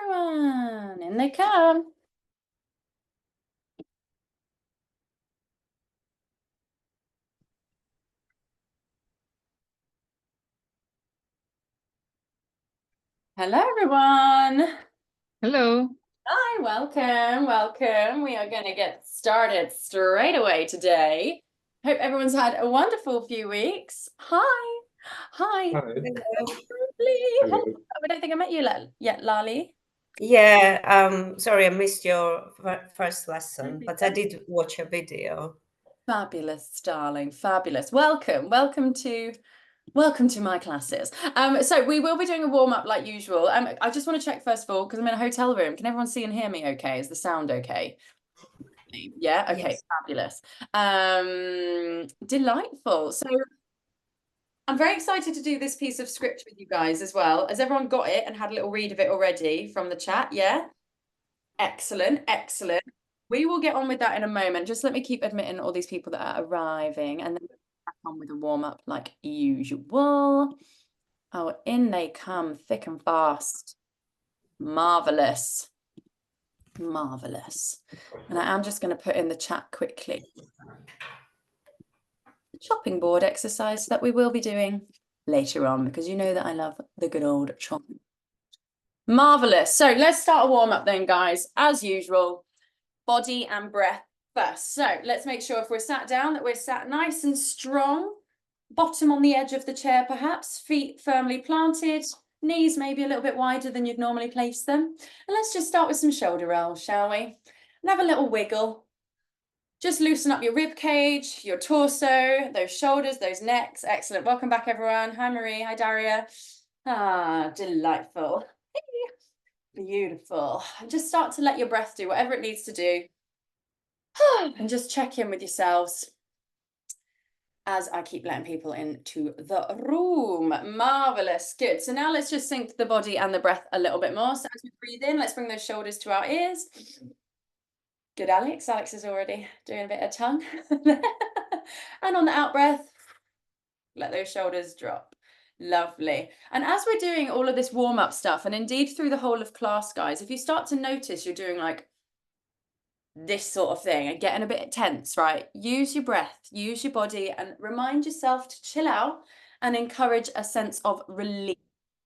everyone. In they come. Hello, everyone. Hello. Hi, welcome. We are going to get started straight away today. Hope everyone's had a wonderful few weeks. Hi. Hi. Hello. I don't think I met you yet, Lali. Yeah, sorry, I missed your first lesson, but I did watch a video. Fabulous, darling, fabulous. Welcome to my classes. So we will be doing a warm-up like usual. I just want to check first of all, because I'm in a hotel room. Can everyone see and hear me okay? Is the sound okay? Yeah, okay, Yes. fabulous. Delightful. So I'm very excited to do this piece of script with you guys as well. Has everyone got it and had a little read of it already from the chat? Yeah? Excellent. We will get on with that in a moment. Just let me keep admitting all these people that are arriving, and then we'll crack on with a warm-up like usual. Oh, in they come, thick and fast. Marvelous. And I am just going to put in the chat quickly the chopping board exercise that we will be doing later on, because you know that I love the good old chopping. Marvelous. So let's start a warm-up then, guys. As usual, body and breath first. So let's make sure if we're sat down that we're sat nice and strong. Bottom on the edge of the chair, perhaps. Feet firmly planted. Knees maybe a little bit wider than you'd normally place them. And let's just start with some shoulder rolls, shall we? And have a little wiggle. Just loosen up your rib cage, your torso, those shoulders, those necks. Excellent. Welcome back, everyone. Hi, Marie. Hi, Daria. Ah, delightful. Beautiful. And just start to let your breath do whatever it needs to do. And just check in with yourselves as I keep letting people into the room. Marvelous. Good. So now let's just sync the body and the breath a little bit more. So as we breathe in, let's bring those shoulders to our ears. Good, Alex. Alex is already doing a bit of tongue. And on the out breath, let those shoulders drop. Lovely. And as we're doing all of this warm-up stuff, and indeed through the whole of class, guys, if you start to notice you're doing like this sort of thing and getting a bit tense, right? Use your breath, use your body, and remind yourself to chill out and encourage a sense of relief.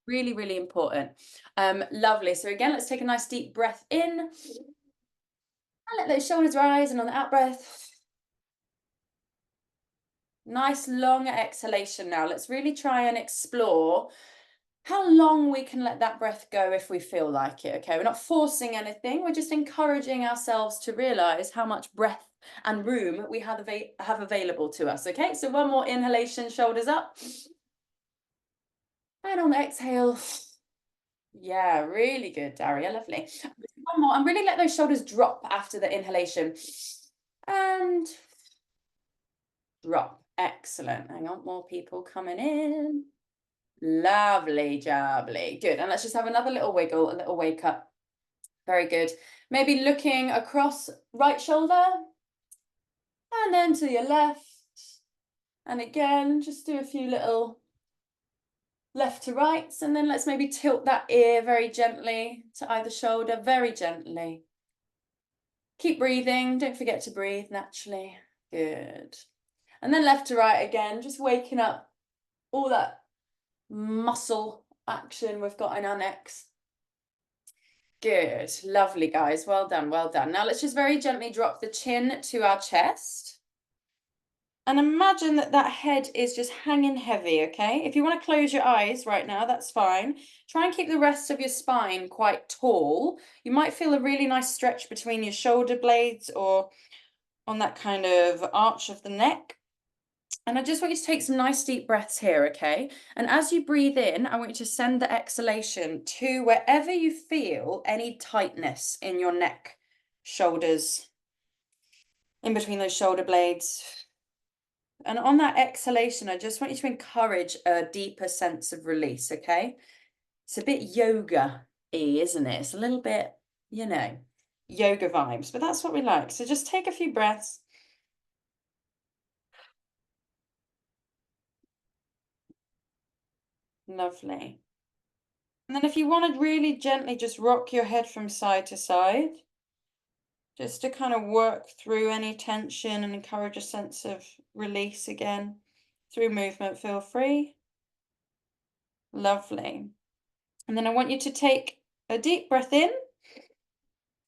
Really, really important. Lovely. So again, let's take a nice deep breath in and let those shoulders rise, and on the out breath, nice long exhalation. Now let's really try and explore how long we can let that breath go if we feel like it. Okay, we're not forcing anything, we're just encouraging ourselves to realize how much breath and room we have available to us. Okay, so one more inhalation, shoulders up, and on the exhale, yeah, really good, Daria, lovely. One more, and really let those shoulders drop after the inhalation, and drop. Excellent. Hang on, more people coming in. Lovely jubbly. Good. And let's just have another little wiggle, a little wake up. Very good. Maybe looking across right shoulder and then to your left. And again, just do a few little left to rights. And then let's maybe tilt that ear very gently to either shoulder, very gently. Keep breathing. Don't forget to breathe naturally. Good. And then left to right again, just waking up all that muscle action we've got in our necks. Good, lovely, guys. Well done, well done. Now let's just very gently drop the chin to our chest. And imagine that that head is just hanging heavy, okay? If you want to close your eyes right now, that's fine. Try and keep the rest of your spine quite tall. You might feel a really nice stretch between your shoulder blades or on that kind of arch of the neck. And I just want you to take some nice deep breaths here, okay? And as you breathe in, I want you to send the exhalation to wherever you feel any tightness in your neck, shoulders, in between those shoulder blades. And on that exhalation, I just want you to encourage a deeper sense of release, okay? It's a bit yoga-y, isn't it? It's a little bit, you know, yoga vibes, but that's what we like. So just take a few breaths. Lovely. And then if you want to really gently just rock your head from side to side, just to kind of work through any tension and encourage a sense of release again through movement, feel free. Lovely. And then I want you to take a deep breath in.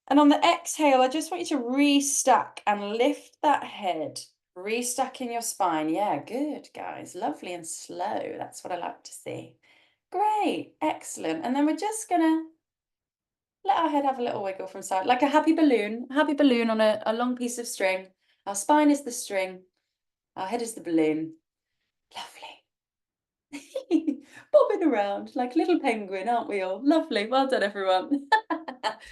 And on the exhale, I just want you to restack and lift that head. Restacking your spine. Yeah, good, guys. Lovely and slow. That's what I like to see. Great. Excellent. And then we're just going to let our head have a little wiggle from side, like a happy balloon on a long piece of string. Our spine is the string. Our head is the balloon. Lovely. Bobbing around like a little penguin, aren't we all? Lovely. Well done, everyone.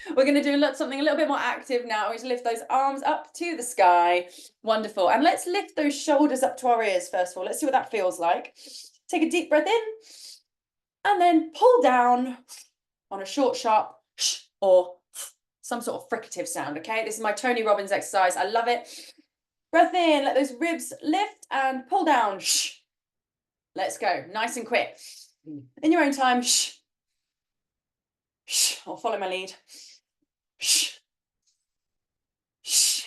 We're going to do something a little bit more active now. We just lift those arms up to the sky. Wonderful. And let's lift those shoulders up to our ears first of all. Let's see what that feels like. Take a deep breath in and then pull down on a short, sharp or some sort of fricative sound, okay? This is my Tony Robbins exercise. I love it. Breath in, let those ribs lift and pull down. Let's go. Nice and quick. In your own time. Or follow my lead.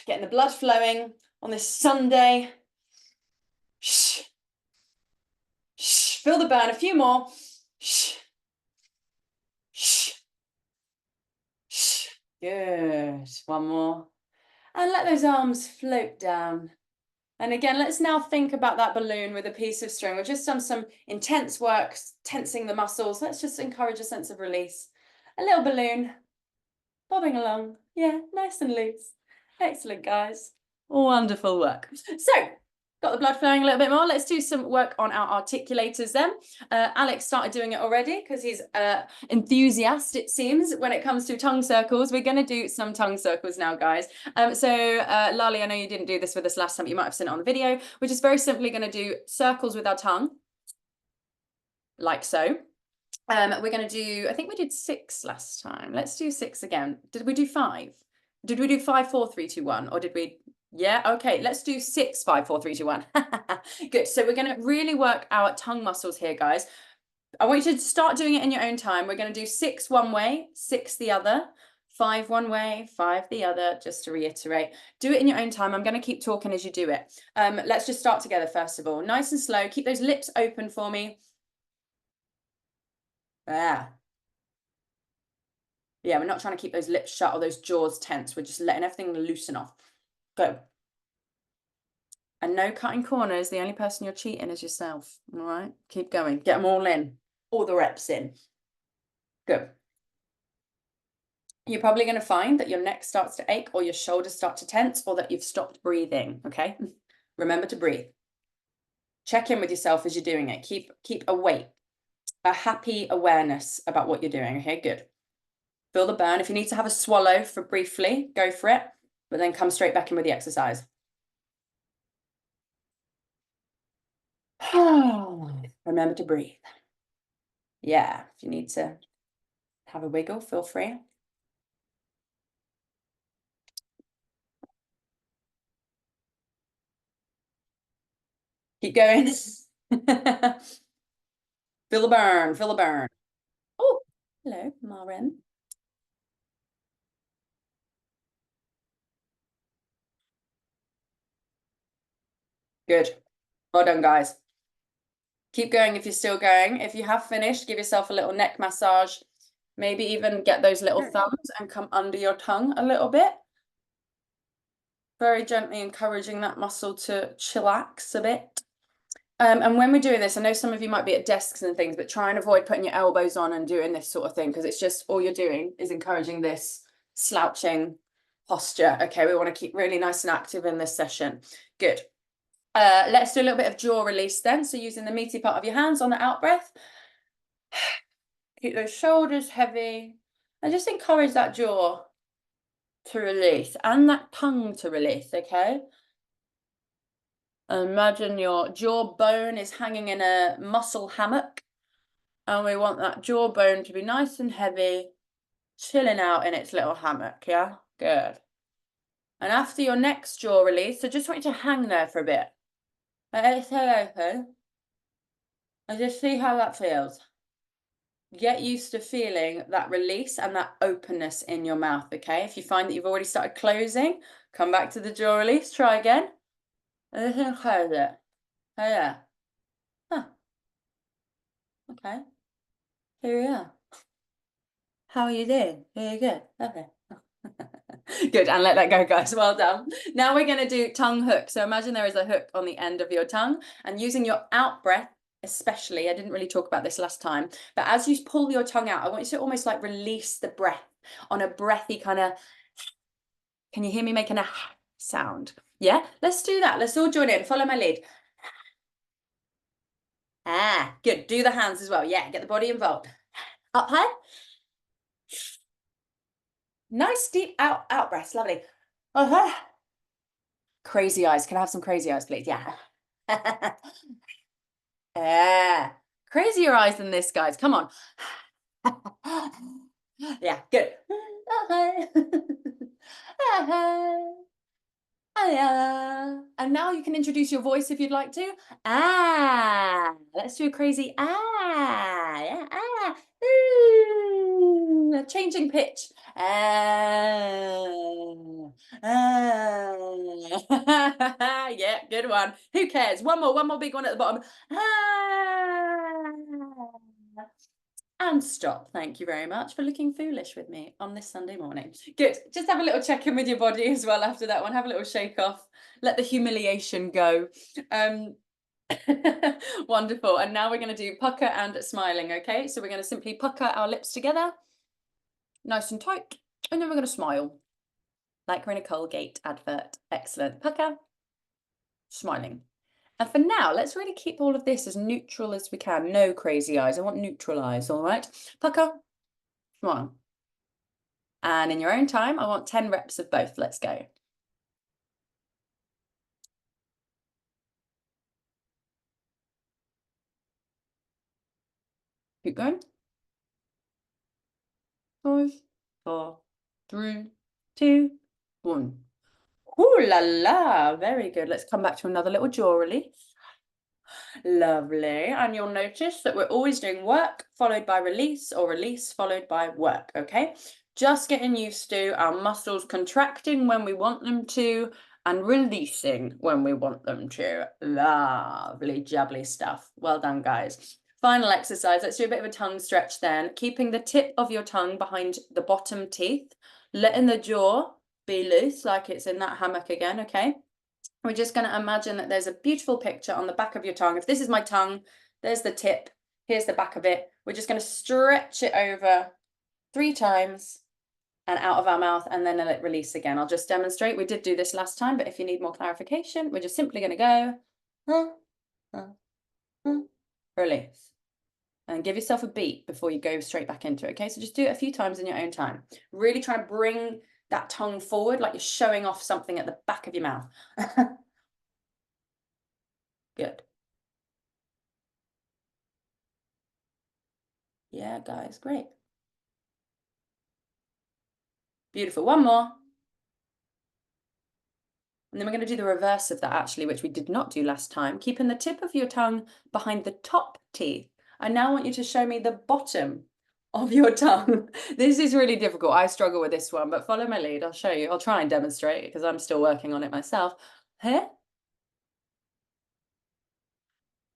Getting the blood flowing on this Sunday. Feel the burn. A few more. Good. One more. And let those arms float down. And again, let's now think about that balloon with a piece of string. We've just done some intense work, tensing the muscles. Let's just encourage a sense of release. A little balloon, bobbing along. Yeah, nice and loose. Excellent, guys. Wonderful work. So, got the blood flowing a little bit more. Let's do some work on our articulators then. Alex started doing it already because he's enthusiast, it seems, when it comes to tongue circles. We're going to do some tongue circles now, guys. Lali, I know you didn't do this with us last time. You might have seen it on the video. We're just very simply going to do circles with our tongue, like so. We're going to do, I think we did 6 last time. Let's do 6 again. Did we do 5? Did we do 5, 4, 3, 2, 1? Or did we... Yeah, okay, let's do 6, 5, 4, 3, 2, 1. Good, so we're going to really work our tongue muscles here, guys. I want you to start doing it in your own time. We're going to do 6 one way, 6 the other, 5 one way, 5 the other, just to reiterate. Do it in your own time. I'm going to keep talking as you do it. Let's just start together, first of all. Nice and slow. Keep those lips open for me. Yeah, we're not trying to keep those lips shut or those jaws tense. We're just letting everything loosen off. Go. And no cutting corners. The only person you're cheating is yourself. All right, keep going. Get them all in. All the reps in. Good. You're probably going to find that your neck starts to ache or your shoulders start to tense or that you've stopped breathing, okay? Remember to breathe. Check in with yourself as you're doing it. Keep awake. A happy awareness about what you're doing, okay? Good. Feel the burn. If you need to have a swallow for briefly, go for it, but then come straight back in with the exercise. Remember to breathe. Yeah, if you need to have a wiggle, feel free. Keep going. Feel the burn, feel the burn. Oh, hello, Maren. Good. Well done, guys. Keep going if you're still going. If you have finished, give yourself a little neck massage. Maybe even get those little thumbs and come under your tongue a little bit. Very gently encouraging that muscle to chillax a bit. And when we're doing this, I know some of you might be at desks and things, but try and avoid putting your elbows on and doing this sort of thing, because it's just all you're doing is encouraging this slouching posture. Okay, we want to keep really nice and active in this session. Good. Let's do a little bit of jaw release then. So using the meaty part of your hands on the out breath. Keep those shoulders heavy and just encourage that jaw to release and that tongue to release, okay? Imagine your jawbone is hanging in a muscle hammock, and we want that jawbone to be nice and heavy, chilling out in its little hammock, yeah? Good. And after your next jaw release, I just want you to hang there for a bit. And exhale open. And just see how that feels. get used to feeling that release and that openness in your mouth, okay? If you find that you've already started closing, come back to the jaw release, try again. And then close it. Oh yeah. Huh. Okay. Here we are. How are you doing? Are you good? Okay. Good, and let that go, guys. Well done. Now we're going to do tongue hook. So imagine there is a hook on the end of your tongue, and using your out breath, especially, I didn't really talk about this last time, but as you pull your tongue out, I want you to almost like release the breath on a breathy kind of, can you hear me making a sound? Yeah, let's do that. Let's all join in. Follow my lead. Ah, good. Do the hands as well. Yeah, get the body involved. Up high. Nice deep out breaths. Lovely. Uh-huh. Crazy eyes. Can I have some crazy eyes, please? Yeah. Yeah. Crazier eyes than this, guys. Come on. Yeah, good. And now you can introduce your voice if you'd like to. Ah, let's do a crazy yeah, ooh, changing pitch. Yeah, good one. Who cares? One more big one at the bottom. And stop. Thank you very much for looking foolish with me on this Sunday morning. Good. Just have a little check in with your body as well after that one. Have a little shake off. Let the humiliation go. Wonderful. And now we're going to do pucker and smiling, okay? So we're going to simply pucker our lips together, nice and tight, and then we're going to smile, like we're in a Colgate advert. Excellent. Pucker, smiling. And for now, let's really keep all of this as neutral as we can. No crazy eyes. I want neutral eyes, all right? Pucker, smile. And in your own time, I want 10 reps of both. Let's go. Keep going. 5, 4, 3, 2, 1. Ooh la la, very good. Let's come back to another little jaw release. Lovely. And you'll notice that we're always doing work followed by release, or release followed by work, okay? Just getting used to our muscles contracting when we want them to and releasing when we want them to. Lovely, jubbly stuff. Well done, guys. Final exercise. Let's do a bit of a tongue stretch then. Keeping the tip of your tongue behind the bottom teeth, letting the jaw be loose like it's in that hammock again, okay? We're just going to imagine that there's a beautiful picture on the back of your tongue. If this is my tongue, there's the tip, here's the back of it. We're just going to stretch it over 3 times and out of our mouth, and then let it release again. I'll just demonstrate. We did do this last time, but if you need more clarification, we're just simply going to go, release. And give yourself a beat before you go straight back into it, okay? So just do it a few times in your own time. Really try and bring that tongue forward like you're showing off something at the back of your mouth. Good. Yeah, guys, great. Beautiful. One more. And then we're going to do the reverse of that, actually, which we did not do last time. Keeping the tip of your tongue behind the top teeth. I now want you to show me the bottom of your tongue. This is really difficult. I struggle with this one, but follow my lead. I'll show you. I'll try and demonstrate because I'm still working on it myself. Here.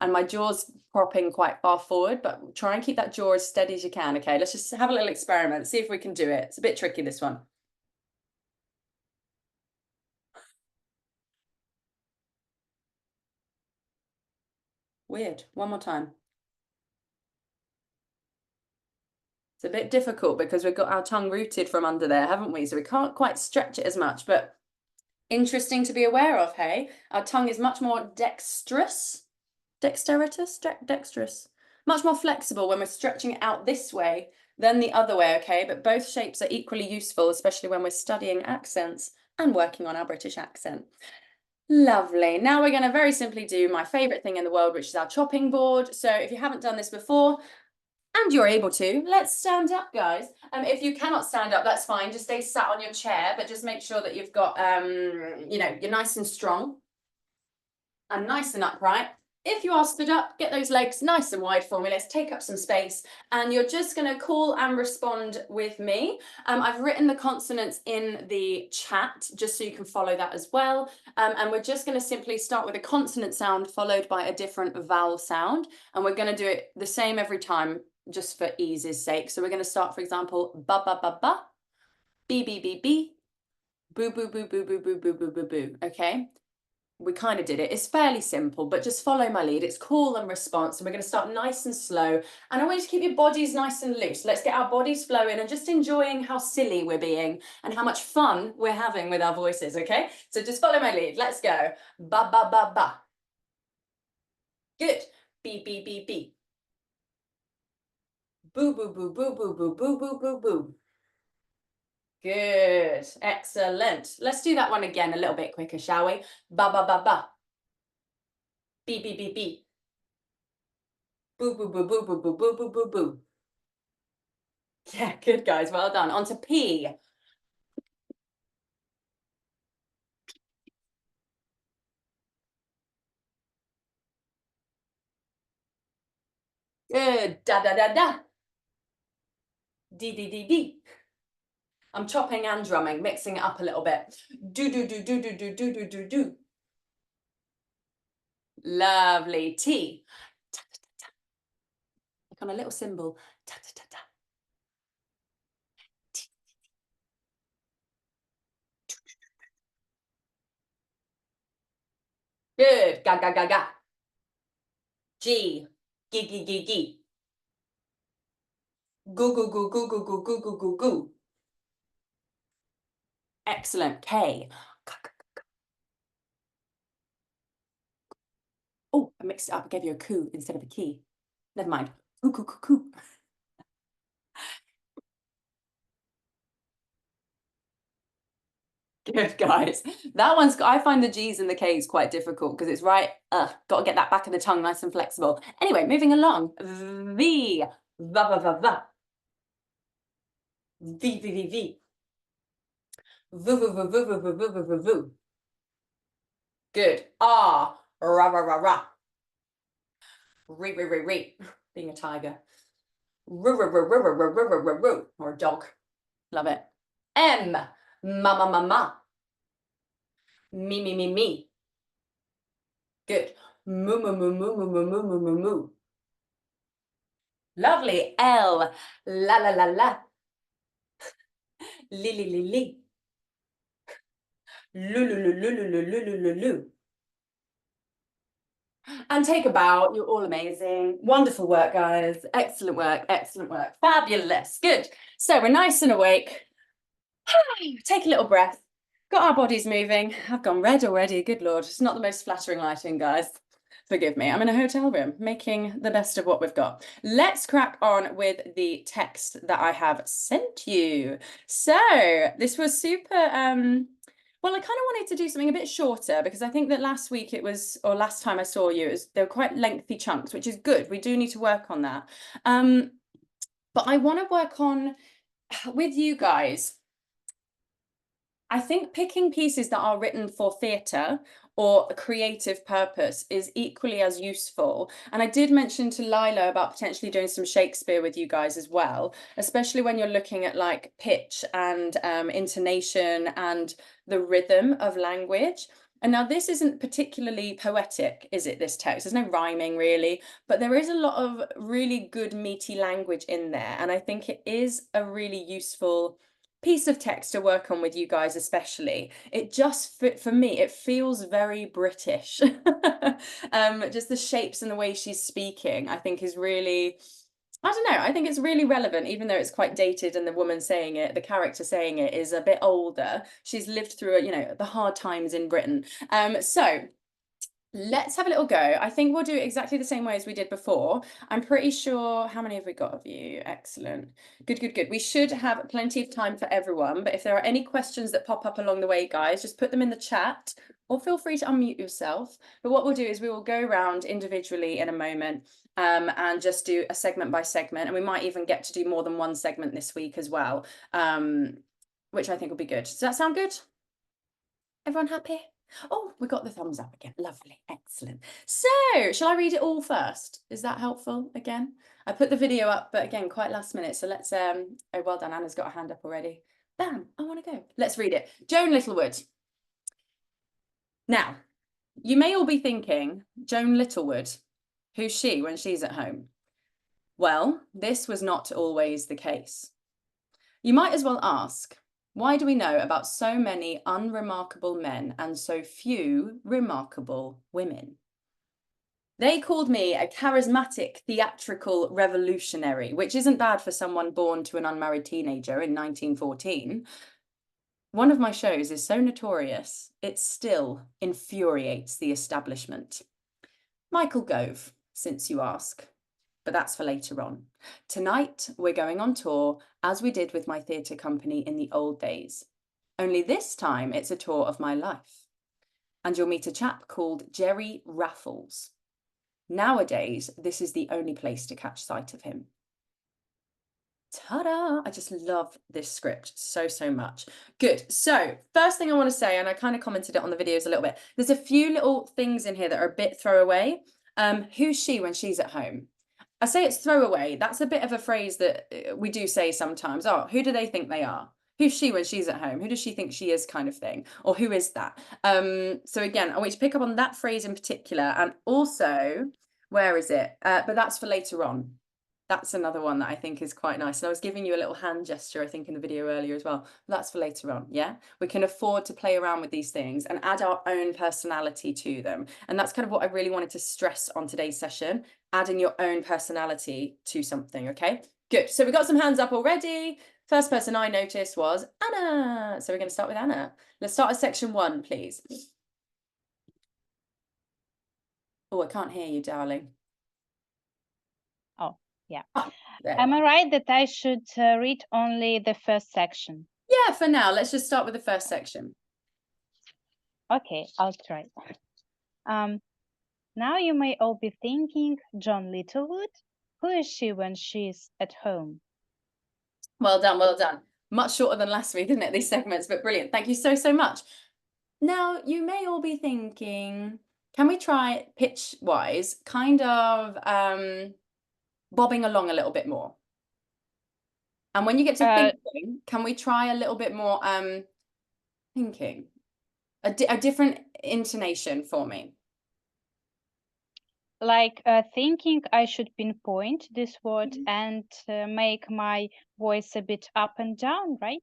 And my jaw's propping quite far forward, but try and keep that jaw as steady as you can. Okay, let's just have a little experiment. See if we can do it. It's a bit tricky, this one. Weird. One more time. It's a bit difficult because we've got our tongue rooted from under there, haven't we? So we can't quite stretch it as much, but interesting to be aware of, hey? Our tongue is much more dexterous, much more flexible when we're stretching it out this way than the other way, okay? But both shapes are equally useful, especially when we're studying accents and working on our British accent. Lovely. Now we're going to very simply do my favorite thing in the world, which is our chopping board. So if you haven't done this before, and you're able to, let's stand up, guys. If you cannot stand up, that's fine. Just stay sat on your chair, but just make sure that you've got, you know, you're nice and strong and nice and upright. If you are stood up, get those legs nice and wide for me. Let's take up some space. And you're just going to call and respond with me. I've written the consonants in the chat, just so you can follow that as well. And we're just going to simply start with a consonant sound followed by a different vowel sound. And we're going to do it the same every time, just for ease's sake. So we're going to start, for example, ba ba ba ba, b b b b, boo boo boo boo boo boo boo boo boo boo. Okay. We kind of did it. It's fairly simple, but just follow my lead. It's call and response. And we're going to start nice and slow. And I want you to keep your bodies nice and loose. Let's get our bodies flowing and just enjoying how silly we're being and how much fun we're having with our voices, okay? So just follow my lead. Let's go. Ba, ba, ba, ba. Good. Be, be, be, be. Boo, boo, boo, boo, boo, boo, boo, boo, boo, boo. Good. Excellent. Let's do that one again a little bit quicker, shall we? Ba, ba, ba, ba. Be, be, be, be. Boo, boo, boo, boo, boo, boo, boo, boo, boo, boo. Yeah, good, guys. Well done. On to P. Good. Da, da, da, da. D, D, D, D. I'm chopping and drumming, mixing it up a little bit. Do, do, do, do, do, do, do, do, do, do. Lovely. T. Ta, ta, ta, ta. Like on a little cymbal. Ta, ta, ta, ta. T. Good. Ga, ga, ga, ga. G. Gi, gi, gi, gi. Goo, goo, goo, goo, goo, goo, goo, goo, goo, goo. Excellent. K. Oh, I mixed it up. I gave you a coo instead of a key. Never mind. Coo, coo, coo, coo. Good, guys. That one's, I find the G's and the K's quite difficult because it's right, got to get that back of the tongue nice and flexible. Anyway, moving along. V. Va, va, va, va. V, V, V, V. V, V, V, V, V, V, V, V, V, V. Good. R. Ra, ra, ra, ra. Re, re, re, re. Being a tiger. Ru, ru, ru, ru, ru, ru, ru, ru, ru, ru. Or a dog. Love it. M. Ma, ma, ma, ma. Me, me, me, me. Good. Moo, moo, moo, moo, moo, moo, moo, moo, moo, moo. Lovely. L. La, la, la, la. Li, li, li, li. Lu, lu, lu, lu, lu, lu, lu, lu, lu, lu. And take a bow. You're all amazing. Wonderful work, guys. Excellent work. Excellent work. Fabulous. Good. So we're nice and awake. Take a little breath. Got our bodies moving. I've gone red already. Good Lord. It's not the most flattering lighting, guys. Forgive me. I'm in a hotel room making the best of what we've got. Let's crack on with the text that I have sent you. So this was super, well, I kind of wanted to do something a bit shorter because I think that last week it was, or last time I saw you, they were quite lengthy chunks, which is good. We do need to work on that. But I want to work on, with you guys, I think picking pieces that are written for theatre or a creative purpose is equally as useful. And I did mention to Lila about potentially doing some Shakespeare with you guys as well, especially when you're looking at like pitch and intonation and the rhythm of language. And now this isn't particularly poetic, is it, this text? There's no rhyming really, but there is a lot of really good meaty language in there. And I think it is a really useful piece of text to work on with you guys, especially. It just, for me, it feels very British. Just the shapes and the way she's speaking, I think is really, I don't know, I think it's really relevant, even though it's quite dated and the woman saying it, the character saying it is a bit older. She's lived through, you know, the hard times in Britain. So let's have a little go. I think we'll do it exactly the same way as we did before. I'm pretty sure, how many have we got of you? Excellent. Good, good, good. We should have plenty of time for everyone, but if there are any questions that pop up along the way, guys, just put them in the chat or feel free to unmute yourself. But what we'll do is we will go around individually in a moment and just do a segment by segment. And we might even get to do more than one segment this week as well, which I think will be good. Does that sound good? Everyone happy? Oh, we got the thumbs up again. Lovely. Excellent. So, shall I read it all first? Is that helpful again? I put the video up, but again, quite last minute. So let's, oh, well done. Anna's got a hand up already. Bam, I want to go. Let's read it. Joan Littlewood. Now, you may all be thinking, Joan Littlewood, who's she when she's at home? Well, this was not always the case. You might as well ask, why do we know about so many unremarkable men and so few remarkable women? They called me a charismatic theatrical revolutionary, which isn't bad for someone born to an unmarried teenager in 1914. One of my shows is so notorious, it still infuriates the establishment. Michael Gove, since you ask, but that's for later on. Tonight, we're going on tour, as we did with my theatre company in the old days. Only this time, it's a tour of my life. And you'll meet a chap called Jerry Raffles. Nowadays, this is the only place to catch sight of him. Ta-da! I just love this script so, so much. Good. So first thing I want to say, and I kind of commented it on the videos a little bit, there's a few little things in here that are a bit throwaway. Who's she when she's at home? I say it's throwaway. That's a bit of a phrase that we do say sometimes. Oh, who do they think they are? Who's she when she's at home? Who does she think she is, kind of thing? Or who is that? So again, I want you to pick up on that phrase in particular. And also, where is it? But that's for later on. That's another one that I think is quite nice. And I was giving you a little hand gesture, I think, in the video earlier as well. That's for later on, yeah? We can afford to play around with these things and add our own personality to them. And that's kind of what I really wanted to stress on today's session, adding your own personality to something, okay? Good. So we got some hands up already. First person I noticed was Anna. So we're going to start with Anna. Let's start at section 1, please. Oh, I can't hear you, darling. Oh, yeah. Oh, Am I right that I should read only the first section? Yeah, for now. Let's just start with the first section. Okay, I'll try. Now you may all be thinking, John Littlewood, who is she when she's at home? Well done, well done. Much shorter than last week, isn't it, these segments, but brilliant. Thank you so, so much. Now, you may all be thinking, can we try pitch-wise, kind of bobbing along a little bit more? And when you get to thinking, can we try a little bit more thinking? A different intonation for me. Like thinking I should pinpoint this word and make my voice a bit up and down, right?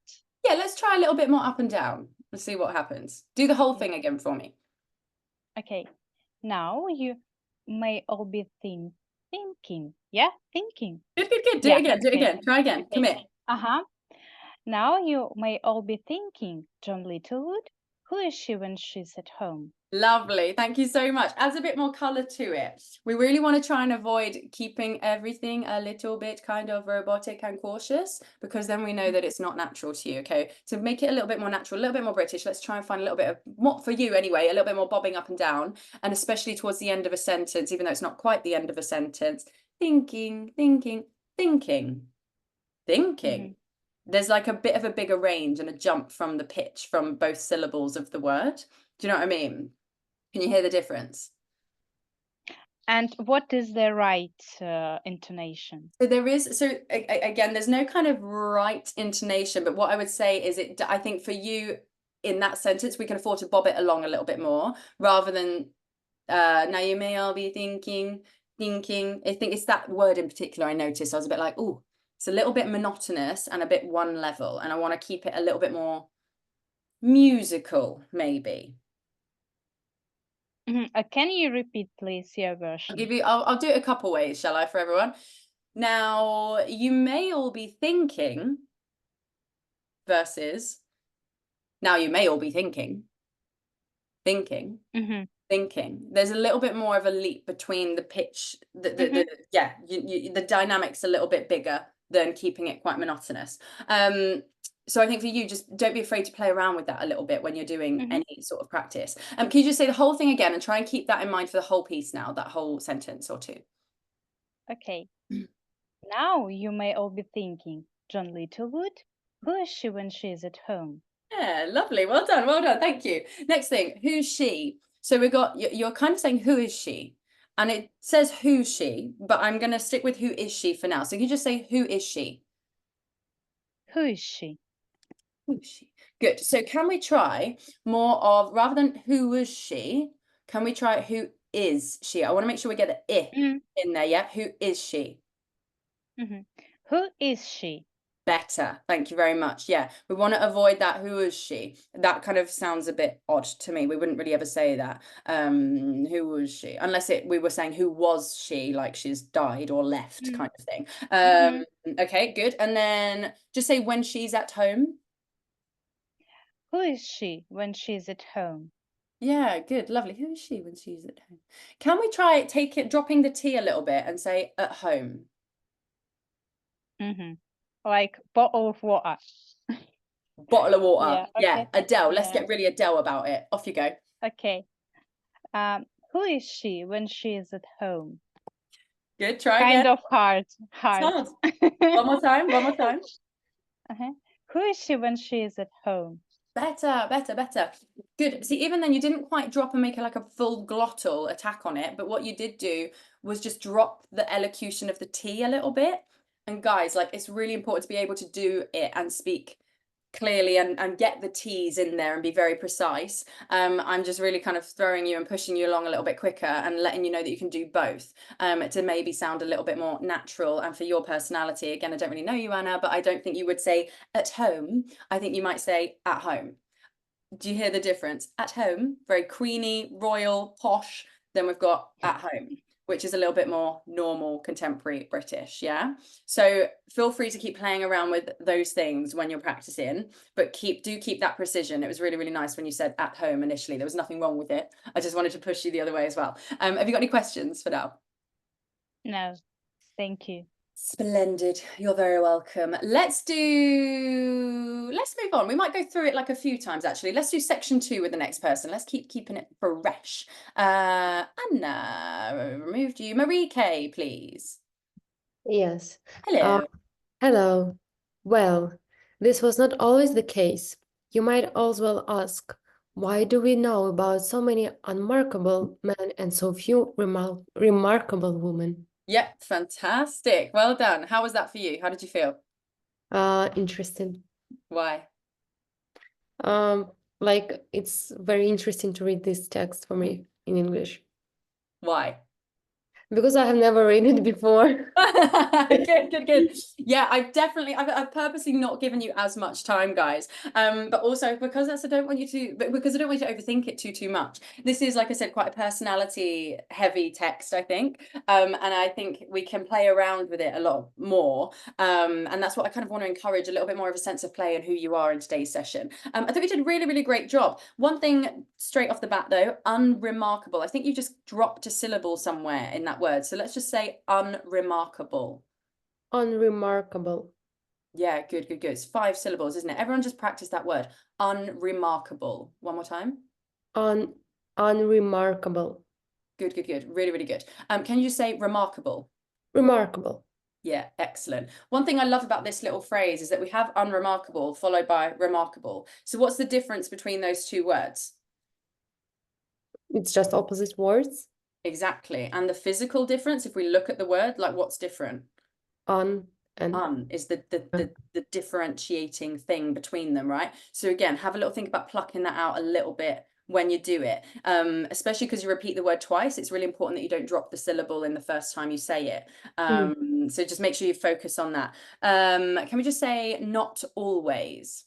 Yeah, let's try a little bit more up and down. Let's see what happens. Do the whole thing again for me. Okay. Now you may all be thinking. Yeah, thinking. Good, good, good. Do it again. Do it again. Try again. Okay. Commit. Now you may all be thinking, John Littlewood, who is she when she's at home? Lovely. Thank you so much. Adds a bit more color to it. We really want to try and avoid keeping everything a little bit kind of robotic and cautious, because then we know that it's not natural to you. Okay. To make it a little bit more natural, a little bit more British, let's try and find a little bit of, what for you anyway, a little bit more bobbing up and down, and especially towards the end of a sentence, even though it's not quite the end of a sentence. Thinking, thinking, thinking, thinking. There's like a bit of a bigger range and a jump from the pitch from both syllables of the word. Do you know what I mean? Can you hear the difference? And what is the right intonation? So there is, so again, there's no kind of right intonation, but what I would say is I think for you in that sentence, we can afford to bob it along a little bit more rather than, now you may all be thinking. I think it's that word in particular I noticed. I was a bit like, oh, it's a little bit monotonous and a bit one level. And I want to keep it a little bit more musical, maybe. Can you repeat, please, your version? I'll do it a couple ways, shall I, for everyone? Now, you may all be thinking versus now you may all be thinking. Thinking. There's a little bit more of a leap between the pitch, the dynamics a little bit bigger than keeping it quite monotonous. So I think for you, just don't be afraid to play around with that a little bit when you're doing any sort of practice. Can you just say the whole thing again and try and keep that in mind for the whole piece now, that whole sentence or two? Okay. Now you may all be thinking, John Littlewood, who is she when she's at home? Yeah, lovely. Well done. Well done. Thank you. Next thing, who's she? So we got, you're kind of saying, who is she? And it says who's she, but I'm going to stick with who is she for now. So you just say, who is she? Who is she? Who is she? Good. So can we try more of, rather than who was she, can we try who is she? I want to make sure we get the Mm. in there. Yeah. Who is she? Who is she? Better. Thank you very much. Yeah, we want to avoid that. Who is she? That kind of sounds a bit odd to me. We wouldn't really ever say that. Who was she? Unless we were saying who was she, like she's died or left kind of thing. Okay, good. And then just say when she's at home. Who is she when she's at home? Yeah, good, lovely. Who is she when she's at home? Can we try dropping the T a little bit and say at home? Like bottle of water. Bottle of water. Yeah, Yeah, okay. Adele. Let's Yeah. get really Adele about it. Off you go. Okay. Who is she when she is at home? Good, try Kind again. of hard. Sound. One more time, one more time. Who is she when she is at home? Better, better, better. Good. See, even then you didn't quite drop and make like a full glottal attack on it, but what you did do was just drop the elocution of the T a little bit. And guys, like it's really important to be able to do it and speak clearly and get the T's in there and be very precise. I'm just really kind of throwing you and pushing you along a little bit quicker and letting you know that you can do both, to maybe sound a little bit more natural and for your personality. Again, I don't really know you, Anna, but I don't think you would say at home. I think you might say at home. Do you hear the difference? At home, very queeny, royal, posh. Then we've got at home, which is a little bit more normal, contemporary British, yeah? So feel free to keep playing around with those things when you're practicing, but do keep that precision. It was really, really nice when you said at home initially. There was nothing wrong with it. I just wanted to push you the other way as well. Have you got any questions for now? No, thank you. Splendid. You're very welcome. Let's move on. We might go through it like a few times, actually. Let's do section 2 with the next person. Let's keeping it fresh. Anna, removed you. Marie K, please. Yes. Hello. Hello. Well, this was not always the case. You might as well ask, why do we know about so many unremarkable men and so few remarkable women? Yep, fantastic. Well done. How was that for you? How did you feel? Interesting. Why? Like it's very interesting to read this text for me in English Why? because I have never read it before. Good. Yeah, I've purposely not given you as much time, guys. But also because I don't want you to overthink it too much. This is, like I said, quite a personality heavy text, I think. And I think we can play around with it a lot more. And that's what I kind of want to encourage, a little bit more of a sense of play and who you are in today's session. I think we did a really, really great job. One thing straight off the bat though, unremarkable. I think you just dropped a syllable somewhere in that word. So let's just say unremarkable. Unremarkable. Yeah, good. It's 5 syllables, isn't it? Everyone just practice that word. Unremarkable. One more time. Unremarkable. Good. Really, really good. Can you say remarkable? Remarkable. Yeah, excellent. One thing I love about this little phrase is that we have unremarkable followed by remarkable. So what's the difference between those two words? It's just opposite words. Exactly. And the physical difference, if we look at the word, like what's different? Un and Is the differentiating thing between them, right? So again, have a little think about plucking that out a little bit when you do it, especially because you repeat the word twice. It's really important that you don't drop the syllable in the first time you say it. So just make sure you focus on that. Can we just say not always?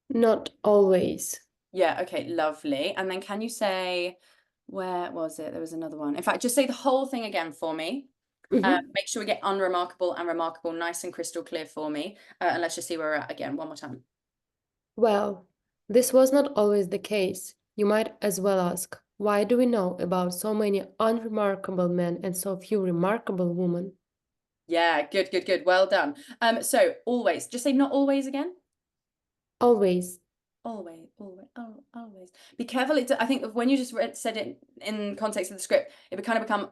Not always. Yeah, okay, lovely. And then can you say, where was it? There was another one. In fact, just say the whole thing again for me. Make sure we get unremarkable and remarkable nice and crystal clear for me. And let's just see where we're at again. One more time. Well, this was not always the case. You might as well ask, why do we know about so many unremarkable men and so few remarkable women? Yeah, good. Well done. So always, just say not always again. Always. Always. Be careful. I think when you just said it in context of the script, it would kind of become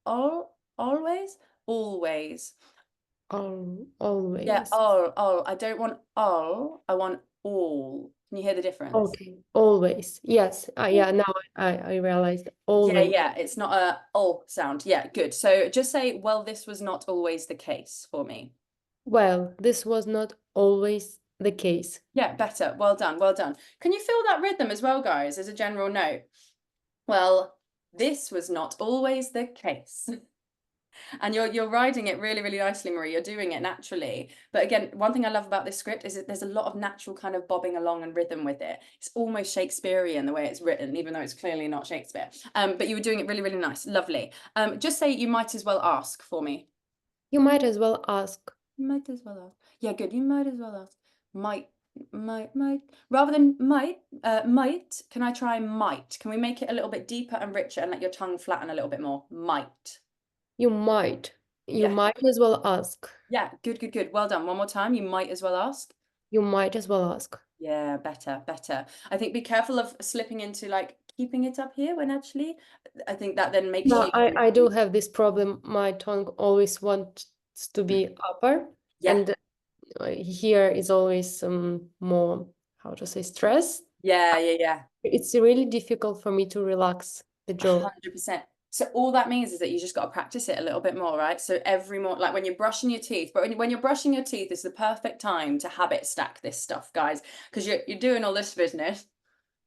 always. Always. Yeah, all. I don't want all. I want all. Can you hear the difference? Okay, always. Yes. Yeah, now I realized Yeah, always. yeah, it's not a oh sound. Yeah, good. So just say, well, this was not always the case for me. Well, this was not always the case. Yeah, better. Well done, well done. Can you feel that rhythm as well, guys, as a general note? Well, this was not always the case. And you're riding it really, really nicely, Marie. You're doing it naturally. But again, one thing I love about this script is that there's a lot of natural kind of bobbing along and rhythm with it. It's almost Shakespearean the way it's written, even though it's clearly not Shakespeare. But you were doing it really, really nice. Lovely. Just say you might as well ask for me. You might as well ask. You might as well ask. Yeah, good. You might as well ask. Might. Rather than might, can I try might? Can we make it a little bit deeper and richer and let your tongue flatten a little bit more? Might. You might. You Yeah. might as well ask. Yeah, good, good, good. Well done. One more time. You might as well ask. You might as well ask. Yeah, better, better. I think be careful of slipping into like keeping it up here when actually I think that then makes No, you I do have this problem. My tongue always wants to be upper, Yeah. and here is always more, how to say, stress. Yeah. It's really difficult for me to relax the jaw. 100%. So all that means is that you just got to practice it a little bit more, right? So every more, like when you're brushing your teeth, but when you're brushing your teeth, it's the perfect time to habit stack this stuff, guys, because you're doing all this business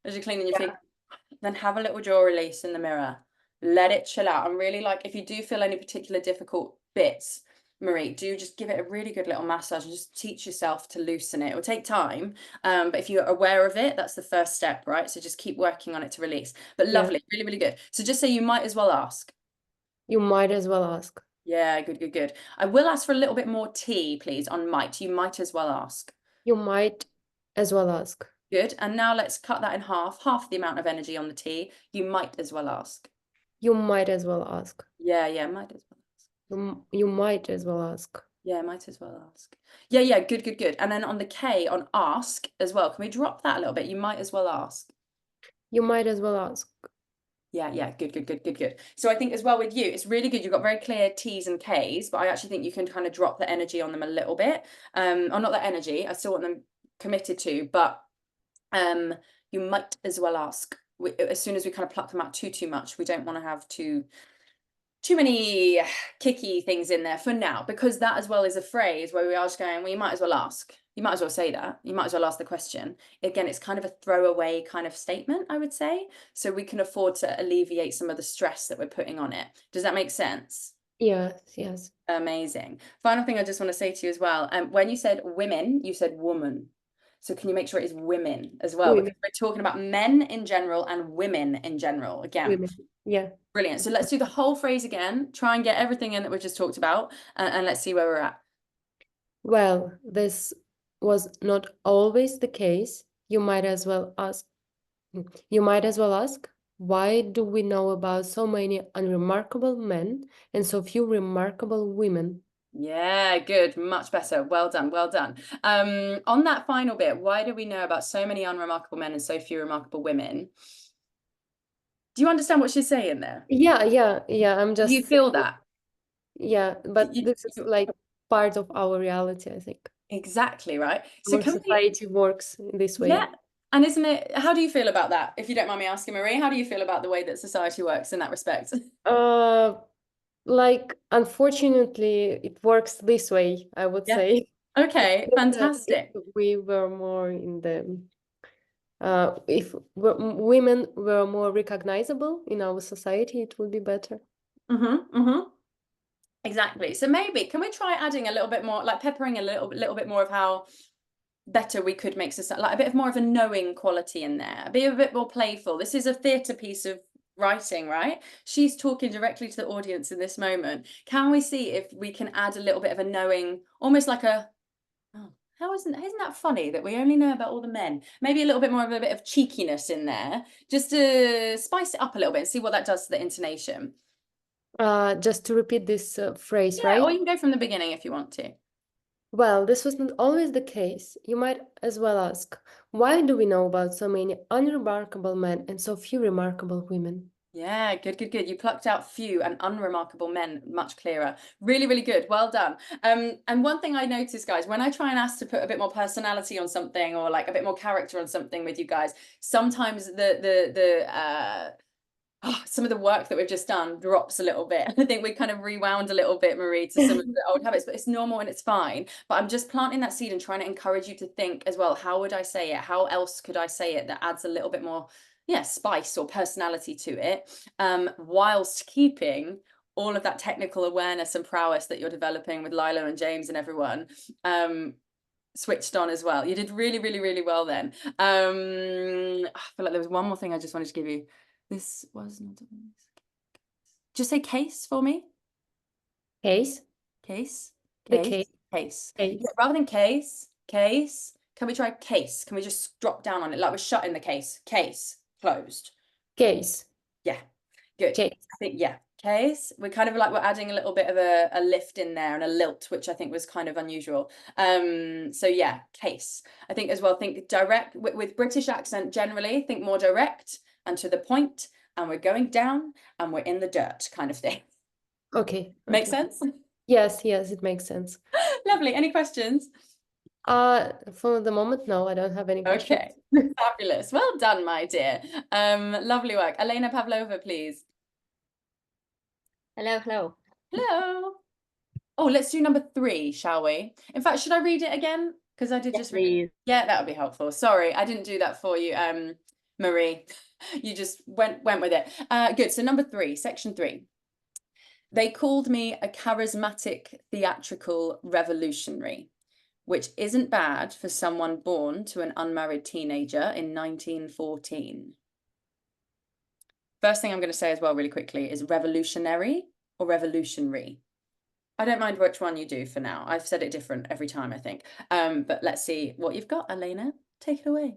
as you're cleaning your teeth. Then have a little jaw release in the mirror. Let it chill out. And really, like, if you do feel any particular difficult bits, Marie, do just give it a really good little massage and just teach yourself to loosen it. It will take time, but if you're aware of it, that's the first step, right? So just keep working on it to release. But Yeah. lovely, really, really good. So just say you might as well ask. You might as well ask. Yeah, good, good, good. I will ask for a little bit more tea, please, on might. You might as well ask. You might as well ask. Good. And now let's cut that in half the amount of energy on the tea. You might as well ask. You might as well ask. Yeah, might as well ask. You might as well ask. Yeah, might as well ask. Yeah, good, good, good. And then on the K, on ask as well, can we drop that a little bit? You might as well ask. You might as well ask. Yeah, good, good, good, good, good. So I think as well with you, it's really good. You've got very clear T's and K's, but I actually think you can kind of drop the energy on them a little bit. Or not the energy, I still want them committed to, but you might as well ask. As soon as we kind of pluck them out too much, we don't want to have too many kicky things in there for now, because that as well is a phrase where we are just going, well, you might as well ask. You might as well say that. You might as well ask the question. Again, it's kind of a throwaway kind of statement, I would say. So we can afford to alleviate some of the stress that we're putting on it. Does that make sense? Yes. Amazing. Final thing I just want to say to you as well. When you said women, you said woman. So can you make sure it is women as well? Women. Because we're talking about men in general and women in general. Again, Women. Yeah. brilliant. So let's do the whole phrase again. Try and get everything in that we've just talked about, and let's see where we're at. Well, this was not always the case. You might as well ask. You might as well ask, why do we know about so many unremarkable men and so few remarkable women? Yeah, good. Much better. Well done. Well done. On that final bit, why do we know about so many unremarkable men and so few remarkable women? Do you understand what she's saying there? Yeah. I'm just. Do you feel that? Yeah, but this is like part of our reality, I think. Exactly, right? So Our society works this way. Yeah. And isn't it, how do you feel about that? If you don't mind me asking, Marie, how do you feel about the way that society works in that respect? Like, unfortunately, it works this way, I would Yeah. say. Okay, fantastic. If we were more in the, if women were more recognizable in our society, it would be better. Exactly. So maybe, can we try adding a little bit more, like peppering a little bit more of how better we could make society, like a bit more of a knowing quality in there, be a bit more playful. This is a theatre piece of writing, right? She's talking directly to the audience in this moment. Can we see if we can add a little bit of a knowing, almost like a, oh, how isn't that funny that we only know about all the men? Maybe a little bit more of a bit of cheekiness in there, just to spice it up a little bit and see what that does to the intonation. Just to repeat this phrase, Yeah, right? or you can go from the beginning if you want to. Well, this was not always the case. You might as well ask, why do we know about so many unremarkable men and so few remarkable women? Yeah, good, good, good. You plucked out few and unremarkable men much clearer. Really, really good. Well done. And one thing I noticed, guys, when I try and ask to put a bit more personality on something or like a bit more character on something with you guys, sometimes some of the work that we've just done drops a little bit. I think we kind of rewound a little bit, Marie, to some of the old habits, but it's normal and it's fine. But I'm just planting that seed and trying to encourage you to think as well, how would I say it? How else could I say it that adds a little bit more, spice or personality to it, whilst keeping all of that technical awareness and prowess that you're developing with Lilo and James and everyone, switched on as well. You did really, really, really well then. I feel like there was one more thing I just wanted to give you. This was not just say case for me. Case. Case. The Case. case. Case. Case. Yeah, rather than case. Can we try case? Can we just drop down on it like we're shutting the case? Case closed. Case. Yeah. Good. Case. I think case. We're kind of like we're adding a little bit of a lift in there and a lilt, which I think was kind of unusual. So yeah, case. I think as well. Think direct with British accent generally. Think more direct and to the point, and we're going down and we're in the dirt kind of thing. Okay. Make okay. sense? Yes, it makes sense. Lovely. Any questions? For the moment, no, I don't have any questions. Okay. Fabulous. Well done, my dear. Lovely work. Elena Pavlova, please. Hello, hello. Hello. Oh, let's do number 3, shall we? In fact, should I read it again? Because I did Yes, just read it. please. Yeah, that would be helpful. Sorry, I didn't do that for you, Marie. You just went with it. Good. So number 3, section 3. They called me a charismatic theatrical revolutionary, which isn't bad for someone born to an unmarried teenager in 1914. First thing I'm going to say as well really quickly is revolutionary or revolutionary. I don't mind which one you do for now. I've said it different every time, I think. But let's see what you've got, Elena. Take it away.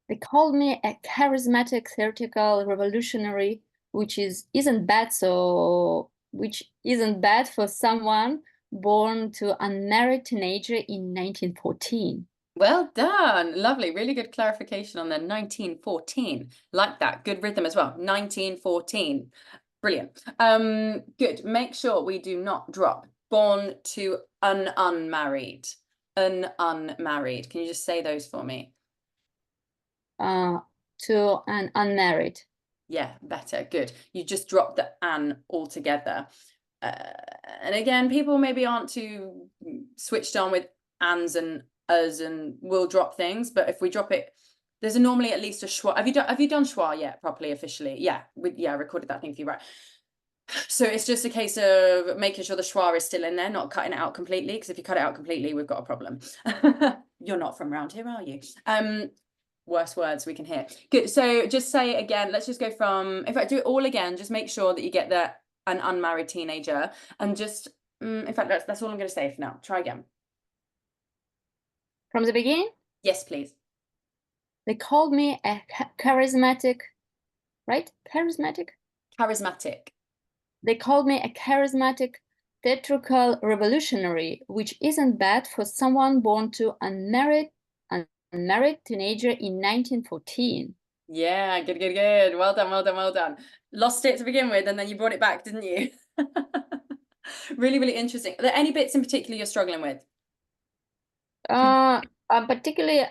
They called me a charismatic theatrical revolutionary, which isn't bad for someone born to an unmarried teenager in 1914. Well done. Lovely. Really good clarification on the 1914. Like that. Good rhythm as well. 1914. Brilliant. Good. Make sure we do not drop born to an unmarried. An unmarried. Can you just say those for me? To an unmarried. Yeah, better. Good. You just drop the an altogether. And again, people maybe aren't too switched on with ands and us and will drop things, but if we drop it, there's normally at least a schwa. Have you done schwa yet properly officially? Yeah, I recorded that thing for you, right? So it's just a case of making sure the schwa is still in there, not cutting it out completely, because if you cut it out completely, we've got a problem. You're not from around here, are you? Worst words we can hear. Good. So just say it again. Let's just go from, in fact, do it all again. Just make sure that you get an unmarried teenager, and just, in fact, that's all I'm going to say for now. Try again. From the beginning? Yes, please. They called me a charismatic, right? Charismatic? Charismatic. They called me a charismatic theatrical revolutionary, which isn't bad for someone born to an unmarried teenager in 1914. Yeah, good. Well done. Lost it to begin with, and then you brought it back, didn't you? Really, really interesting. Are there any bits in particular you're struggling with? Particularly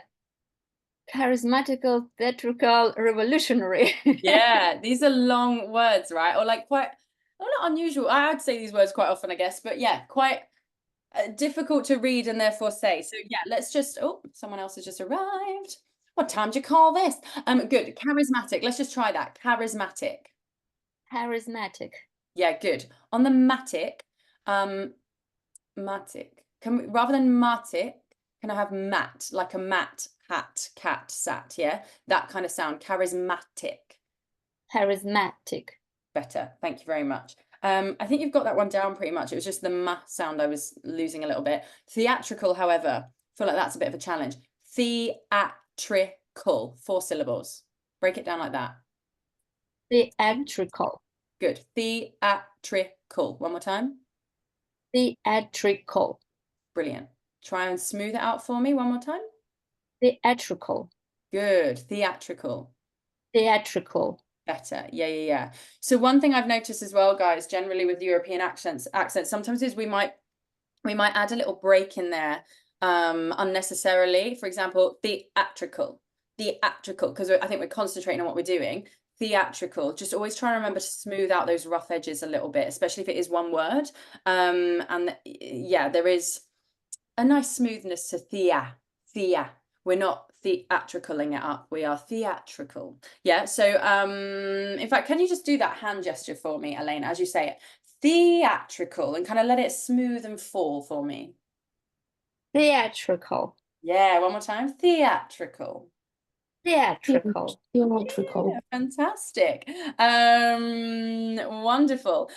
charismatical theatrical revolutionary. Yeah, these are long words, right? Or like quite, well, not unusual. I'd say these words quite often, I guess, but yeah, quite difficult to read and therefore say. So yeah, let's just, oh, someone else has just arrived. What time do you call this? Good. Charismatic. Let's just try that. Charismatic. Charismatic. Yeah, good. On the matic, matic. Can we, rather than matic, can I have mat, like a mat, hat, cat, sat, yeah? That kind of sound. Charismatic. Charismatic. Better. Thank you very much. I think you've got that one down pretty much. It was just the ma sound I was losing a little bit. Theatrical, however, I feel like that's a bit of a challenge. Theatrical, 4 syllables. Break it down like that. Theatrical. Good. Theatrical. One more time. Theatrical. Brilliant. Try and smooth it out for me one more time. Theatrical. Good. Theatrical. Theatrical. Better. Yeah. So one thing I've noticed as well, guys, generally with European accents sometimes is we might add a little break in there unnecessarily. For example, theatrical, because I think we're concentrating on what we're doing. Theatrical, just always try and remember to smooth out those rough edges a little bit, especially if it is one word. And yeah, there is a nice smoothness to thea. We're not theatricaling it up, we are theatrical. Yeah, so in fact, can you just do that hand gesture for me, Elena, as you say it? Theatrical, and kind of let it smooth and fall for me. Theatrical. Yeah, one more time. Theatrical. Theatrical. Theatrical. Yeah, fantastic. Wonderful.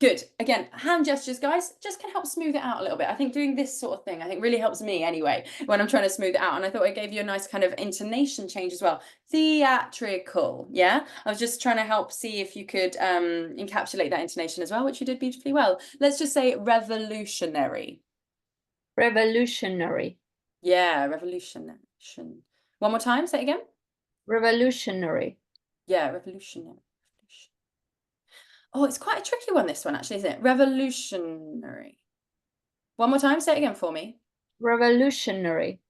Good. Again, hand gestures, guys, just can help smooth it out a little bit. I think doing this sort of thing, I think really helps me anyway, when I'm trying to smooth it out. And I thought I gave you a nice kind of intonation change as well. Theatrical. Yeah. I was just trying to help see if you could encapsulate that intonation as well, which you did beautifully well. Let's just say revolutionary. Revolutionary. Yeah, revolutionary. One more time, say it again. Revolutionary. Yeah, revolutionary. Oh, it's quite a tricky one, this one, actually, isn't it? Revolutionary. One more time, say it again for me. Revolutionary.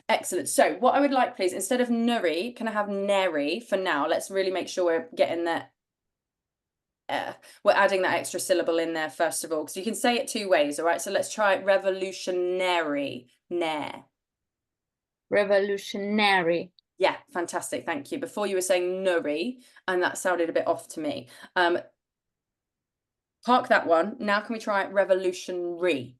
Excellent. So what I would like, please, instead of nuri, can I have neri for now? Let's really make sure we're getting that. We're adding that extra syllable in there, first of all, because you can say it two ways, all right? So let's try revolutionary. Revolutionary. Yeah, fantastic. Thank you. Before you were saying nuri, and that sounded a bit off to me. Park that one. Now can we try revolutionary?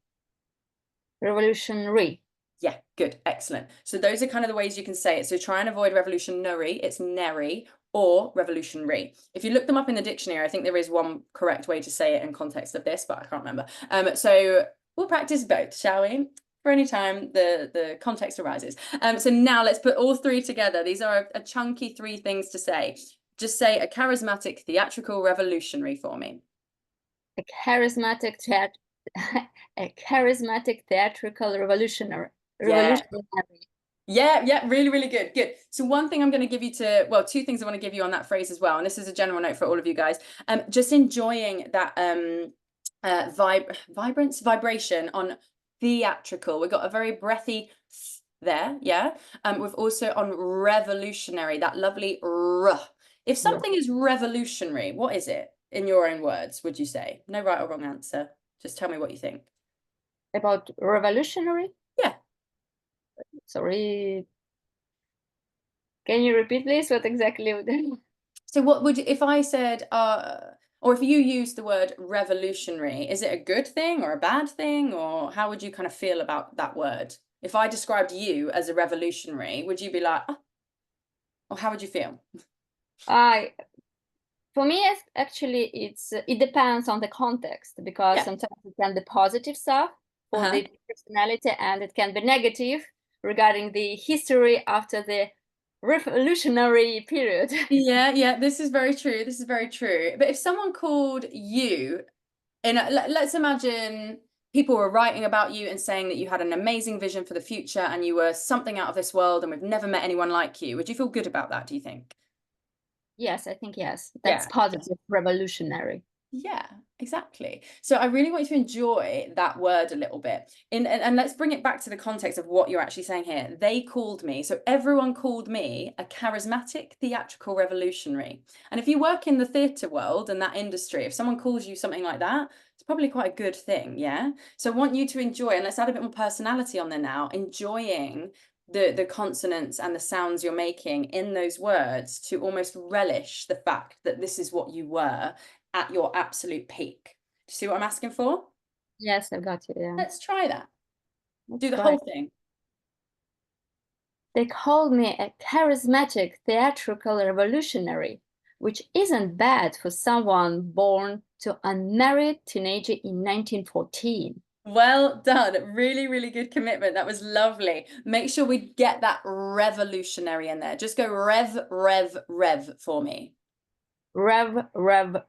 Revolutionary. Yeah, good. Excellent. So those are kind of the ways you can say it. So try and avoid revolutionary. It's nary or revolutionary. If you look them up in the dictionary, I think there is one correct way to say it in context of this, but I can't remember. So we'll practice both, shall we? For any time the context arises. So now let's put all three together. These are a chunky 3 things to say. Just say a charismatic, theatrical, revolutionary for me. A charismatic theatrical revolutionary. Yeah, really good. So one thing I'm going to give you well, 2 things I want to give you on that phrase as well, and this is a general note for all of you guys. Just enjoying that vibration on theatrical. We've got a very breathy there, yeah. We've also on revolutionary, that lovely r. If something is revolutionary, what is it in your own words, would you say? No right or wrong answer. Just tell me what you think. About revolutionary? Yeah. Sorry. Can you repeat, please? What exactly would So what would you, if I said, or if you use the word revolutionary, is it a good thing or a bad thing? Or how would you kind of feel about that word? If I described you as a revolutionary, would you be like, oh, or how would you feel? For me, actually, it depends on the context, because sometimes it can be positive stuff for the personality, and it can be negative regarding the history after the revolutionary period. Yeah, this is very true. But if someone called you, let's imagine people were writing about you and saying that you had an amazing vision for the future and you were something out of this world and we've never met anyone like you, would you feel good about that, do you think? Yes, I think yes. That's positive, revolutionary. Yeah, exactly. So I really want you to enjoy that word a little bit. And let's bring it back to the context of what you're actually saying here. They called me, so everyone called me a charismatic theatrical revolutionary. And if you work in the theatre world and that industry, if someone calls you something like that, it's probably quite a good thing, yeah? So I want you to enjoy, and let's add a bit more personality on there now, enjoying the consonants and the sounds you're making in those words to almost relish the fact that this is what you were at your absolute peak. Do you see what I'm asking for? Yes, I've got you. Yeah. Let's try that. Do the whole thing. They called me a charismatic theatrical revolutionary, which isn't bad for someone born to unmarried teenager in 1914. Well done. Really good commitment. That was lovely. Make sure we get that revolutionary in there. Just go rev for me. Rev. And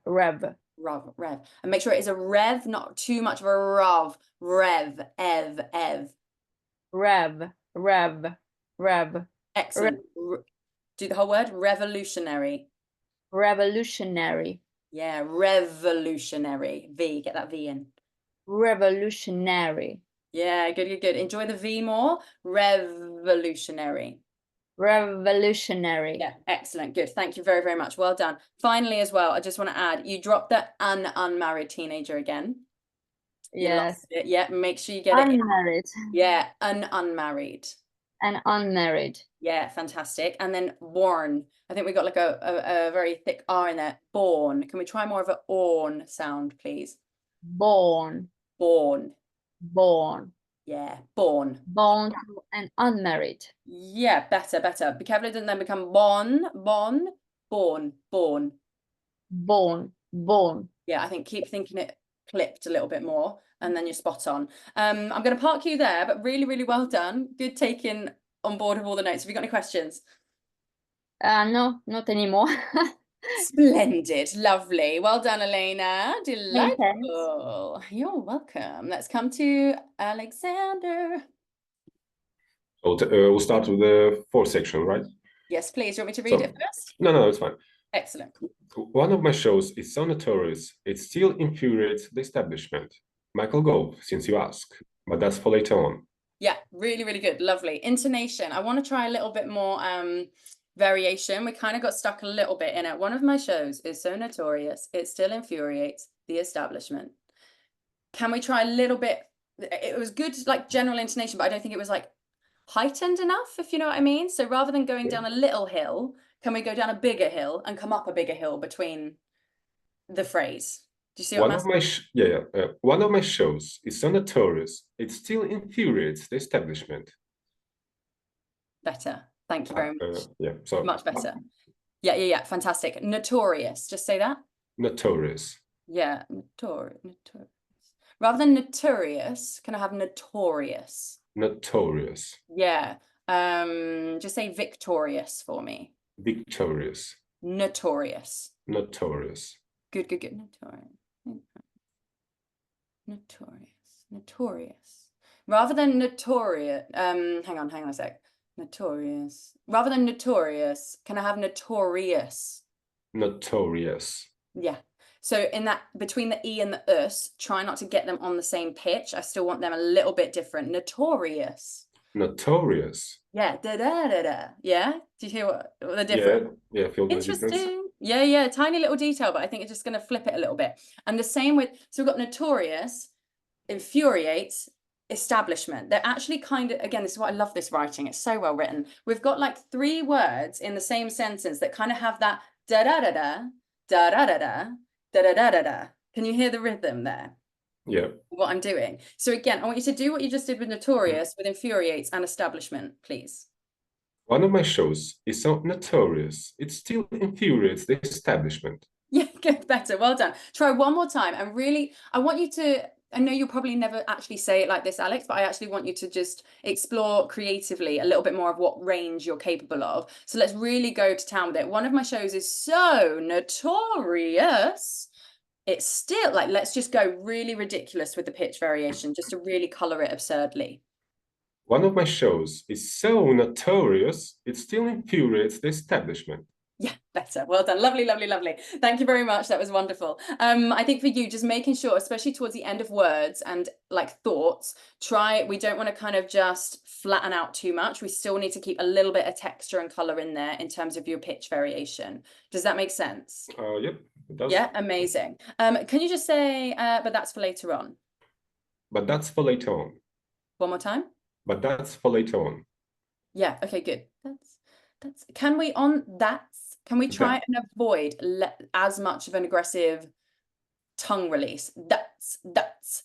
make sure it is a rev, not too much of a rav. Rev, ev. Rev. Excellent. Do the whole word. Revolutionary. Revolutionary. Yeah, revolutionary. V, get that V in. Revolutionary. Yeah, good, good, good. Enjoy the V more. Revolutionary. Revolutionary. Yeah, excellent. Good. Thank you very, very much. Well done. Finally, as well, I just want to add, you dropped the unmarried teenager again. You Yes. lost it. Yeah, make sure you get it. Unmarried. Yeah, unmarried. And unmarried. Yeah, fantastic. And then born. I think we got like a very thick R in there. Born. Can we try more of an orn sound, please? Born. Born. Born. Yeah, born. Born and unmarried. Yeah, better, better. Be careful it doesn't then become born. Born. Born. Yeah, I think keep thinking it clipped a little bit more and then you're spot on. I'm going to park you there, but really, really well done. Good taking on board of all the notes. Have you got any questions? No, not anymore. Splendid. Lovely. Well done, Elena. Many thanks. Delightful. You're welcome. Let's come to Alexander. So we'll start with the fourth section, right? Yes, please. You want me to read it first? No, it's fine. Excellent. One of my shows is so notorious, it still infuriates the establishment. Michael Gove, since you ask, but that's for later on. Yeah, really, really good. Lovely. Intonation. I want to try a little bit more variation. We kind of got stuck a little bit in it. One of my shows is so notorious, it still infuriates the establishment. Can we try a little bit? It was good, like general intonation, but I don't think it was like heightened enough, if you know what I mean. So rather than going down a little hill, can we go down a bigger hill and come up a bigger hill between the phrase? Do you see what I'm asking? One of my shows is so notorious, it still infuriates the establishment. Better. Thank you very much. So much better. Yeah. Fantastic. Notorious. Just say that. Notorious. Yeah, notorious. Rather than notorious, can I have notorious? Notorious. Yeah. Just say victorious for me. Victorious. Notorious. Notorious. Good. Notorious. Rather than notorious. Hang on a sec. Notorious. Rather than notorious, can I have notorious? Notorious. Yeah. So in that, between the E and the us, try not to get them on the same pitch. I still want them a little bit different. Notorious. Notorious. Yeah. Da. Yeah. Do you hear what the difference? Yeah, I feel the difference. Interesting. Yeah. Tiny little detail, but I think it's just going to flip it a little bit. And the same with, so we've got notorious, infuriates, establishment. They're actually kind of, again, this is why I love this writing. It's so well written. We've got like 3 words in the same sentence that kind of have that da-da-da-da, da-da-da-da, da-da-da-da-da. Can you hear the rhythm there? Yeah. What I'm doing. So again, I want you to do what you just did with notorious, with infuriates and establishment, please. One of my shows is so notorious, it still infuriates the establishment. Yeah, good, better. Well done. Try one more time. And really, I want you to, I know you'll probably never actually say it like this, Alex, but I actually want you to just explore creatively a little bit more of what range you're capable of. So let's really go to town with it. One of my shows is so notorious. It's still like, let's just go really ridiculous with the pitch variation, just to really color it absurdly. One of my shows is so notorious, it still infuriates the establishment. Yeah, better. Well done. Lovely. Thank you very much. That was wonderful. I think for you, just making sure, especially towards the end of words and like thoughts, we don't want to kind of just flatten out too much. We still need to keep a little bit of texture and color in there in terms of your pitch variation. Does that make sense? Yep, it does. Yeah, amazing. Can you just say, but that's for later on? But that's for later on. One more time? But that's for later on. Yeah, okay, good. Can we try and avoid as much of an aggressive tongue release? That's.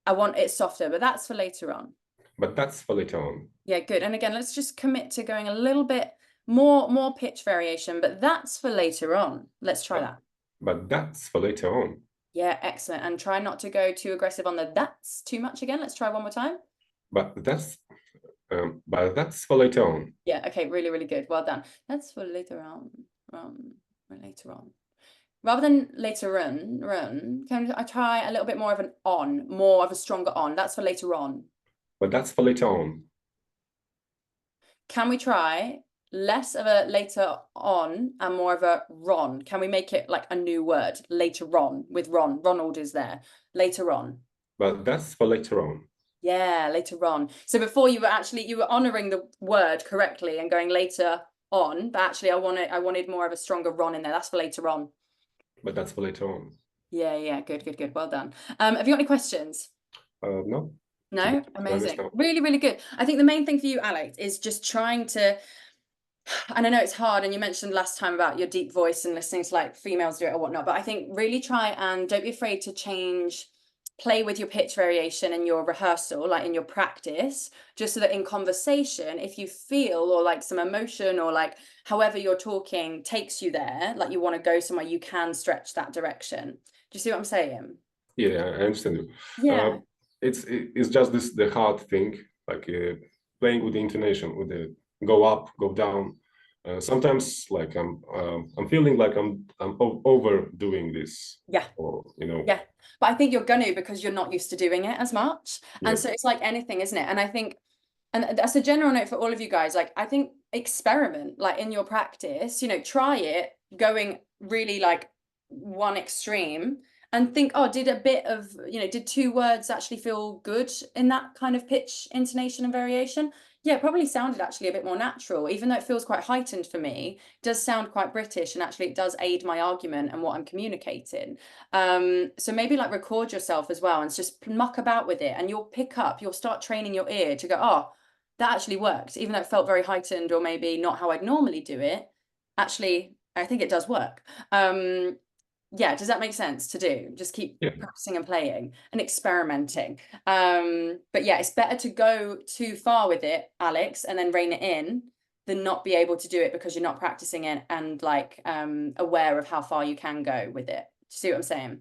I want it softer, but that's for later on. But that's for later on. Yeah, good. And again, let's just commit to going a little bit more pitch variation, but that's for later on. Let's try that. But that's for later on. Yeah, excellent. And try not to go too aggressive on the that's too much again. Let's try one more time. But that's for later on. Yeah, okay, really good. Well done. That's for later on. Later on. Rather than later run, can I try a little bit more of an on, more of a stronger on? That's for later on. But that's for later on. Can we try less of a later on and more of a Ron? Can we make it like a new word, later on, with Ron? Ronald is there, later on. But that's for later on. Yeah, later on. So before you were honoring the word correctly and going later on, but actually I wanted more of a stronger Ron in there. That's for later on. But that's for later on. Yeah, good. Well done. Have you got any questions? No. No? Amazing. Really, really good. I think the main thing for you, Alex, is just trying to, and I know it's hard, and you mentioned last time about your deep voice and listening to like females do it or whatnot, but I think really try and don't be afraid to play with your pitch variation in your rehearsal, like in your practice, just so that in conversation, if you feel or like some emotion or like however you're talking takes you there, like you want to go somewhere, you can stretch that direction. Do you see what I'm saying? Yeah, I understand you. Yeah. It's just the hard thing, like playing with the intonation, with the go up, go down. Sometimes, like I'm feeling like I'm overdoing this. Yeah. Or Yeah, but I think you're gonna, because you're not used to doing it as much, Yeah. and so it's like anything, isn't it? And I think, and that's a general note for all of you guys. Like, I think experiment, like in your practice, try it, going really like one extreme. And think, oh, did a bit of, did 2 words actually feel good in that kind of pitch, intonation and variation? Yeah, it probably sounded actually a bit more natural, even though it feels quite heightened for me. It does sound quite British, and actually it does aid my argument and what I'm communicating. So maybe like record yourself as well and just muck about with it, and you'll start training your ear to go, oh, that actually worked, even though it felt very heightened or maybe not how I'd normally do it. Actually, I think it does work. Yeah, does that make sense to do? Just keep practicing and playing and experimenting. But yeah, it's better to go too far with it, Alex, and then rein it in, than not be able to do it because you're not practicing it and like aware of how far you can go with it. Do you see what I'm saying?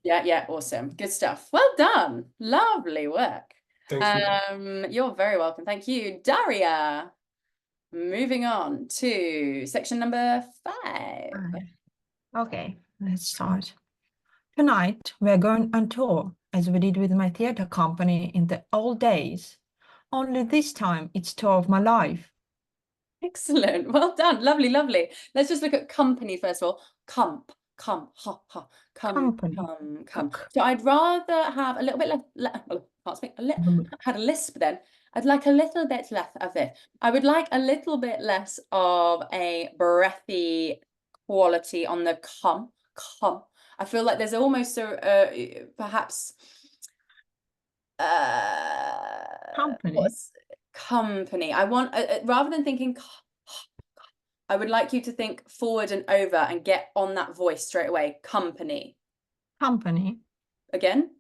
Yeah, awesome. Good stuff. Well done. Lovely work. Thanks. You're very welcome. Thank you. Daria. Moving on to section number 5. Okay, let's start. Tonight, we're going on tour, as we did with my theatre company in the old days. Only this time, it's tour of my life. Excellent. Well done. Lovely. Let's just look at company first of all. Company. So I'd rather have a little bit had a lisp then. I'd like a little bit less of it. I would like a little bit less of a breathy quality on the come. I feel like there's almost perhaps company. I want rather than thinking, I would like you to think forward and over and get on that voice straight away. Company. Again.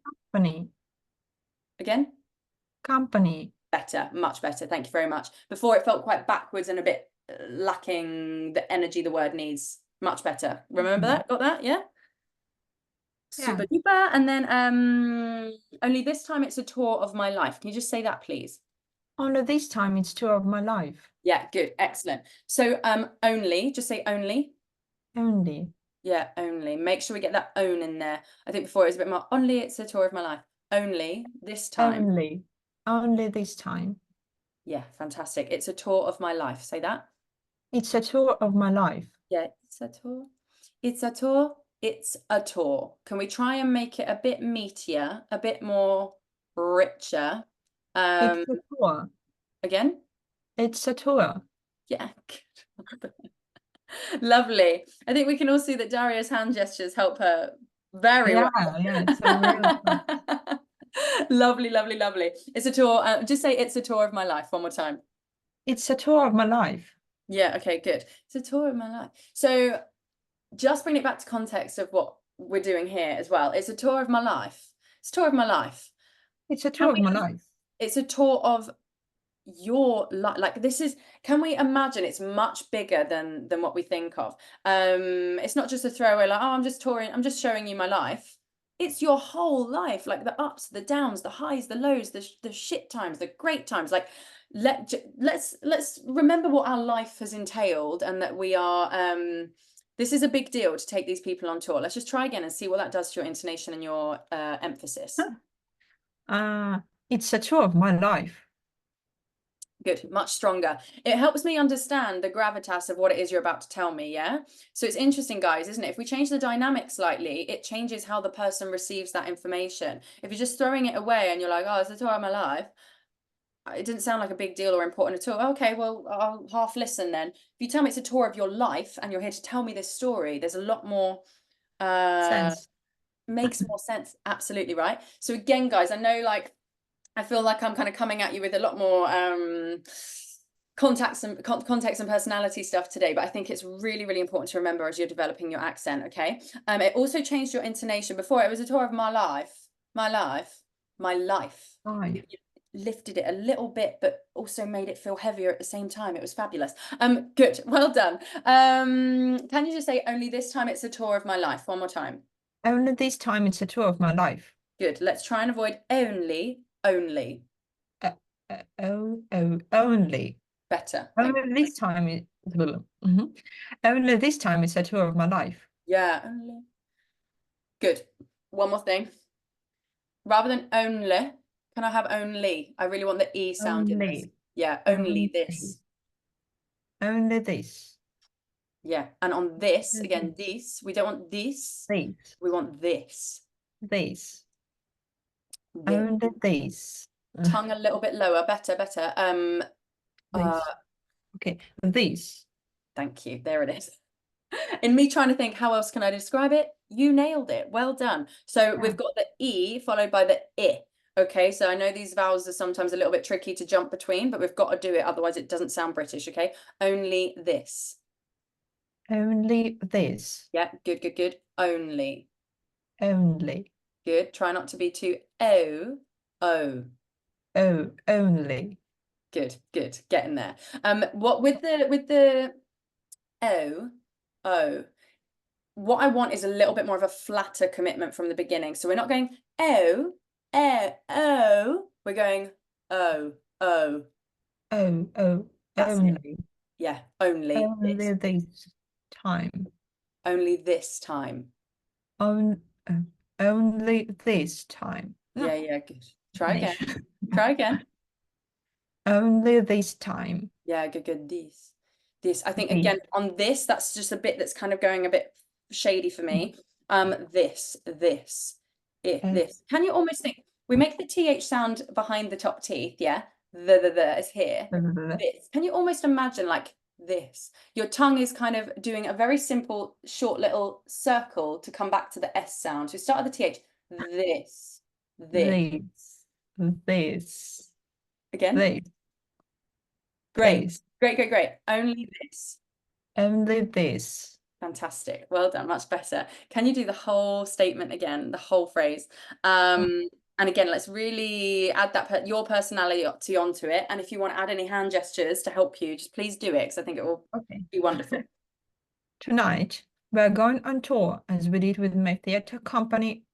Company. Better, much better. Thank you very much. Before it felt quite backwards and a bit lacking the energy the word needs. Much better. Remember that? Got that? Yeah. Super duper. And then only this time it's a tour of my life. Can you just say that, please? Only this time it's tour of my life. Yeah, good. Excellent. So only, just say only. Only. Yeah, only. Make sure we get that own in there. I think before it was a bit more, only it's a tour of my life. Only this time. Only this time. Yeah, fantastic. It's a tour of my life. Say that. It's a tour of my life. Yeah, it's a tour. It's a tour. It's a tour. Can we try and make it a bit meatier, a bit more richer? It's a tour. Again? It's a tour. Yeah. Lovely. I think we can all see that Daria's hand gestures help her very well. Yeah, it's a real Lovely. It's a tour. Just say it's a tour of my life one more time. It's a tour of my life. Yeah, okay, good. It's a tour of my life. So just bring it back to context of what we're doing here as well. It's a tour of my life. It's a tour of my life. It's a tour of my life. It's a tour of your life. Like this is, can we imagine it's much bigger than what we think of? It's not just a throwaway like, oh, I'm just touring, I'm just showing you my life. It's your whole life, like the ups, the downs, the highs, the lows, the shit times, the great times. Like let's remember what our life has entailed, and that we are this is a big deal to take these people on tour. Let's just try again and see what that does to your intonation and your emphasis. It's a tour of my life. Good, much stronger. It helps me understand the gravitas of what it is you're about to tell me, yeah? So it's interesting, guys, isn't it? If we change the dynamic slightly, it changes how the person receives that information. If you're just throwing it away and you're like, oh, it's the tour of my life, it didn't sound like a big deal or important at all. Okay, well, I'll half listen then. If you tell me it's a tour of your life and you're here to tell me this story, there's a lot more Sense. makes more sense. Absolutely right. So again, guys, I know, like, I feel like I'm kind of coming at you with a lot more context and personality stuff today, but I think it's really, really important to remember as you're developing your accent. Okay. It also changed your intonation. Before it was a tour of my life. Right. You lifted it a little bit, but also made it feel heavier at the same time. It was fabulous. Good. Well done. Can you just say only this time it's a tour of my life? One more time. Only this time it's a tour of my life. Good. Let's try and avoid only. Only. Better. Only this time it, Only this time it's a tour of my life. Yeah, only. Good. One more thing. Rather than only, can I have only? I really want the E sound in this. Only. Yeah, only this. Only this. Yeah, and on this, again, this, we don't want this. This. We want this. This. This. Only this. Tongue a little bit lower. Better. This. Okay, this. Thank you. There it is. In me trying to think, how else can I describe it? You nailed it. Well done. So we've got the E followed by the I. Okay, so I know these vowels are sometimes a little bit tricky to jump between, but we've got to do it. Otherwise, it doesn't sound British. Okay, only this. Only this. Yeah, good. Only. Only. Good. Try not to be too O. Oh, only. Good. Getting there. What with the O. What I want is a little bit more of a flatter commitment from the beginning. So we're not going O. We're going O. Oh, That's only. it. Yeah, only this. This time. Only this time. Only this time. No, Yeah, good. Try again. Only this time. Yeah, good. This. I think again on this, that's just a bit that's kind of going a bit shady for me. This. Can you almost think we make the TH sound behind the top teeth? Yeah, the is here. This. Can you almost imagine like this? Your tongue is kind of doing a very simple, short little circle to come back to the S sound. So we start with the TH. This. Again. This. Great. Only this. Only this. Fantastic. Well done. Much better. Can you do the whole statement again, the whole phrase? And again, let's really add that your personality onto it. And if you want to add any hand gestures to help you, just please do it because I think it will be wonderful. Tonight, we're going on tour as we did with my theatre company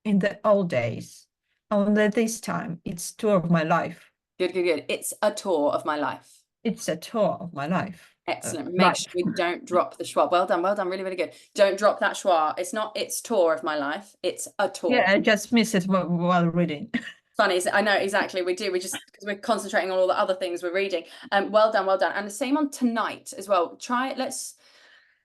in the old days. Only this time, it's tour of my life. Good. It's a tour of my life. It's a tour of my life. Excellent. Make sure we don't drop the schwa. Well done. Really, really good. Don't drop that schwa. It's not it's tour of my life. It's a tour. Yeah, I just missed it while reading. Funny. I know, exactly. We do. We just, because we're concentrating on all the other things we're reading. Well done. And the same on tonight as well. Try it. Let's,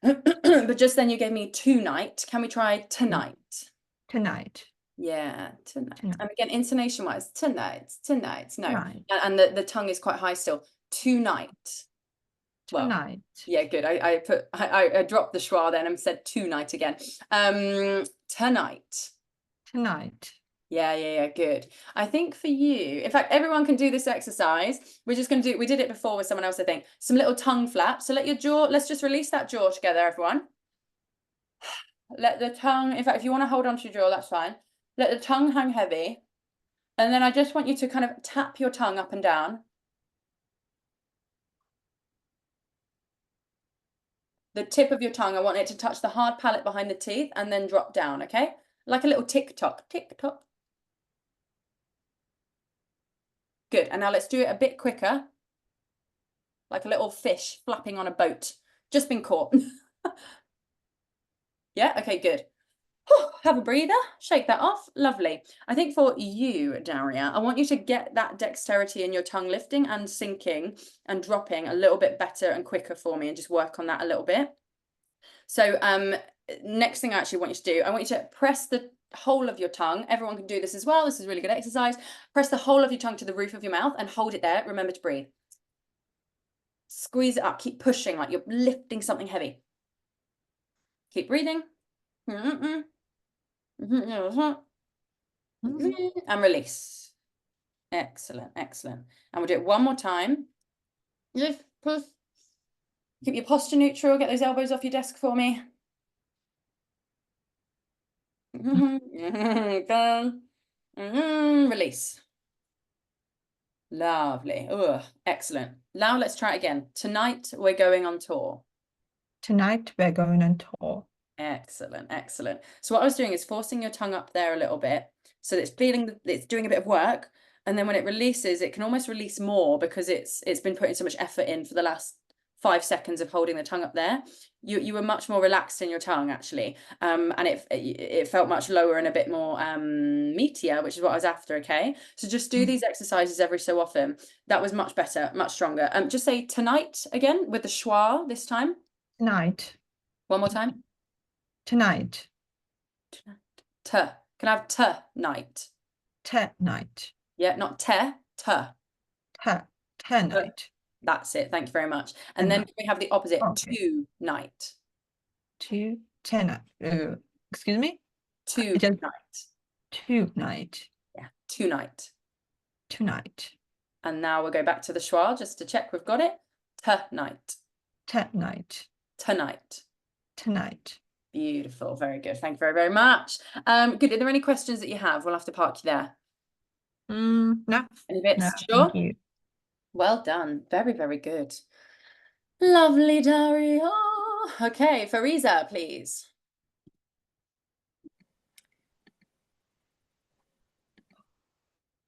but just then you gave me tonight. Can we try tonight? Tonight. Yeah, tonight. And again, intonation wise, tonight. No. Tonight. And the tongue is quite high still. Tonight. Well, Tonight. Yeah, good. I dropped the schwa then and said tonight again. Tonight. Yeah, good. I think for you, in fact, everyone can do this exercise. We're just going to we did it before with someone else, I think. Some little tongue flaps. So let's just release that jaw together, everyone. Let the tongue, in fact, if you want to hold on to your jaw, that's fine. Let the tongue hang heavy. And then I just want you to kind of tap your tongue up and down. The tip of your tongue, I want it to touch the hard palate behind the teeth and then drop down, okay? Like a little tick-tock, tick-tock. Good, and now let's do it a bit quicker. Like a little fish flapping on a boat. Just been caught. Yeah, okay, good. Have a breather, shake that off. Lovely. I think for you, Daria, I want you to get that dexterity in your tongue lifting and sinking and dropping a little bit better and quicker for me, and just work on that a little bit. So next thing I actually want you to do, I want you to press the whole of your tongue. Everyone can do this as well. This is really good exercise. Press the whole of your tongue to the roof of your mouth and hold it there. Remember to breathe. Squeeze it up. Keep pushing like you're lifting something heavy. Keep breathing. And release. Excellent, excellent. And we'll do it one more time. Lift, push. Keep your posture neutral. Get those elbows off your desk for me. Release. Lovely. Ugh, excellent. Now let's try it again. Tonight we're going on tour. Tonight we're going on tour. Excellent, excellent. So what I was doing is forcing your tongue up there a little bit, so that it's feeling it's doing a bit of work, and then when it releases, it can almost release more because it's been putting so much effort in for the last 5 seconds of holding the tongue up there. You were much more relaxed in your tongue actually, and it felt much lower and a bit more meatier, which is what I was after. Okay, so just do these exercises every so often. That was much better, much stronger. Just say tonight again with the schwa this time. Tonight. One more time. Tonight. T. Can I have tonight? Tonight. Yeah, not te. Tonight. That's it. Thank you very much. And then we have the opposite. Okay. Tonight. Tonight. Excuse me? Tonight. Tonight. Yeah, tonight. Tonight. And now we'll go back to the schwa just to check we've got it. Tonight. Tonight. Tonight. Tonight. Beautiful. Very good. Thank you very, very much. Good. Are there any questions that you have? We'll have to park you there. No. Any bits? No, Sure. thank you. Well done. Very, very good. Lovely, Daria. Okay, Fariza, please.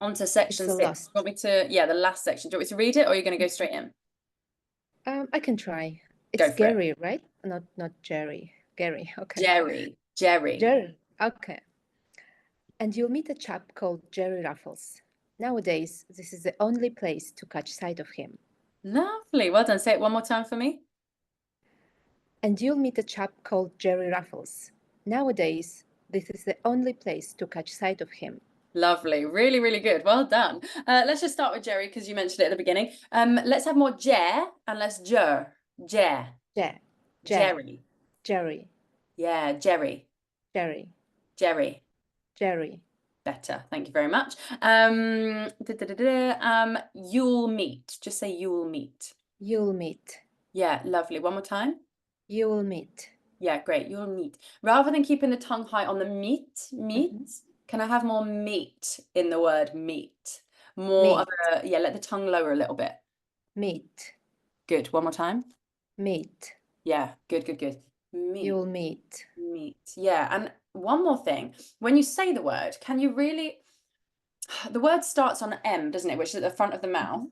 On to section the 6. last. Want me to, yeah, the last section. Do you want me to read it, or are you going to go straight in? I can try. Go It's for it. Gary, right? Not Jerry. Gary. Okay. Jerry. Jerry. Okay. And you'll meet a chap called Jerry Ruffles. Nowadays, this is the only place to catch sight of him. Lovely. Well done. Say it one more time for me. And you'll meet a chap called Jerry Ruffles. Nowadays, this is the only place to catch sight of him. Lovely. Really, really good. Well done. Let's just start with Jerry because you mentioned it at the beginning. Let's have more Jer and less Jer. Jer. Jerry. Jerry. Yeah, Jerry. Jerry. Jerry. Jerry. Better. Thank you very much. You'll meet. Just say you'll meet. You'll meet. Yeah, lovely. One more time. You'll meet. Yeah, great. You'll meet. Rather than keeping the tongue high on the meet, can I have more meat in the word meet? More of a, yeah, let the tongue lower a little bit. Meet. Good. One more time. Meet. Yeah, good, good, good. Meet. You'll meet. Meet. Yeah, and one more thing. When you say the word, can you really, the word starts on an M, doesn't it, which is at the front of the mouth,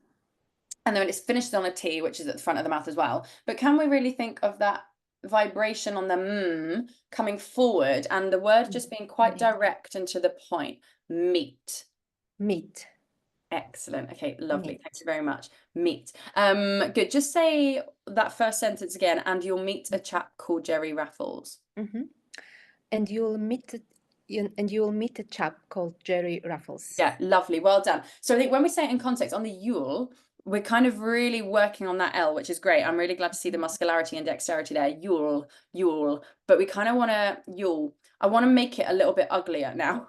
and then it's finished on a T, which is at the front of the mouth as well. But can we really think of that vibration on the coming forward and the word just being quite direct and to the point? Meet. Meet. Excellent. Okay, lovely. Meet. Thank you very much. Meet. Good. Just say that first sentence again. And you'll meet a chap called Jerry Raffles. And you'll meet a chap called Jerry Ruffles. Yeah, lovely. Well done. So I think when we say it in context on the you'll, we're kind of really working on that L, which is great. I'm really glad to see the muscularity and dexterity there. You'll, but we kind of want to I want to make it a little bit uglier now.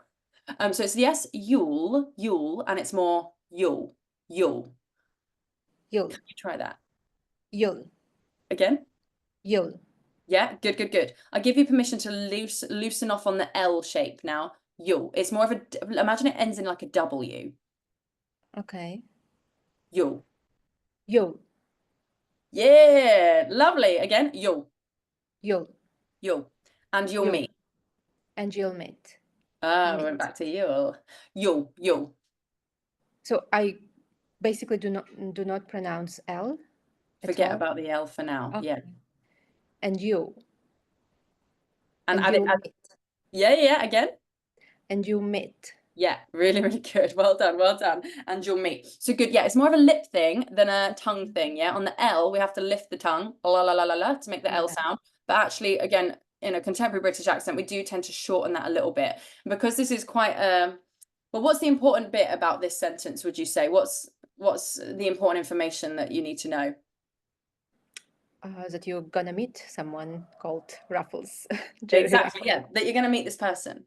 So it's yes, you'll, and it's more you'll. You'll. Can you try that? You'll. Again? You'll. Yeah, good, good, good. I give you permission to loosen off on the L shape now. You'll. It's more of a, imagine it ends in like a W. Okay. You'll. You'll. Yeah, lovely. Again, you'll. You'll. And you'll meet. And you'll meet. Ah, we went back to you'll. You'll. So I basically do not pronounce L. Forget about the L for now. Okay. Yeah. And you. And And add you'll it. meet. Yeah, again. And you meet. Yeah, really, really good. Well done, well done. And you'll meet. So good. Yeah, it's more of a lip thing than a tongue thing. Yeah, on the L, we have to lift the tongue, la la la la la, to make the L sound. But actually, again, in a contemporary British accent, we do tend to shorten that a little bit. And because this is quite well, what's the important bit about this sentence, would you say? What's the important information that you need to know? That you're gonna meet someone called Ruffles. Jerry Exactly, Ruffles. yeah, that you're going to meet this person.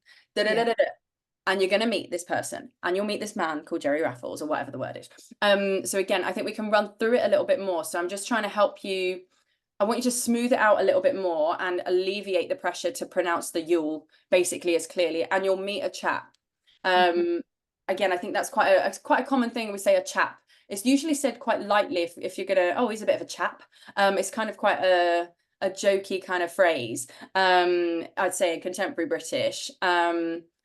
And you're going to meet this person, and you'll meet this man called Jerry Raffles, or whatever the word is. So again, I think we can run through it a little bit more. So I'm just trying to help you. I want you to smooth it out a little bit more and alleviate the pressure to pronounce the you'll basically as clearly. And you'll meet a chap. Again, I think that's quite a common thing. We say a chap. It's usually said quite lightly if you're gonna, oh, he's a bit of a chap. It's kind of quite a jokey kind of phrase. I'd say in contemporary British.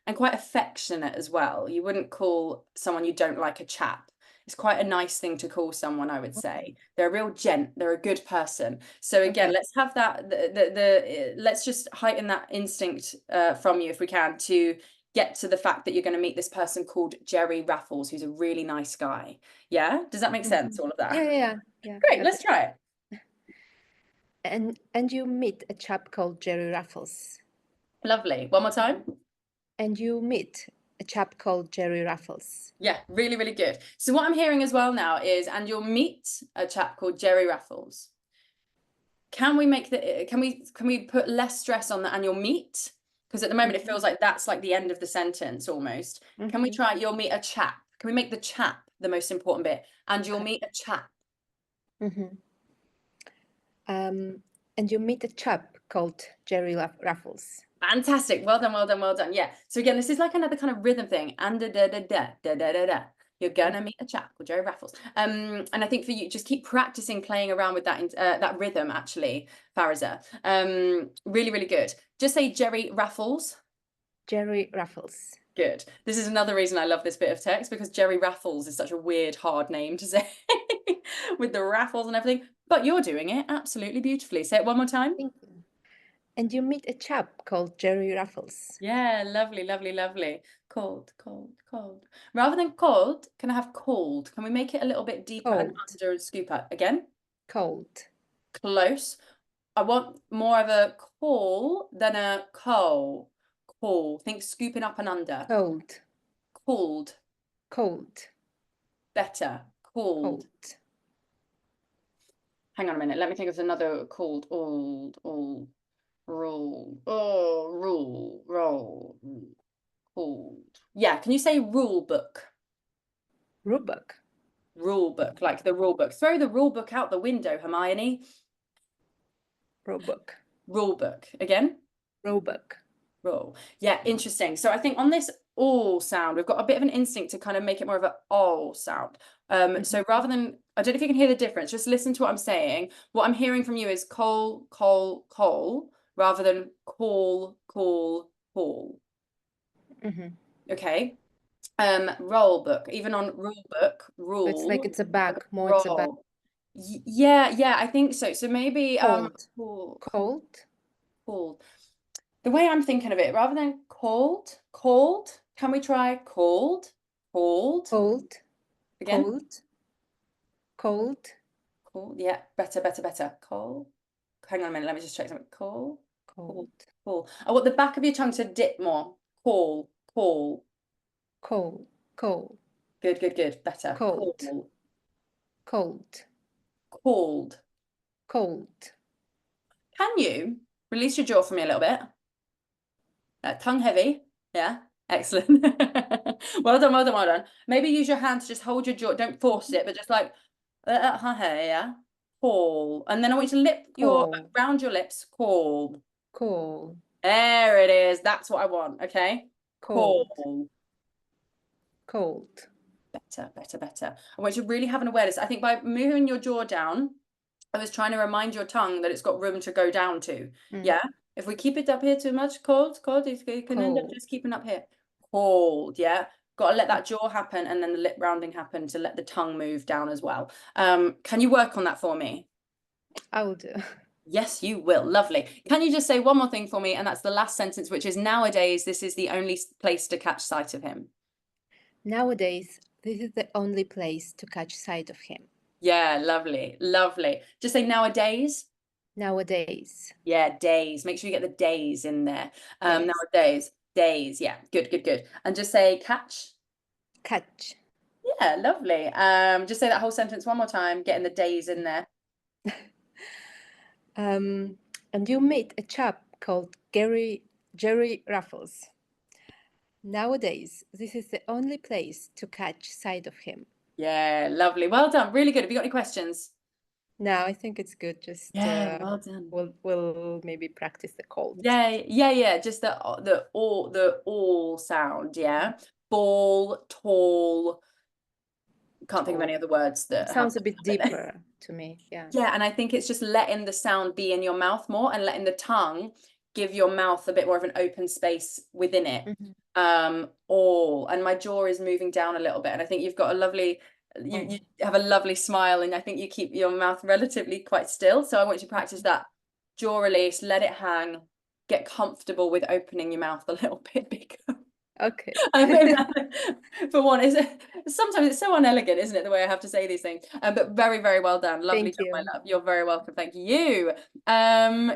And quite affectionate as well. You wouldn't call someone you don't like a chap. It's quite a nice thing to call someone, I would say. They're a real gent. They're a good person. So again, let's have that. Let's just heighten that instinct from you if we can, to get to the fact that you're going to meet this person called Jerry Raffles, who's a really nice guy. Yeah, does that make sense? All of that. Yeah. Great. Let's try it. And you meet a chap called Jerry Raffles. Lovely. One more time. And you meet a chap called Jerry Raffles. Yeah, really, really good. So what I'm hearing as well now is, and you'll meet a chap called Jerry Raffles. Can we make the, can we put less stress on the and you'll meet? Because at the moment it feels like that's like the end of the sentence almost. Can we try you'll meet a chap? Can we make the chap the most important bit? And you'll meet a chap. And you meet a chap called Jerry Raffles. Fantastic. Well done, well done, well done. Yeah. So again, this is like another kind of rhythm thing. And da. You're gonna meet a chap called Jerry Raffles. And I think for you, just keep practicing playing around with that that rhythm, actually, Fariza. Really, really good. Just say Jerry Raffles. Jerry Raffles. Good. This is another reason I love this bit of text, because Jerry Raffles is such a weird, hard name to say with the raffles and everything. But you're doing it absolutely beautifully. Say it one more time. Thank you. And you meet a chap called Jerry Raffles. Yeah, lovely, lovely, lovely. Cold. Rather than cold, can I have cold? Can we make it a little bit deeper and under and scoop up? Again? Cold. Close. I want more of a call than a coal. Call. Think scooping up and under. Cold. Cold. Cold. Better. Cold. Hang on a minute. Let me think of another called. Old. Rule. Oh, rule. Roll. Called. Yeah, can you say rule book? Rule book. Rule book, like the rule book. Throw the rule book out the window, Hermione. Rule book. Rule book. Again? Rule book. Rule. Yeah, interesting. So I think on this all sound, we've got a bit of an instinct to kind of make it more of an all sound. So rather than, I don't know if you can hear the difference, just listen to what I'm saying. What I'm hearing from you is coal, rather than call. Okay. Roll book, even on rule book, rule. It's like it's a bag, more roll. it's a bag. Yeah, I think so. So maybe Cold. The way I'm thinking of it, rather than cold, can we try cold? Again? Cold. Yeah, better. Cold. Hang on a minute, let me just check something. Cold. I want the back of your tongue to dip more. Cold. Good. Better. Cold. Can you release your jaw for me a little bit? Tongue heavy. Yeah. Excellent. Well done. Maybe use your hand to just hold your jaw. Don't force it, but just like, yeah. Call. And then I want you to lip round your lips. Call. There it is. That's what I want. Okay. Cold. Better. I want you to really have an awareness. I think by moving your jaw down, I was trying to remind your tongue that it's got room to go down to. Yeah. If we keep it up here too much, cold, it can end up just keeping up here. Cold. Yeah. Got to let that jaw happen and then the lip rounding happen to let the tongue move down as well. Can you work on that for me? I will do. Yes, you will. Lovely. Can you just say one more thing for me? And that's the last sentence, which is nowadays, this is the only place to catch sight of him. Nowadays, this is the only place to catch sight of him. Yeah, lovely. Lovely. Just say nowadays. Nowadays. Yeah, days. Make sure you get the days in there. Days. Nowadays, days. Yeah, good, good, good. And just say catch. Catch. Yeah, lovely. Just say that whole sentence one more time, getting the days in there. And you meet a chap called Jerry Raffles. Nowadays, this is the only place to catch sight of him. Yeah, lovely. Well done. Really good. Have you got any questions? No, I think it's good. Just well done. we'll maybe practice the cold. Yeah. Just the all sound. Yeah. Ball, tall. Can't think of any other words that sounds a bit deeper to me. Yeah. Yeah, and I think it's just letting the sound be in your mouth more and letting the tongue give your mouth a bit more of an open space within it. All, and my jaw is moving down a little bit, and I think you've got a lovely you have a lovely smile, and I think you keep your mouth relatively quite still, so I want you to practice that jaw release, let it hang, get comfortable with opening your mouth a little bit bigger. Okay. For one, sometimes it's so unelegant, isn't it, the way I have to say these things? But very, very well done. Lovely job, my love. You're very welcome. Thank you.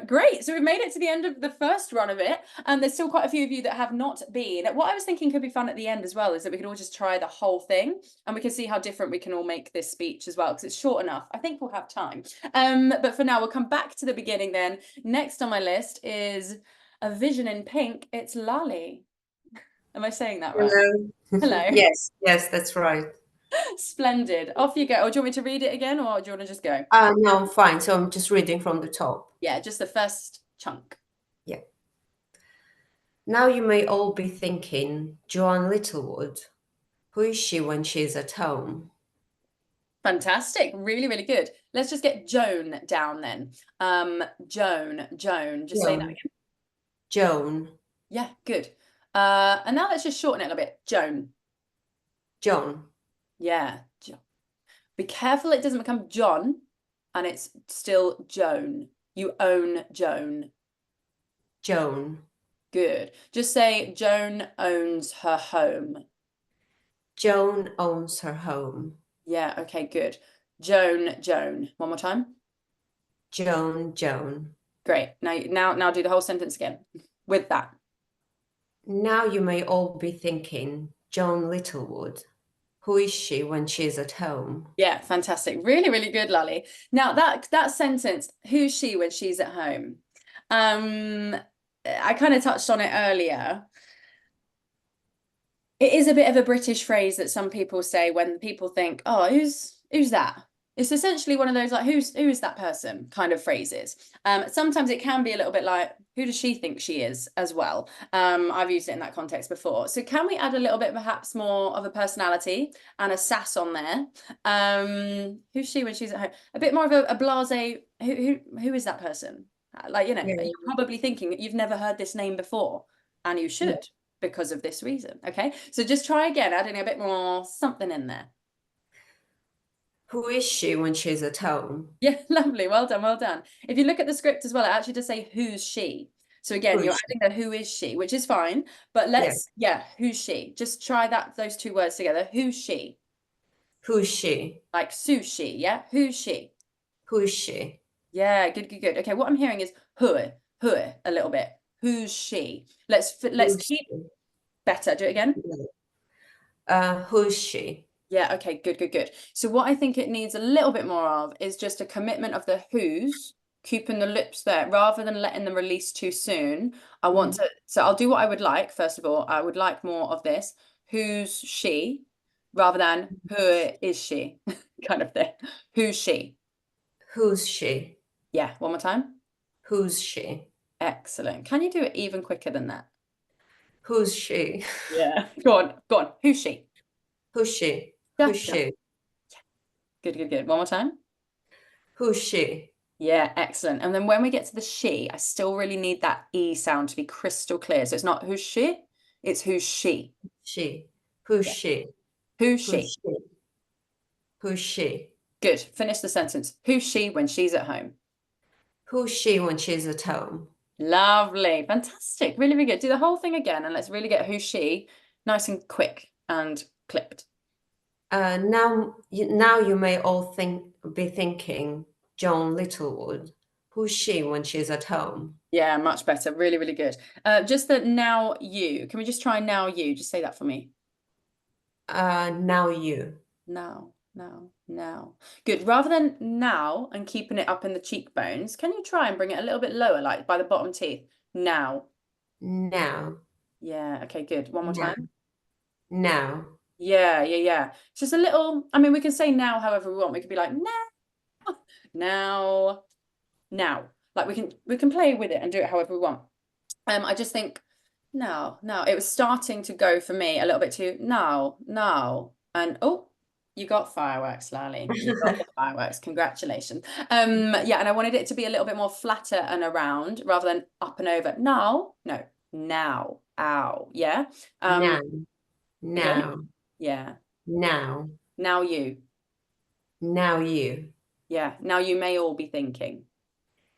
Great. So we've made it to the end of the first run of it, and there's still quite a few of you that have not been. What I was thinking could be fun at the end as well is that we could all just try the whole thing, and we can see how different we can all make this speech as well, because it's short enough. I think we'll have time. But for now, we'll come back to the beginning then. Next on my list is a vision in pink. It's Lali. Am I saying that right? Hello. Yes, that's right. Splendid. Off you go. Or do you want me to read it again, or do you want to just go? No, I'm fine. So I'm just reading from the top. Yeah, just the first chunk. Yeah. Now you may all be thinking, Joanne Littlewood, who is she when she's at home? Fantastic. Really, really good. Let's just get Joan down then. Joan. Just say that again. Joan. Yeah, good. And now let's just shorten it a little bit. Joan. Yeah. John. Be careful it doesn't become John and it's still Joan. You own Joan. Good. Just say Joan owns her home. Joan owns her home. Yeah, okay, good. Joan. One more time. Joan. Great. Now do the whole sentence again with that. Now you may all be thinking, Joan Littlewood, who is she when she's at home? Yeah, fantastic. Really, really good, Lali. Now that sentence, who's she when she's at home? I kind of touched on it earlier. It is a bit of a British phrase that some people say when people think, oh, who's that? It's essentially one of those like, who is that person kind of phrases. Sometimes it can be a little bit like, who does she think she is as well? I've used it in that context before. So can we add a little bit perhaps more of a personality and a sass on there? Who's she when she's at home? A bit more of a blasé, who is that person? Like, you're probably thinking that you've never heard this name before, and you should because of this reason. Okay, so just try again, adding a bit more something in there. Who is she when she's at home? Yeah, lovely. Well done. If you look at the script as well, it actually does say who's she. So again, you're adding the who is she, which is fine. But let's, who's she? Just try those two words together. Who's she? Who's she? Like sushi, yeah? Who's she? Who's she? Yeah, good. Okay, what I'm hearing is who a little bit. Who's she? Let's keep better. Do it again. Who's she? Yeah, okay, good. So what I think it needs a little bit more of is just a commitment of the who's, keeping the lips there rather than letting them release too soon. I want to, so I'll do what I would like. First of all, I would like more of this. Who's she? Rather than who is she? Kind of thing. Who's she? Who's she? Yeah, one more time. Who's she? Excellent. Can you do it even quicker than that? Who's she? Yeah. Go on. Who's she? Who's she? Yeah, Who's she? Good. One more time. Who's she? Yeah, excellent. And then when we get to the she, I still really need that E sound to be crystal clear. So it's not who's she, it's who's she. She. Who's she? Who's she? Who's she? Good. Finish the sentence. Who's she when she's at home? Who's she when she's at home? Lovely. Fantastic. Really, really good. Do the whole thing again and let's really get who's she nice and quick and clipped. Now you may all be thinking, John Littlewood. Who's she when she's at home? Yeah, much better. Really, really good. Just the now you. Can we just try now you? Just say that for me. Now you. Now. Good. Rather than now and keeping it up in the cheekbones, can you try and bring it a little bit lower, like by the bottom teeth? Now. Now. Yeah. Okay, good. One more time. Now. Yeah. It's just a little, I mean, we can say now however we want. We could be like, now. Like we can play with it and do it however we want. I just think now. It was starting to go for me a little bit too now. And oh, you got fireworks, Lally. You got the fireworks. Congratulations. Yeah, and I wanted it to be a little bit more flatter and around rather than up and over. Now. Ow. Yeah. Now. Yeah. Now. Now you. Now you. Yeah. Now you may all be thinking.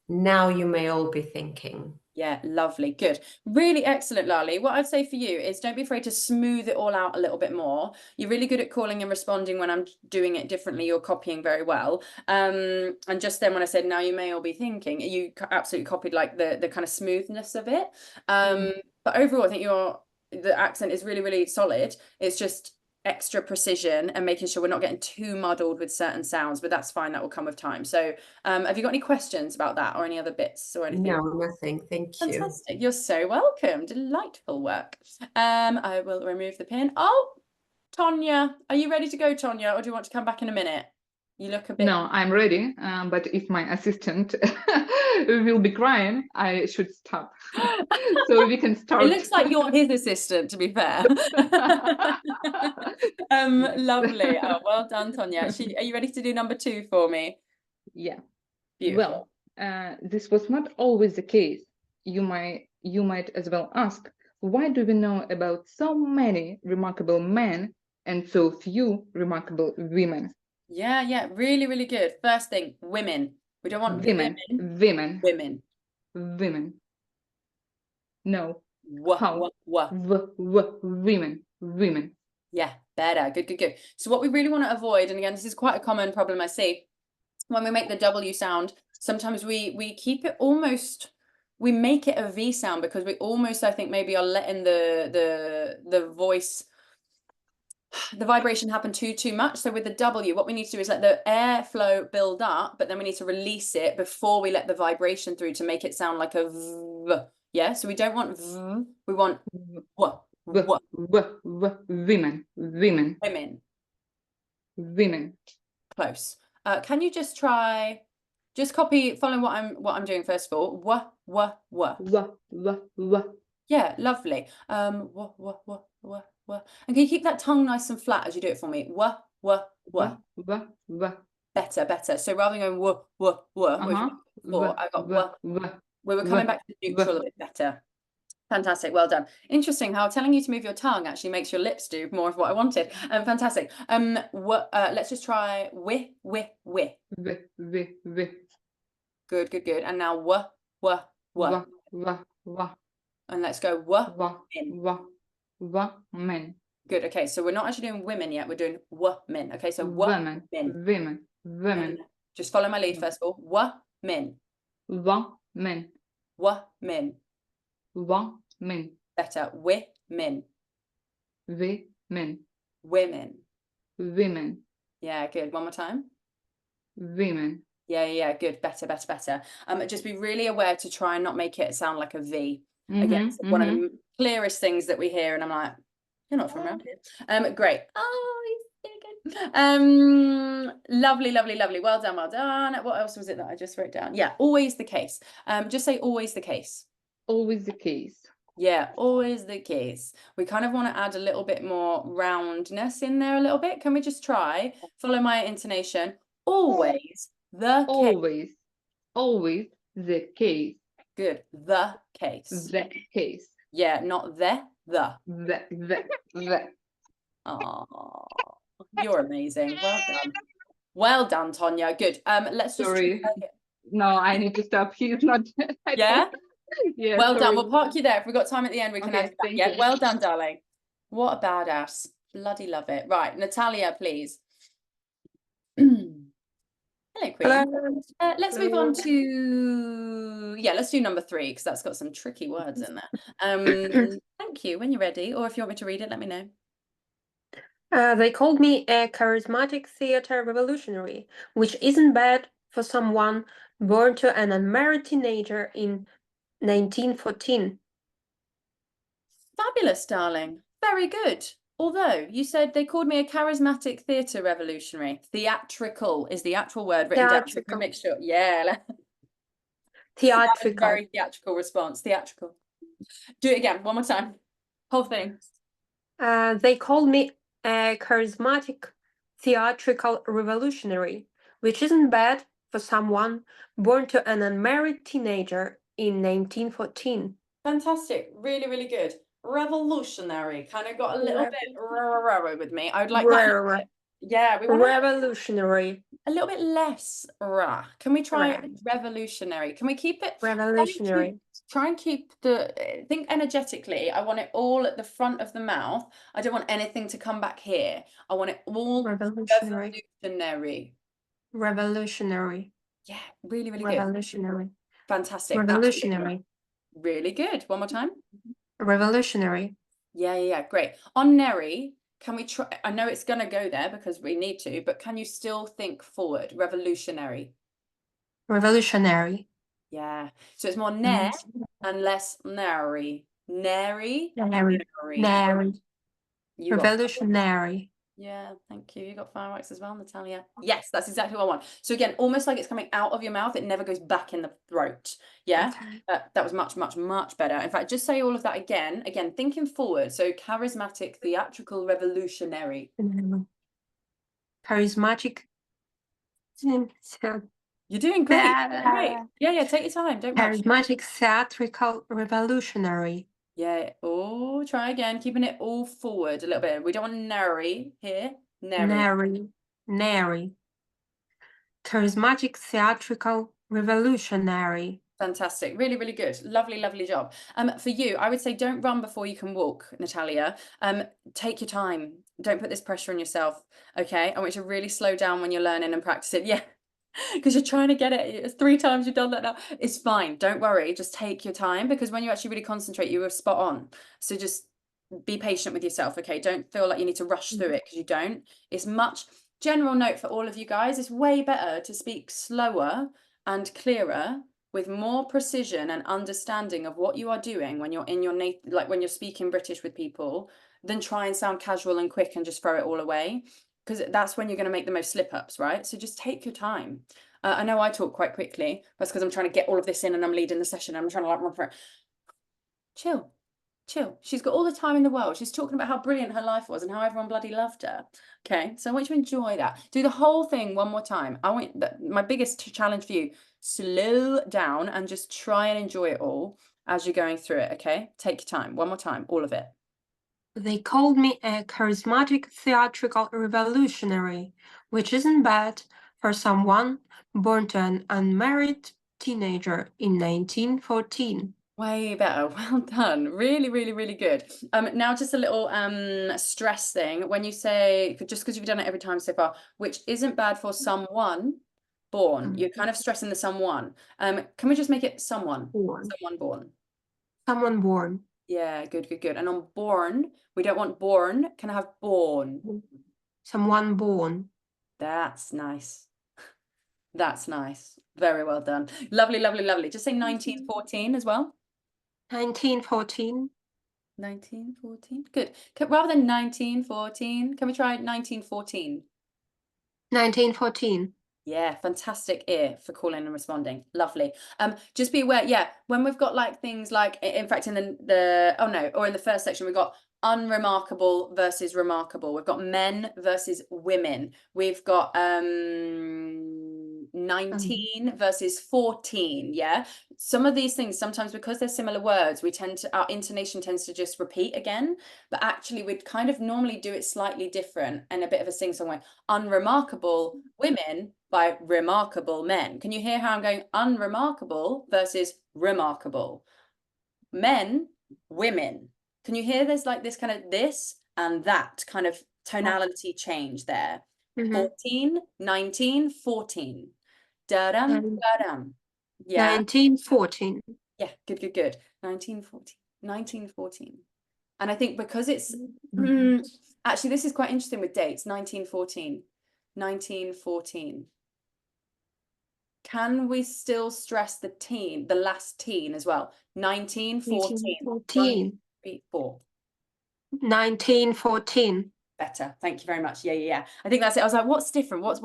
Now you may all be thinking. Yeah, lovely. Good. Really excellent, Lali. What I'd say for you is don't be afraid to smooth it all out a little bit more. You're really good at calling and responding when I'm doing it differently. You're copying very well. And just then when I said, now you may all be thinking, you absolutely copied like the kind of smoothness of it. But overall, I think the accent is really, really solid. It's just extra precision and making sure we're not getting too muddled with certain sounds, but that's fine. That will come with time. So have you got any questions about that or any other bits or anything? No, nothing. Thank you. Fantastic. You're so welcome. Delightful work. I will remove the pin. Oh, Tonya, are you ready to go, Tonya, or do you want to come back in a minute? You look a bit... No, I'm ready, but if my assistant will be crying, I should stop. So we can start. It looks like you're his assistant, to be fair. Lovely. Oh, well done, Tonya. Are you ready to do number 2 for me? Yeah. Beautiful. Well, this was not always the case. You might as well ask, why do we know about so many remarkable men and so few remarkable women? Yeah, really, really good. First thing, women. We don't want women. No. Women. Yeah, better. Good. So what we really want to avoid, and again, this is quite a common problem I see, when we make the W sound, sometimes we keep it almost, we make it a V sound because we almost, I think, maybe are letting the voice, the vibration happen too much. So with the W, what we need to do is let the airflow build up, but then we need to release it before we let the vibration through to make it sound like a V. Yeah, so we don't want V, we want women. Close. Can you just try, just follow what I'm doing first of all. Yeah, lovely. And can you keep that tongue nice and flat as you do it for me? Better. So rather than going I got we were coming back to neutral a bit better. Fantastic, well done. Interesting how telling you to move your tongue actually makes your lips do more of what I wanted. Fantastic. Let's just try wi. Good. And now wa. And let's go men. Good. Okay, so we're not actually doing women yet. We're doing women. Okay, so women. Just follow my lead first of all. Women. Better. Women. Yeah, good. One more time. Women. Yeah, good. Better. Just be really aware to try and not make it sound like a V. Again, it's one of the clearest things that we hear, and I'm like, you're not from around here. Great. Oh, he's good. Lovely. Well done. What else was it that I just wrote down? Yeah, always the case. Just say always the case. Always the case. Yeah, always the case. We kind of want to add a little bit more roundness in there a little bit. Can we just try? Follow my intonation. Always the case. Always the case. Good. The case. The case. Yeah, not the. The. Oh, you're amazing. Well done, Tonya. Good. Let's just. Sorry. No, I need to stop. He's not. Yeah? Yeah, Well done. sorry. We'll park you there. If we've got time at the end, we can Okay, add it back. thank Yeah, you. well done, darling. What a badass. Bloody love it. Right, Natalia, please. Hello, Queen. Let's move on to, yeah, let's do number 3 because that's got some tricky words in there. Thank you. When you're ready, or if you want me to read it, let me know. They called me a charismatic theater revolutionary, which isn't bad for someone born to an unmarried teenager in 1914. Fabulous, darling. Very good. Although you said they called me a charismatic theatre revolutionary. Theatrical is the actual word written down. So Theatrical. make sure. Yeah. That was a Theatrical. very theatrical response. Theatrical. Do it again. One more time. Whole thing. They called me a charismatic theatrical revolutionary, which isn't bad for someone born to an unmarried teenager in 1914. Fantastic. Really, really good. Revolutionary. Kind of got a little bit with me. I would like that. Yeah, we want revolutionary. a little bit less rah. Can we try revolutionary? Can we keep it revolutionary? Try and keep the think energetically. I want it all at the front of the mouth. I don't want anything to come back here. I want it all revolutionary. Revolutionary. Yeah, really, really revolutionary. Good. Fantastic. Revolutionary. Really good. One more time. Revolutionary. Yeah. Great. On Neri, can we try? I know it's going to go there because we need to, but can you still think forward? Revolutionary. Revolutionary. Yeah. So it's more ne and less nary. Nary. Nary. Revolutionary. Yeah, thank you. You got fireworks as well, Natalia. Yes, that's exactly what I want. So again, almost like it's coming out of your mouth. It never goes back in the throat. Yeah, okay. That was much, much, much better. In fact, just say all of that again. Again, thinking forward. So charismatic, theatrical, revolutionary. Charismatic. You're doing great. Great. Yeah. Take your time. Don't rush. Charismatic, theatrical, revolutionary. Yeah. Oh, try again. Keeping it all forward a little bit. We don't want nary here. Nary. Charismatic, theatrical, revolutionary. Fantastic. Really, really good. Lovely, lovely job. For you, I would say don't run before you can walk, Natalia. Take your time. Don't put this pressure on yourself. Okay. I want you to really slow down when you're learning and practicing. Yeah. Because you're trying to get it. It's 3 times you've done that now. It's fine. Don't worry. Just take your time because when you actually really concentrate, you are spot on. So just be patient with yourself. Okay. Don't feel like you need to rush through it because you don't. It's much general note for all of you guys. It's way better to speak slower and clearer with more precision and understanding of what you are doing when you're in your native, like when you're speaking British with people, than try and sound casual and quick and just throw it all away. Because that's when you're going to make the most slip-ups, right? So just take your time. I know I talk quite quickly. That's because I'm trying to get all of this in and I'm leading the session. I'm trying to like run for it. Chill. She's got all the time in the world. She's talking about how brilliant her life was and how everyone bloody loved her. Okay, so I want you to enjoy that. Do the whole thing one more time. I want my biggest challenge for you, slow down and just try and enjoy it all as you're going through it, okay? Take your time. One more time, all of it. They called me a charismatic theatrical revolutionary, which isn't bad for someone born to an unmarried teenager in 1914. Way better. Well done. Really, really, really good. Now just a little stress thing. When you say, just because you've done it every time so far, which isn't bad for someone born, you're kind of stressing the someone. Can we just make it someone? Someone born. Someone born. Yeah, good. And on born, we don't want born. Can I have born? Someone born. That's nice. That's nice. Very well done. Lovely, lovely, lovely. Just say 1914 as well. 1914. 1914. Good. Rather than 1914, can we try 1914? 1914. Yeah, fantastic ear for calling and responding. Lovely. Just be aware, yeah, when we've got like things like, in fact, in in the first section, we've got unremarkable versus remarkable. We've got men versus women. We've got 19 versus 14. Yeah. Some of these things, sometimes because they're similar words, our intonation tends to just repeat again, but actually we'd kind of normally do it slightly different and a bit of a sing-song way. Unremarkable women by remarkable men. Can you hear how I'm going unremarkable versus remarkable? Men, women. Can you hear there's like this kind of this and that kind of tonality change there? 14, 19, 14. Da-dum, da-dum. Yeah. 1914. Yeah, good, good, good. 1914, 1914. And I think because it's actually, this is quite interesting with dates. 1914, 1914. Can we still stress the teen, the last teen as well? 1914. 1914. 4. 1914. Better. Thank you very much. Yeah. I think that's it. I was like, what's different? What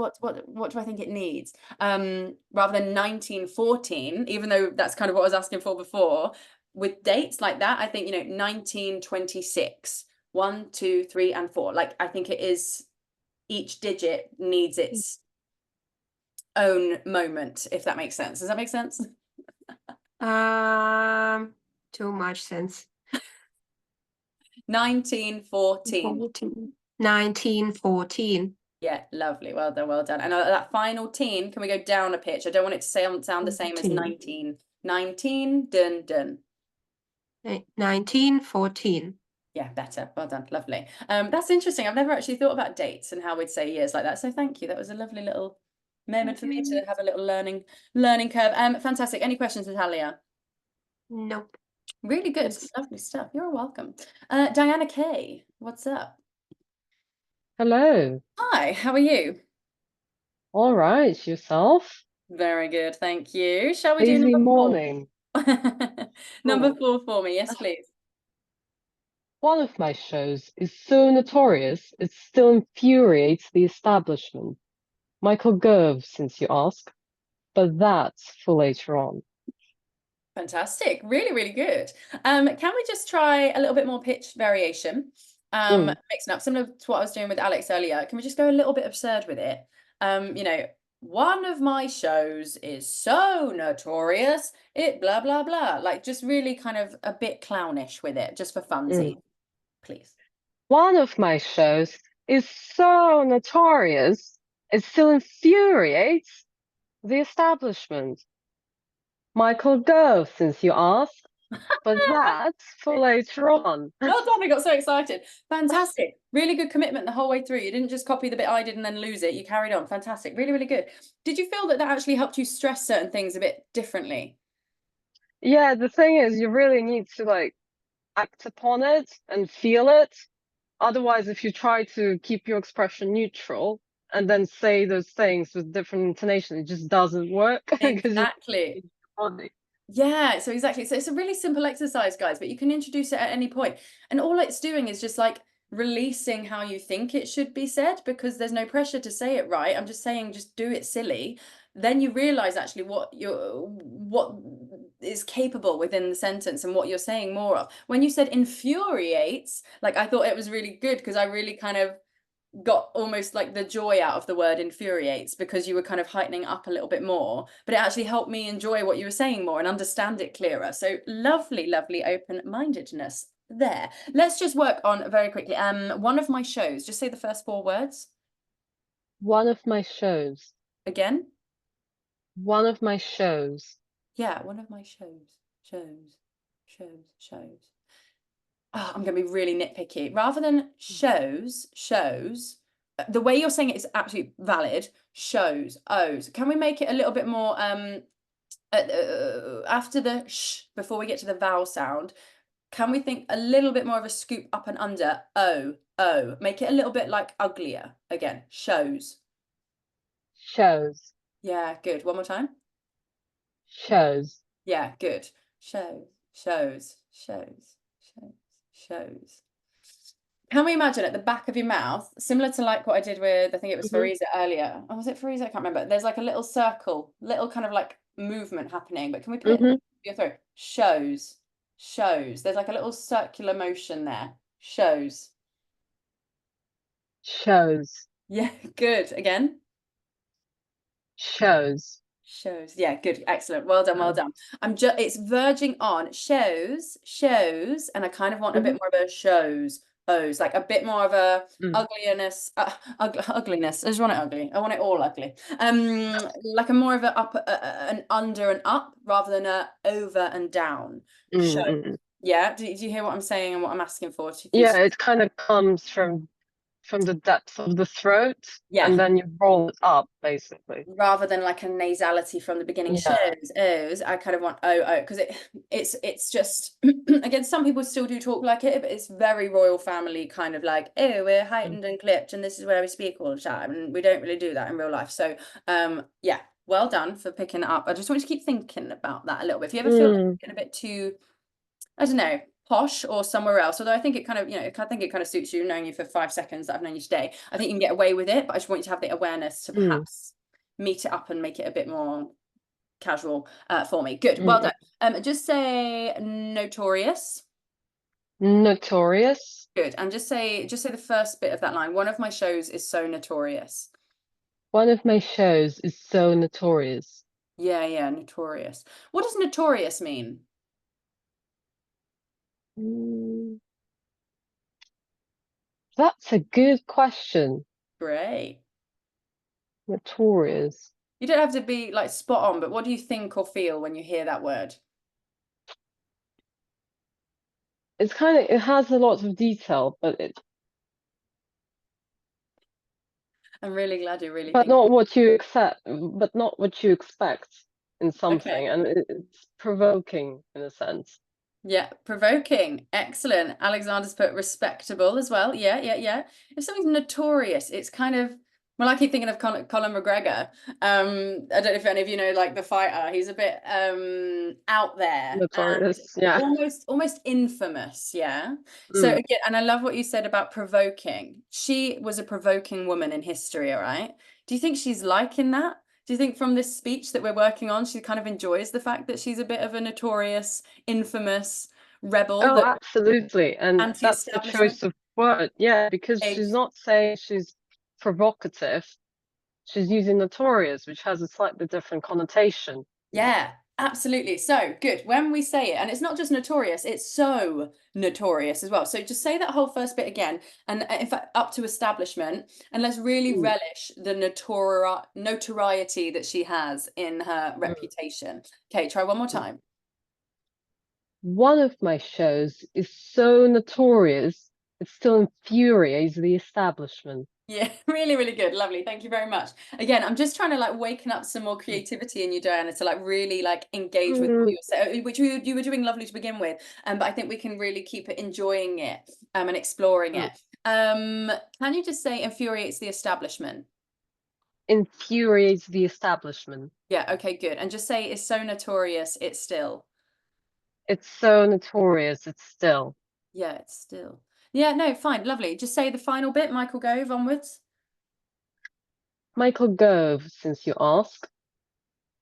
do I think it needs? Rather than 1914, even though that's kind of what I was asking for before, with dates like that, I think, 1926, 1, 2, 3, and 4. Like, I think it is, each digit needs its own moment, if that makes sense. Does that make sense? Too much sense. 1914. 1914. Yeah, lovely. Well done, well done. And that final teen, can we go down a pitch? I don't want it to sound the same as 19. 19, dun, dun. 1914. Yeah, better. Well done. Lovely. That's interesting. I've never actually thought about dates and how we'd say years like that. So thank you. That was a lovely little moment for me to have a little learning curve. Fantastic. Any questions, Natalia? Nope. Really good. Lovely stuff. You're welcome. Diana Kay, what's up? Hello. Hi, how are you? All right, yourself? Very good, thank you. Shall we do Easy number 4? morning. Number 4 for me, yes, please. One of my shows is so notorious, it still infuriates the establishment. Michael Gove, since you ask, but that's for later on. Fantastic. Really, really good. Can we just try a little bit more pitch variation? Mixing up, similar to what I was doing with Alex earlier. Can we just go a little bit absurd with it? One of my shows is so notorious, it blah, blah, blah. Like, just really kind of a bit clownish with it, just for funsies, please. One of my shows is so notorious, it still infuriates the establishment. Michael Gove, since you ask, but that's for later on. Well done, I got so excited. Fantastic. Really good commitment the whole way through. You didn't just copy the bit I did and then lose it. You carried on. Fantastic. Really, really good. Did you feel that actually helped you stress certain things a bit differently? Yeah, the thing is, you really need to act upon it and feel it. Otherwise, if you try to keep your expression neutral and then say those things with different intonation, it just doesn't work. Exactly. Yeah, so exactly. So it's a really simple exercise, guys, but you can introduce it at any point. And all it's doing is just releasing how you think it should be said, because there's no pressure to say it right. I'm just saying, just do it silly. Then you realize actually what is capable within the sentence and what you're saying more of. When you said infuriates, I thought it was really good, because I really kind of got almost the joy out of the word infuriates, because you were kind of heightening up a little bit more, but it actually helped me enjoy what you were saying more and understand it clearer. So lovely open-mindedness there. Let's just work on very quickly. One of my shows, just say the first 4 words. One of my shows. Again? One of my shows. Yeah, one of my shows. Oh, I'm going to be really nitpicky. Rather than shows, the way you're saying it is absolutely valid. Shows, O's. Can we make it a little bit more after the sh, before we get to the vowel sound? Can we think a little bit more of a scoop up and under? O. Make it a little bit uglier. Again, shows. Shows. Yeah, good. One more time. Shows. Yeah, good. Shows. Can we imagine at the back of your mouth, similar to what I did with, I think it was Fariza earlier. Oh, was it Fariza? I can't remember. There's a little circle, little kind of movement happening, but can we put it in your throat? Shows. There's a little circular motion there. Shows. Yeah, good. Again. Shows. Yeah, good, excellent, well done. It's verging on shows, and I kind of want a bit more of a shows. O's, like a bit more of a Mm. ugliness. Ugliness. I just want it ugly. I want it all ugly. Like a more of a up, an under and up rather than a over and down show. Yeah. Do you hear what I'm saying and what I'm asking for? Yeah, it kind of comes from the depth of the throat, Yeah. and then you roll it up, basically. Rather than like a nasality from the beginning. Yeah. O's, I kind of want oh, because it's just again, some people still do talk like it, but it's very royal family kind of like, oh, we're heightened and clipped, and this is where we speak all the time, and we don't really do that in real life. So yeah, well done for picking it up. I just want you to keep thinking about that a little bit. If you ever feel like you're getting a bit too, I don't know, posh or somewhere else, although I think it kind of, I think it kind of suits you, knowing you for 5 seconds that I've known you today. I think you can get away with it, but I just want you to have the awareness to perhaps meet it up and make it a bit more casual for me. Good, well done. Just say notorious. Notorious. Good, and just say the first bit of that line. One of my shows is so notorious. One of my shows is so notorious. Yeah, notorious. What does notorious mean? That's a good question. Great. Notorious. You don't have to be like spot on, but what do you think or feel when you hear that word? It's kind of, it has a lot of detail, but I'm really glad you're really but thinking. not what you expect in something, and it's provoking in a sense. Yeah, provoking. Excellent. Alexander's put respectable as well. Yeah. If something's notorious, it's kind of, well, I keep thinking of Conor McGregor. I don't know if any of you know, like the fighter. He's a bit out there. Notorious, yeah. Almost infamous, yeah. So again, and I love what you said about provoking. She was a provoking woman in history, all right? Do you think she's liking that? Do you think from this speech that we're working on, she kind of enjoys the fact that she's a bit of a notorious, infamous rebel? Oh, absolutely. And that's the choice of word. Yeah, because she's not saying she's provocative. She's using notorious, which has a slightly different connotation. Yeah, absolutely. So good. When we say it, and it's not just notorious, it's so notorious as well. So just say that whole first bit again, and in fact, up to establishment, and let's really relish the notoriety that she has in her reputation. Okay, try one more time. One of my shows is so notorious, it still infuriates the establishment. Yeah, really, really good. Lovely. Thank you very much. Again, I'm just trying to like waken up some more creativity in you, Diana, to like really like engage with what you're saying, which you were doing lovely to begin with. But I think we can really keep enjoying it and exploring it. Can you just say infuriates the establishment? Infuriates the establishment. Yeah, okay, good. And just say it's so notorious, it's still. It's so notorious, it's still. Yeah, it's still. Yeah, no, fine, lovely. Just say the final bit, Michael Gove onwards. Michael Gove, since you ask,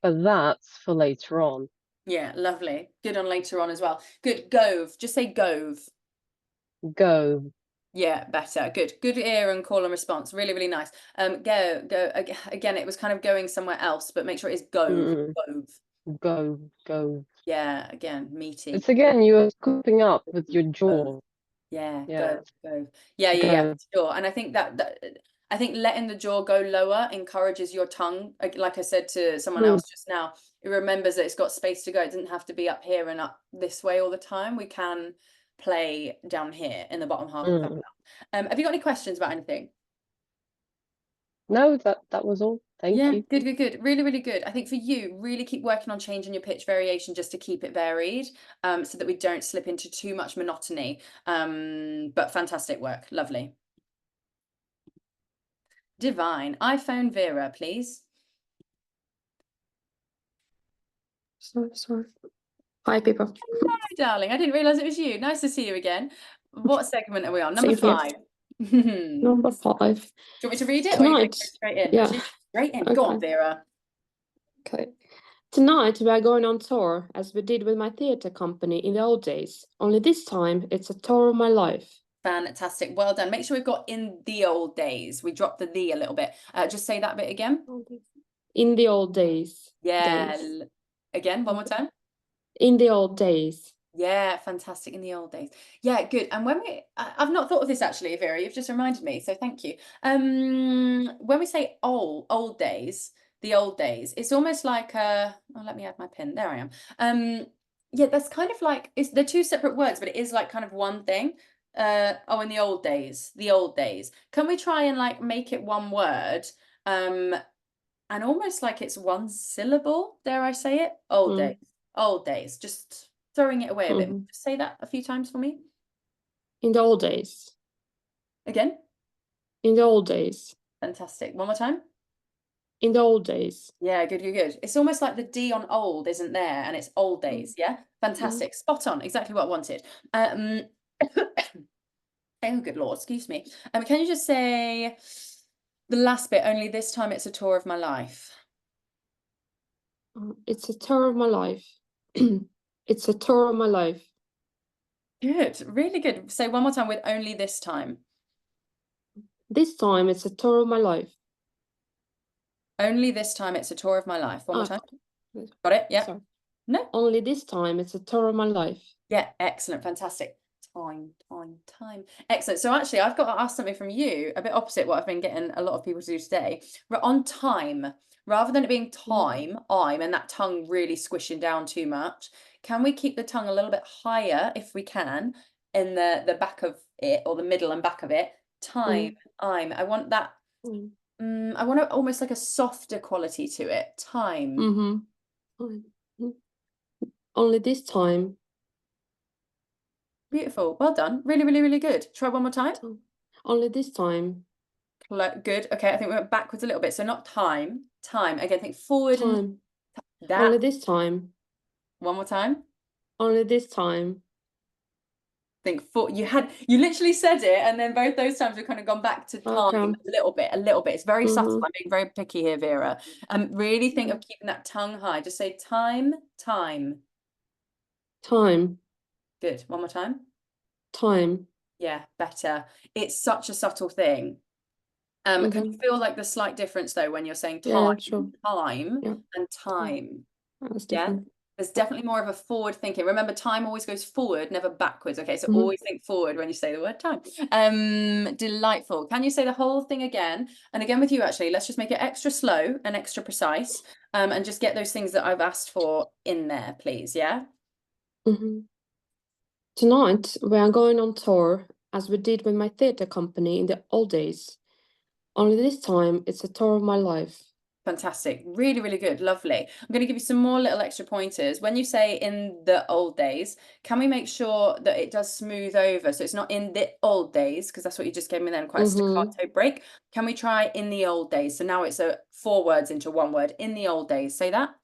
but that's for later on. Yeah, lovely. Good on later on as well. Good, Gove. Just say Gove. Gove. Yeah, better. Good ear and call and response. Really, really nice. Go. Again, it was kind of going somewhere else, but make sure it's Gove. Gove. Yeah, again, meaty. It's again, you're scooping up with your jaw. Yeah, Yeah. Gove. Yeah, sure. And I think that I think letting the jaw go lower encourages your tongue. Like I said to someone else just now, it remembers that it's got space to go. It doesn't have to be up here and up this way all the time. We can play down here in the bottom half of that. Have you got any questions about anything? No, that was all. Thank you. Good. Really, really good. I think for you, really keep working on changing your pitch variation just to keep it varied, so that we don't slip into too much monotony. But fantastic work. Lovely. Divine. iPhone Vera, please. Sorry. Hi, people. Hi, darling. I didn't realize it was you. Nice to see you again. What segment are we on? Number Same 5. Number 5. Do you want me to read it? Tonight. Or you go straight in? Yeah. Straight in. Okay. Go on, Vera. Okay. Tonight we are going on tour as we did with my theatre company in the old days. Only this time it's a tour of my life. Fantastic. Well done. Make sure we've got in the old days. We dropped the a little bit. Just say that bit again. In the old days. Yeah. Again, one more time. In the old days. Yeah, fantastic. In the old days. Yeah, good. And when I've not thought of this actually, Vera, you've just reminded me, so thank you. When we say old days, the old days, it's almost like oh, let me add my pin. There I am. Yeah, that's kind of like they're two separate words, but it is like kind of one thing. Oh, in the old days, the old days. Can we try and like make it one word? And almost like it's one syllable, dare I say it? Old days. Old days. Just throwing it away a bit. Just say that a few times for me. In the old days. Again. In the old days. Fantastic. One more time. In the old days. Yeah, good, good, good. It's almost like the D on old isn't there, and it's old days. Yeah, fantastic. Spot on. Exactly what I wanted. Oh, good Lord, excuse me. Can you just say the last bit? Only this time it's a tour of my life. It's a tour of my life. It's a tour of my life. Good, really good. Say one more time with only this time. This time it's a tour of my life. Only this time it's a tour of my life. One more time. Got it? Yeah. Sorry. No. Only this time it's a tour of my life. Yeah, excellent, fantastic. Time. Excellent. So actually, I've got to ask something from you, a bit opposite what I've been getting a lot of people to do today. On time, rather than it being time, and that tongue really squishing down too much, can we keep the tongue a little bit higher if we can in the back of it, or the middle and back of it? Time, I want that. I want almost like a softer quality to it. Time. Only this time. Beautiful. Well done. Really, really, really good. Try one more time. Only this time. Good. Okay, I think we went backwards a little bit. So not time. Again, think forward. Time. That. Only this time. One more time. Only this time. Think you literally said it, and then both those times we've kind of gone back to time a little bit. It's very subtle. I'm being very picky here, Vera. Really think of keeping that tongue high. Just say time. Good. One more time. Time. Yeah, better. It's such a subtle thing. Can you feel like the slight difference though when you're saying time, and time? That's different. There's definitely more of a forward thinking. Remember, time always goes forward, never backwards. Okay, so always think forward when you say the word time. Delightful. Can you say the whole thing again? And again with you, actually, let's just make it extra slow and extra precise, and just get those things that I've asked for in there, please. Yeah. Tonight, we are going on tour, as we did with my theatre company in the old days. Only this time, it's a tour of my life. Fantastic. Really, really good. Lovely. I'm going to give you some more little extra pointers. When you say in the old days, can we make sure that it does smooth over? So it's not in the old days, because that's what you just gave me then, quite a staccato break. Can we try in the old days? So now it's 4 words into one word. In the old days. Say that.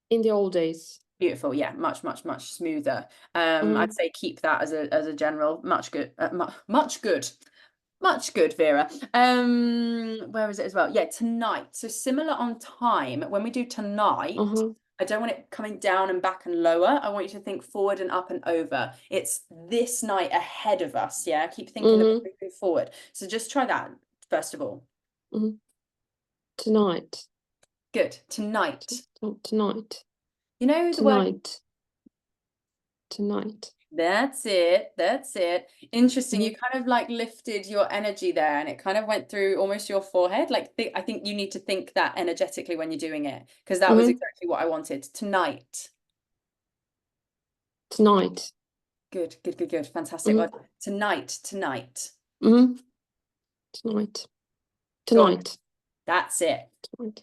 In the old days. Beautiful. Yeah, much smoother. I'd say keep that as a general. Much good. Much good, Vera. Where is it as well? Yeah, tonight. So similar on time. When we do tonight, I don't want it coming down and back and lower. I want you to think forward and up and over. It's this night ahead of us. Yeah, keep thinking that we're moving forward. So just try that first of all. Tonight. Good. Tonight. Tonight. You know the word. Tonight. That's it. Interesting. You kind of like lifted your energy there, and it kind of went through almost your forehead. Like I think you need to think that energetically when you're doing it, because that was exactly what I wanted. Tonight. Good. Fantastic. Well, tonight. Tonight. That's it. Tonight.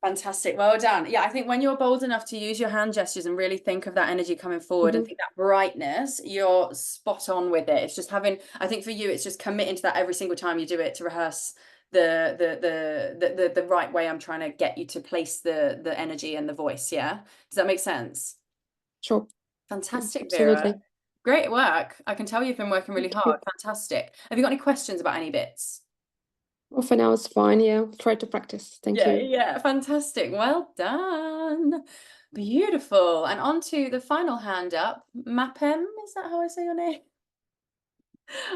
Fantastic. Well done. Yeah, I think when you're bold enough to use your hand gestures and really think of that energy coming forward and think that brightness, you're spot on with it. It's just I think for you, it's just committing to that every single time you do it, to rehearse the right way I'm trying to get you to place the energy and the voice. Yeah. Does that make sense? Sure. Fantastic, Vera. Absolutely. Great work. I can tell you've been working really hard. Fantastic. Have you got any questions about any bits? Well, for now, it's fine. Yeah, try to practice. Thank you. Yeah, fantastic. Well done. Beautiful. And on to the final hand up. Mapem, is that how I say your name?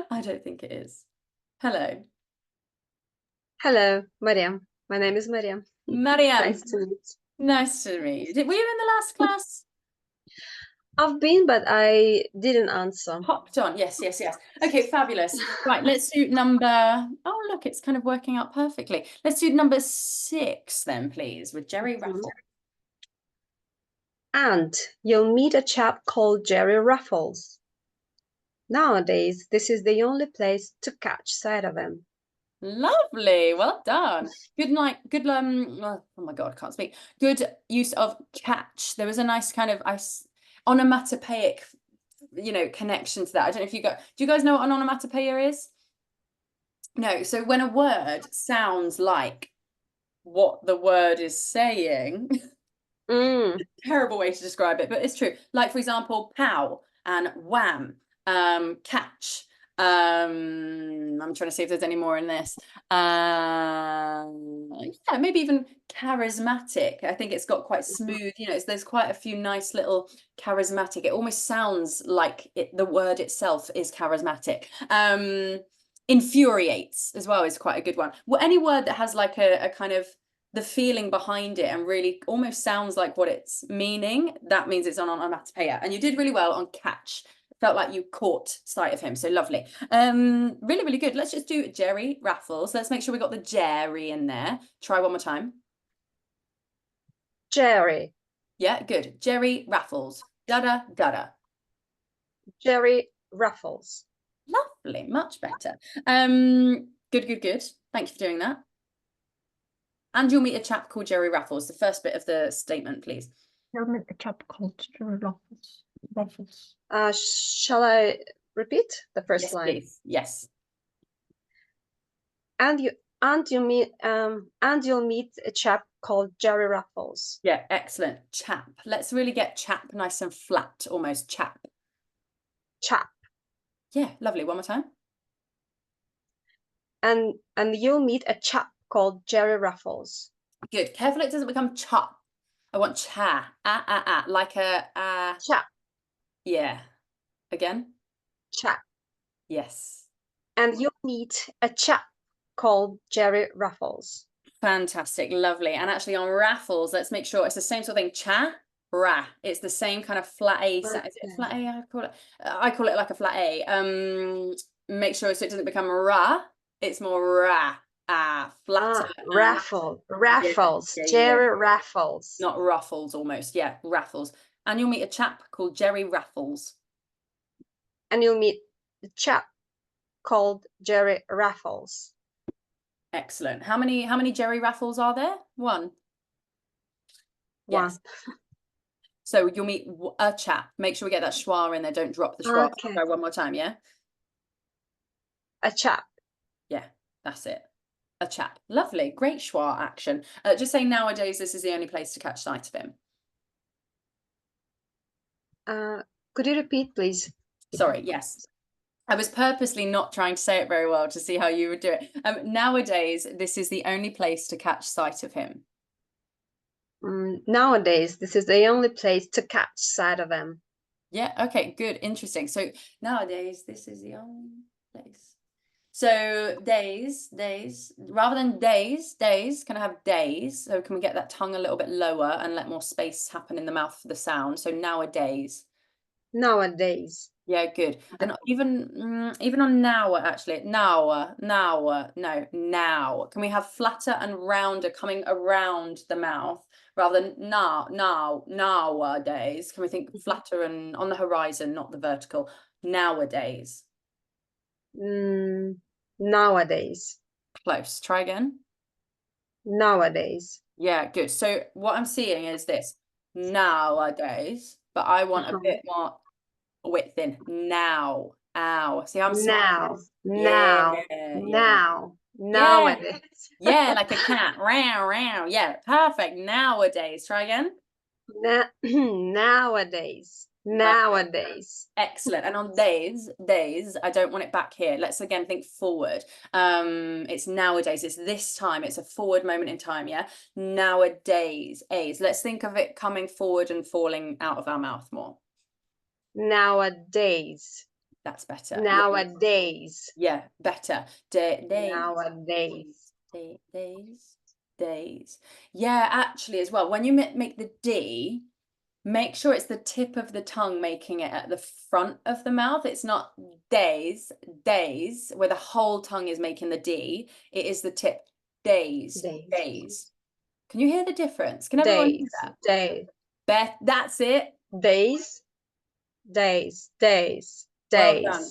I don't think it is. Hello. Hello, Mariam. My name is Mariam. Mariam. Nice to meet you. Nice to meet you. Were you in the last class? I've been, but I didn't answer. Hopped on. Yes, yes, yes. Okay, fabulous. Right, let's do number. Oh, look, it's kind of working out perfectly. Let's do number 6 then, please, with Jerry Raffles. And you'll meet a chap called Jerry Raffles. Nowadays, this is the only place to catch sight of him. Lovely, well done. Good night. Good oh my God, can't speak. Good use of catch. There was a nice kind of onomatopoeic, connection to that. I don't know if you got. Do you guys know what an onomatopoeia is? No. So when a word sounds like what the word is saying, terrible way to describe it, but it's true. Like, for example, pow and wham, catch. I'm trying to see if there's any more in this. Yeah, maybe even charismatic. I think it's got quite smooth, there's quite a few nice little charismatic. It almost sounds like the word itself is charismatic. Infuriates as well is quite a good one. Well, any word that has like a kind of the feeling behind it and really almost sounds like what it's meaning, that means it's on onomatopoeia. And you did really well on catch. Felt like you caught sight of him, so lovely. Really, really good. Let's just do Jerry Raffles. Let's make sure we got the Jerry in there. Try one more time. Jerry. Yeah, good. Jerry Raffles. Da-da, da-da. Jerry Raffles. Lovely, much better. Good, good, good. Thank you for doing that. And you'll meet a chap called Jerry Raffles. The first bit of the statement, please. You'll meet a chap called Jerry Raffles. Shall I repeat the first line? Please. Yes. And you'll meet a chap called Jerry Raffles. Yeah, excellent. Chap. Let's really get chap nice and flat, almost chap. Chap. Yeah, lovely. One more time. And you'll meet a chap called Jerry Raffles. Good. Careful it doesn't become chop. I want cha. Like a chap. Yeah. Again. Chap. Yes. And you'll meet a chap called Jerry Raffles. Fantastic. Lovely. And actually on Raffles, let's make sure it's the same sort of thing. Cha, ra. It's the same kind of flat A. Is it flat A? I call it like a flat A. Make sure so it doesn't become ra. It's more ra. Flatter. Raffles. Yeah, Jerry Raffles. Not ruffles almost. Yeah, Raffles. And you'll meet a chap called Jerry Raffles. And you'll meet a chap called Jerry Raffles. Excellent. How many Jerry Raffles are there? One. Yes. So you'll meet a chap. Make sure we get that schwa in there. Don't drop the schwa. Okay. Try one more time, yeah? A chap. Yeah, that's it. A chap. Lovely. Great schwa action. Just saying nowadays this is the only place to catch sight of him. Could you repeat, please? Sorry, yes. I was purposely not trying to say it very well to see how you would do it. Nowadays, this is the only place to catch sight of him. Nowadays, this is the only place to catch sight of him. Yeah, okay, good, interesting. So nowadays, this is the only place. So days, rather than days, can I have days? So can we get that tongue a little bit lower and let more space happen in the mouth for the sound? So nowadays. Nowadays. Yeah, good. And even on now, actually, now. Can we have flatter and rounder coming around the mouth rather than nowadays? Can we think flatter and on the horizon, not the vertical? Nowadays. Nowadays. Close. Try again. Nowadays. Yeah, good. So what I'm seeing is this nowadays, but I want a bit more width in now. Ow. See how I'm nowadays. Yeah, like a cat. Row. Yeah, perfect. Nowadays. Try again. Nowadays. Excellent. And on days, I don't want it back here. Let's again think forward. It's nowadays. It's this time. It's a forward moment in time. Yeah. Nowadays. Let's think of it coming forward and falling out of our mouth more. Nowadays. That's better. Nowadays. Yeah, better. Days. Nowadays. Days. Yeah, actually as well, when you make the D, make sure it's the tip of the tongue making it at the front of the mouth. It's not days, where the whole tongue is making the D. It is the tip, days. Can you hear the difference? Can everyone hear that? Days. Beth, that's it. Days. Well done.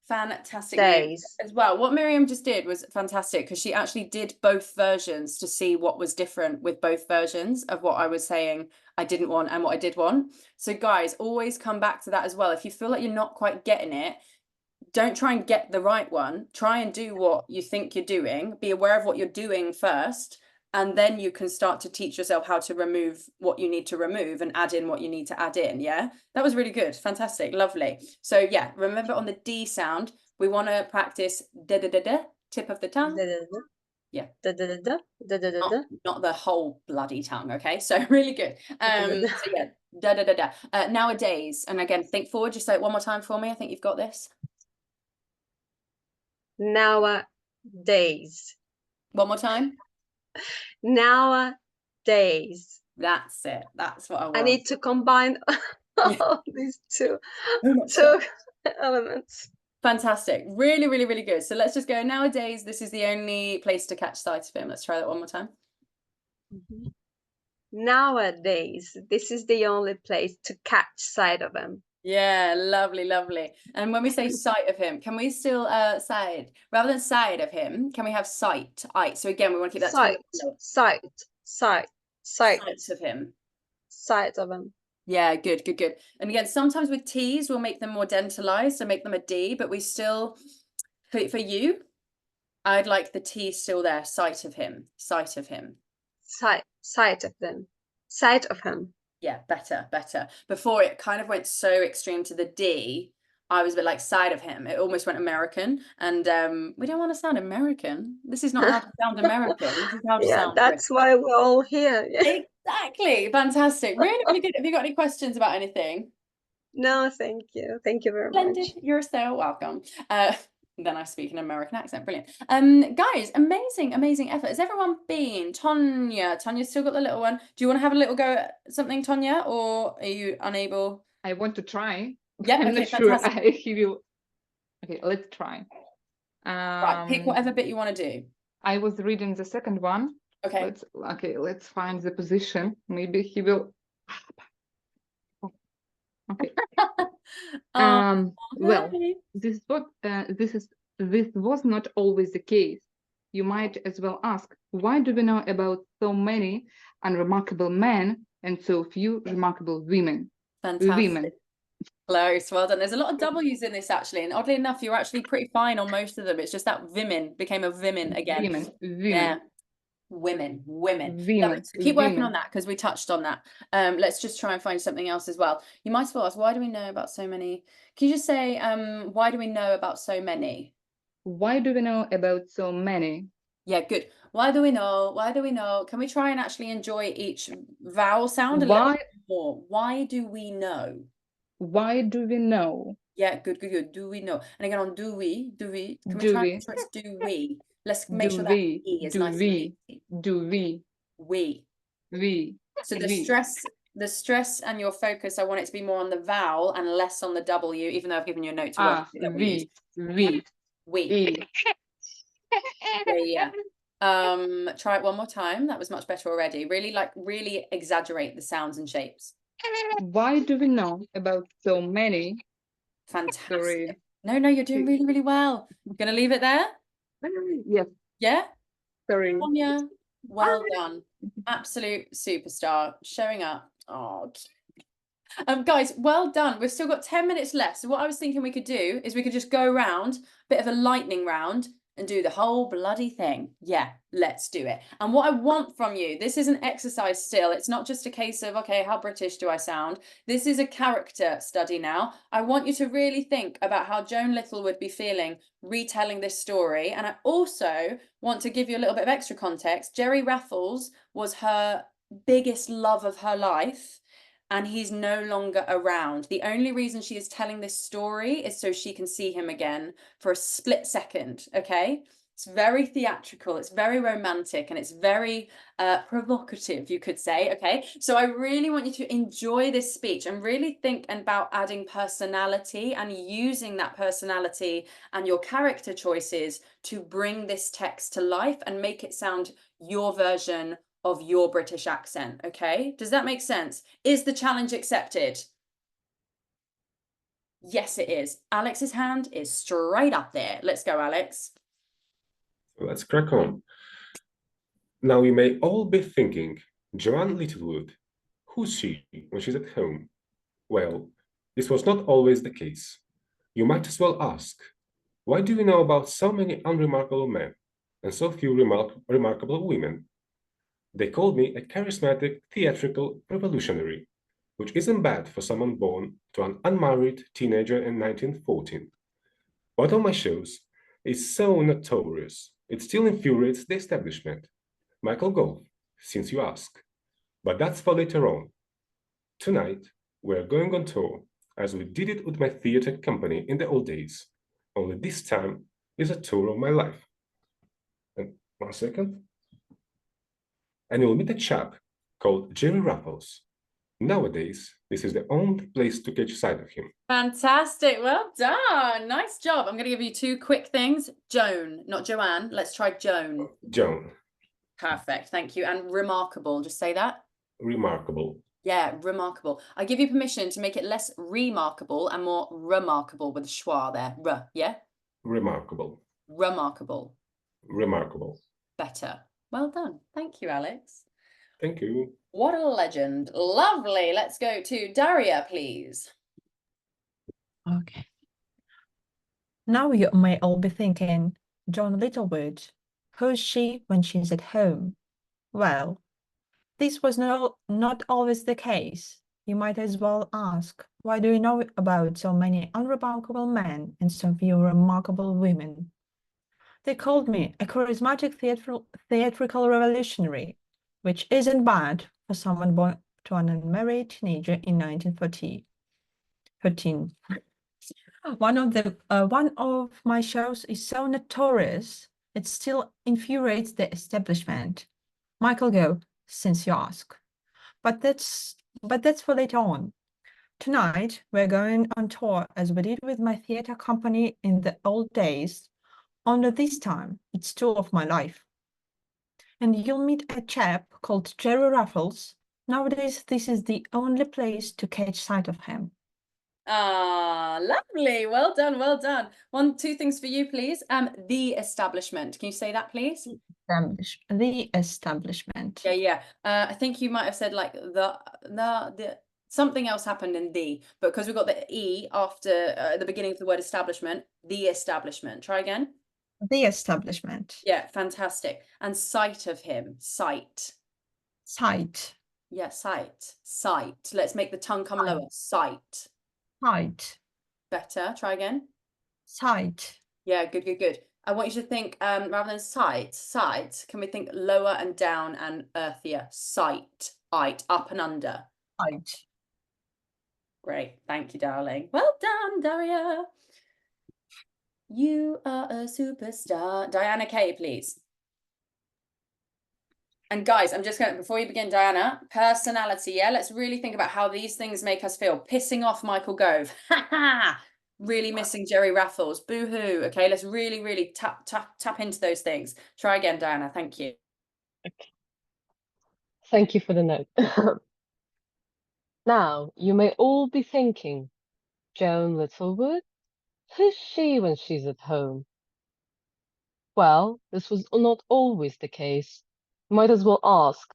Fantastic Days. as well. What Miriam just did was fantastic, because she actually did both versions to see what was different with both versions of what I was saying I didn't want and what I did want. So guys, always come back to that as well. If you feel like you're not quite getting it, don't try and get the right one. Try and do what you think you're doing. Be aware of what you're doing first, and then you can start to teach yourself how to remove what you need to remove and add in what you need to add in. Yeah, that was really good. Fantastic. Lovely. So yeah, remember on the D sound, we want to practice da da da da, tip of the tongue. Yeah. Not the whole bloody tongue. Okay. So really good. So yeah, da da da da. Nowadays, and again, think forward. Just say it one more time for me. I think you've got this. Nowadays. One more time. Nowadays. That's it. That's what I want. I need to combine all these two elements. Fantastic. Really, really, really good. So let's just go. Nowadays, this is the only place to catch sight of him. Let's try that one more time. Nowadays, this is the only place to catch sight of him. Yeah, lovely, lovely. And when we say sight of him, can we still side rather than side of him? Can we have sight? So again, we want to keep that sight of him. Sight of him. Yeah, good. And again, sometimes with T's, we'll make them more dentalized, so make them a D, but we still, for you, I'd like the T still there. Sight of him. Sight of him. Sight of them. Sight of him. Yeah, better. Before it kind of went so extreme to the D, I was a bit like side of him. It almost went American, and we don't want to sound American. This is not how to sound American. This is how to sound that's British. why we're all here. Exactly. Fantastic. Really, really good. Have you got any questions about anything? No, thank you. Thank you very Splendid. much. You're so welcome. Then I speak an American accent. Brilliant. Guys, amazing effort. Has everyone been? Tanya's still got the little one. Do you want to have a little go at something, Tanya, or are you unable? I want to try. Yeah, I'm okay, not sure fantastic. I hear you. Okay, let's try. Right, pick whatever bit you want to do. I was reading the second one. Okay. Let's find the position. Maybe he will. Okay. Well, this was not always the case. You might as well ask, why do we know about so many unremarkable men and so few remarkable women? Fantastic. Close. Well done. There's a lot of W's in this actually, and oddly enough, you're actually pretty fine on most of them. It's just that women became a women again. Women. Yeah. Women. So keep working on that, because we touched on that. Let's just try and find something else as well. You might as well ask, why do we know about so many? Can you just say, why do we know about so many? Why do we know about so many? Yeah, good. Why do we know? Can we try and actually enjoy each vowel sound a little bit more? Why do we know? Why do we know? Yeah, good. Do we know? And again on do we? Can we try and make sure it's do we? Let's make sure that E is nice and easy. Do we? We. So the stress and your focus, I want it to be more on the vowel and less on the W, even though I've given you a note to work with W's. We. Yeah. Try it one more time. That was much better already. Really exaggerate the sounds and shapes. Why do we know about so many? Fantastic. Sorry. No, you're doing really, really well. I'm gonna leave it there. Yes. Yeah. Sorry. Sonia, well done. Absolute superstar. Showing up. Oh, guys, well done. We've still got 10 minutes left. So what I was thinking we could do is we could just go around, bit of a lightning round, and do the whole bloody thing. Yeah, let's do it. And what I want from you, this is an exercise still. It's not just a case of, okay, how British do I sound? This is a character study now. I want you to really think about how Joan Little would be feeling retelling this story. And I also want to give you a little bit of extra context. Jerry Raffles was her biggest love of her life, and he's no longer around. The only reason she is telling this story is so she can see him again for a split second, okay? It's very theatrical, it's very romantic, and it's very provocative, you could say, okay? So I really want you to enjoy this speech and really think about adding personality and using that personality and your character choices to bring this text to life and make it sound your version of your British accent, okay? Does that make sense? Is the challenge accepted? Yes, it is. Alex's hand is straight up there. Let's go, Alex. Let's crack on. Now you may all be thinking, Joanne Littlewood, who's she when she's at home? Well, this was not always the case. You might as well ask, why do we know about so many unremarkable men and so few remarkable women? They called me a charismatic, theatrical revolutionary, which isn't bad for someone born to an unmarried teenager in 1914. One of my shows is so notorious, it still infuriates the establishment. Michael Gove, since you ask. But that's for later on. Tonight, we're going on tour, as we did it with my theatre company in the old days. Only this time is a tour of my life. And 1 second. And you'll meet a chap called Jerry Raffles. Nowadays, this is the only place to catch sight of him. Fantastic. Well done. Nice job. I'm going to give you 2 quick things. Joan, not Joanne. Let's try Joan. Joan. Perfect. Thank you. And remarkable. Just say that. Remarkable. Yeah, remarkable. I give you permission to make it less remarkable and more remarkable with a schwa there. Yeah? Remarkable. Remarkable. Remarkable. Better. Well done. Thank you, Alex. Thank you. What a legend. Lovely. Let's go to Daria, please. Okay. Now you may all be thinking, John Littlewood, who's she when she's at home? Well, this was not always the case. You might as well ask, why do you know about so many unremarkable men and so few remarkable women? They called me a charismatic theatrical revolutionary, which isn't bad for someone born to an unmarried teenager in 1913. One of my shows is so notorious, it still infuriates the establishment. Michael Gove, since you ask. But that's for later on. Tonight, we're going on tour as we did with my theatre company in the old days. Only this time, it's tour of my life. And you'll meet a chap called Jerry Raffles. Nowadays, this is the only place to catch sight of him. Ah, lovely. Well done. Well done. 2 things for you, please. The establishment. Can you say that, please? The establishment. Yeah. I think you might have said like the something else happened in the, but because we've got the E after the beginning of the word establishment, the establishment. Try again. The establishment. Yeah, fantastic. And sight of him. Sight. Sight. Yeah, sight. Sight. Let's make the tongue come lower. Sight. Sight. Better. Try again. Sight. Yeah, good. I want you to think, rather than sight, can we think lower and down and earthier? Sight, up and under. Sight. Great, thank you, darling. Well done, Daria. You are a superstar. Diana Kay, please. And guys, I'm just going to, before you begin, Diana, personality, yeah? Let's really think about how these things make us feel. Pissing off Michael Gove. Ha ha! Really missing Jerry Raffles. Boo-hoo. Okay, let's really tap into those things. Try again, Diana. Thank you. Okay. Thank you for the note. Now, you may all be thinking, Joan Littlewood? Who's she when she's at home? Well, this was not always the case. You might as well ask,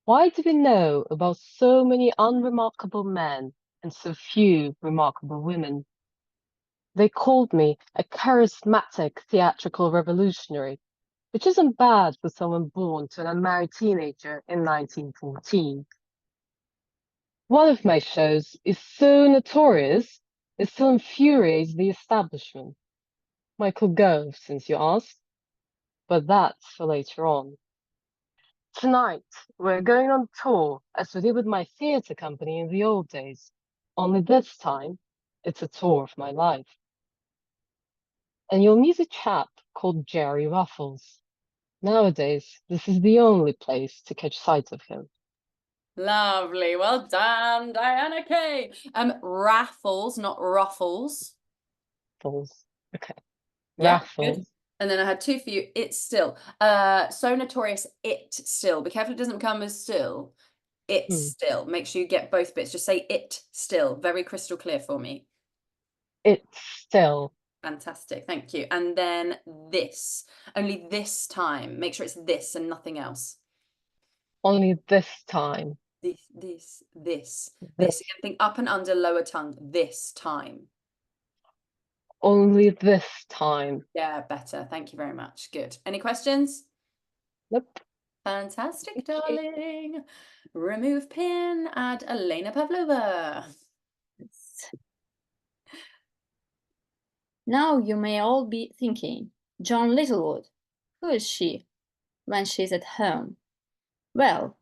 why do we know about so many unremarkable men and so few remarkable women? They called me a charismatic theatrical revolutionary, which isn't bad for someone born to an unmarried teenager in 1914. One of my shows is so notorious, it still infuriates the establishment. Michael Gove, since you asked, but that's for later on. Tonight, we're going on tour as we did with my theatre company in the old days. Only this time, it's a tour of my life. And you'll meet a chap called Jerry Ruffles. Nowadays, this is the only place to catch sight of him. Lovely. Well done, Diana K. Raffles, not ruffles. Ruffles. Okay. Yeah, Raffles. good. And then I had two for you. It's still. So notorious, it still. Be careful it doesn't become as still. It's still. Make sure you get both bits. Just say it still. Very crystal clear for me. It's still. Fantastic. Thank you. And then this. Only this time. Make sure it's this and nothing else. Only this time. This. Again, think up and under, lower tongue. This time. Only this time. Yeah, better. Thank you very much. Good. Any questions? Nope. Fantastic, darling. Remove pin, add Elena Pavlova. Now you may all be thinking, John Littlewood, who is she when she's at home? Well,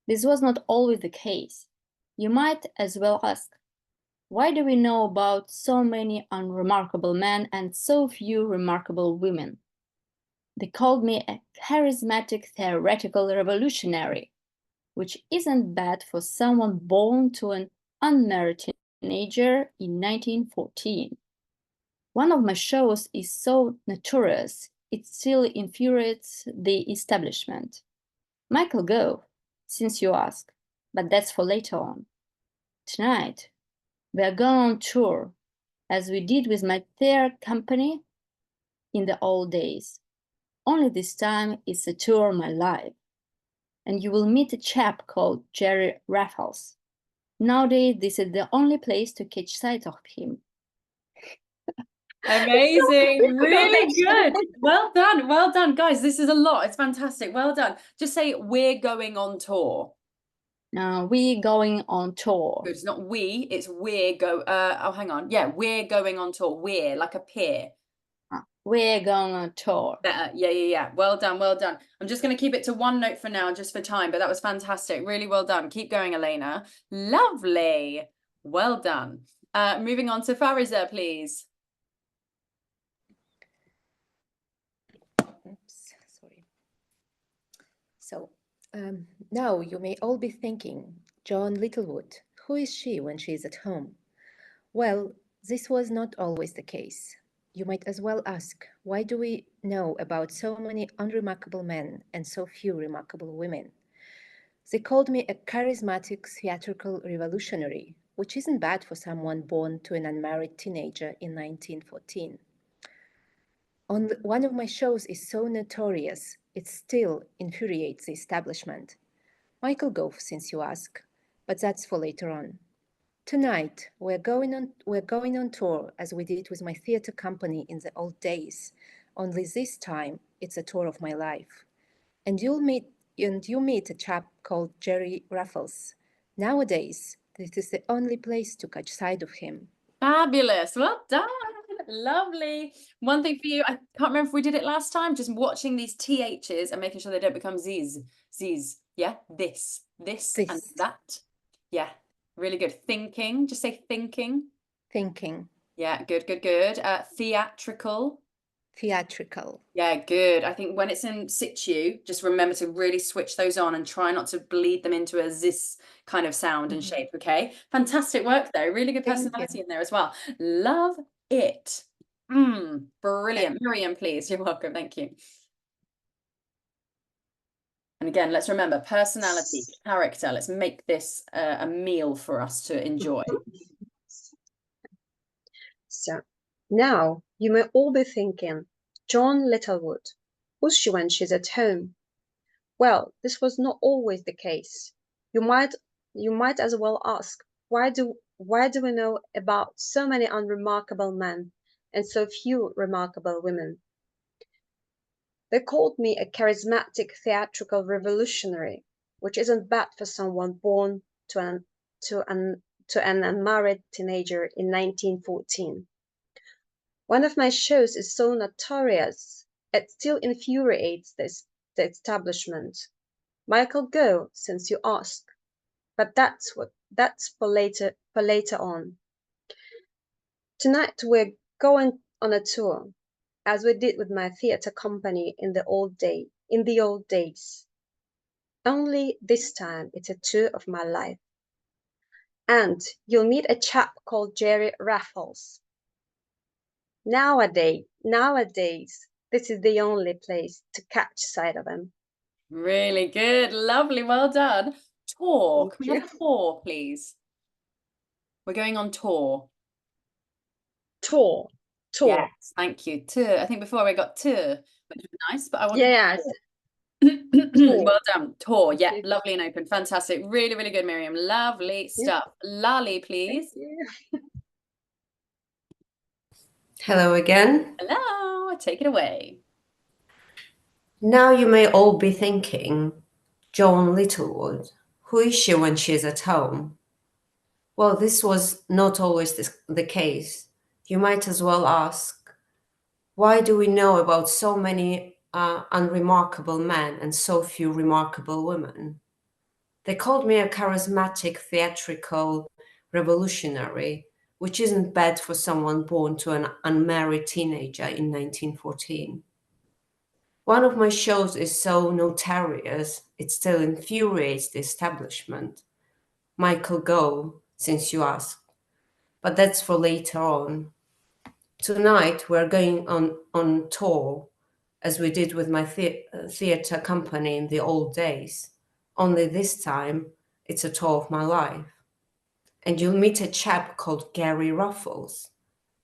this was not always the case. You might as well ask, why do we know about so many unremarkable men and so few remarkable women? They called me a charismatic theoretical revolutionary, which isn't bad for someone born to an unmarried teenager in 1914. One of my shows is so notorious, it still infuriates the establishment. Michael, go, since you ask, but that's for later on. Tonight, we are going on tour, as we did with my theatre company in the old days. Only this time it's a tour of my life. And you will meet a chap called Jerry Raffles. Nowadays, this is the only place to catch sight of him. Amazing. Really good. Well done. Well done. Guys, this is a lot. It's fantastic. Well done. Just say, we're going on tour. We're going on tour. Good. It's not we, it's we're go. Oh, hang on. Yeah, we're going on tour. We're like a peer. We're going on tour. Better. Yeah. Well done. Well done. I'm just going to keep it to one note for now, just for time, but that was fantastic. Really well done. Keep going, Elena. Lovely. Well done. Moving on to Fariza, please. Oops, sorry. So now you may all be thinking, John Littlewood, who is she when she is at home? Well, this was not always the case. You might as well ask, why do we know about so many unremarkable men and so few remarkable women? They called me a charismatic theatrical revolutionary, which isn't bad for someone born to an unmarried teenager in 1914. One of my shows is so notorious, it still infuriates the establishment. Michael, go, since you ask, but that's for later on. Tonight, we're going on tour, as we did with my theatre company in the old days. Only this time, it's a tour of my life. And you meet a chap called Jerry Ruffles. Nowadays, this is the only place to catch sight of him. Fabulous. Well done. Lovely. One thing for you, I can't remember if we did it last time, just watching these THs and making sure they don't become Zs. Yeah, this and that. Yeah, really good. Thinking, just say thinking. Thinking. Yeah, good. Theatrical. Theatrical. Yeah, good. I think when it's in situ, just remember to really switch those on and try not to bleed them into a zis kind of sound and shape, okay? Fantastic work there. Really good personality in there as well. Love it. Brilliant. Miriam, please. You're welcome. Thank you. And again, let's remember personality, character. Let's make this a meal for us to enjoy. So now you may all be thinking, John Littlewood, who's she when she's at home? Well, this was not always the case. You might as well ask, why do we know about so many unremarkable men and so few remarkable women? They called me a charismatic theatrical revolutionary, which isn't bad for someone born to an unmarried teenager in 1914. One of my shows is so notorious, it still infuriates the establishment. Michael, go, since you ask, but that's for later on. Tonight we're going on a tour, as we did with my theatre company in the old days. Only this time it's a tour of my life. And you'll meet a chap called Jerry Raffles. Nowadays, this is the only place to catch sight of him. Really good. Lovely. Well done. Tour. Can we have a tour, please? We're going on tour. Tour. Yes, thank you. Tour. I think before we got tour, which was nice, but I want Yes. well done. Tour. Yeah, lovely and open. Fantastic. Really, really good, Miriam. Lovely stuff. Lali, please. Hello again. Hello. Take it away. Now you may all be thinking, Joan Littlewood, who is she when she's at home? Well, this was not always the case. You might as well ask, why do we know about so many unremarkable men and so few remarkable women? They called me a charismatic, theatrical revolutionary, which isn't bad for someone born to an unmarried teenager in 1914. One of my shows is so notorious, it still infuriates the establishment. Michael Gove, since you asked. But that's for later on. Tonight we're going on tour, as we did with my theatre company in the old days. Only this time, it's a tour of my life. And you'll meet a chap called Gary Ruffles.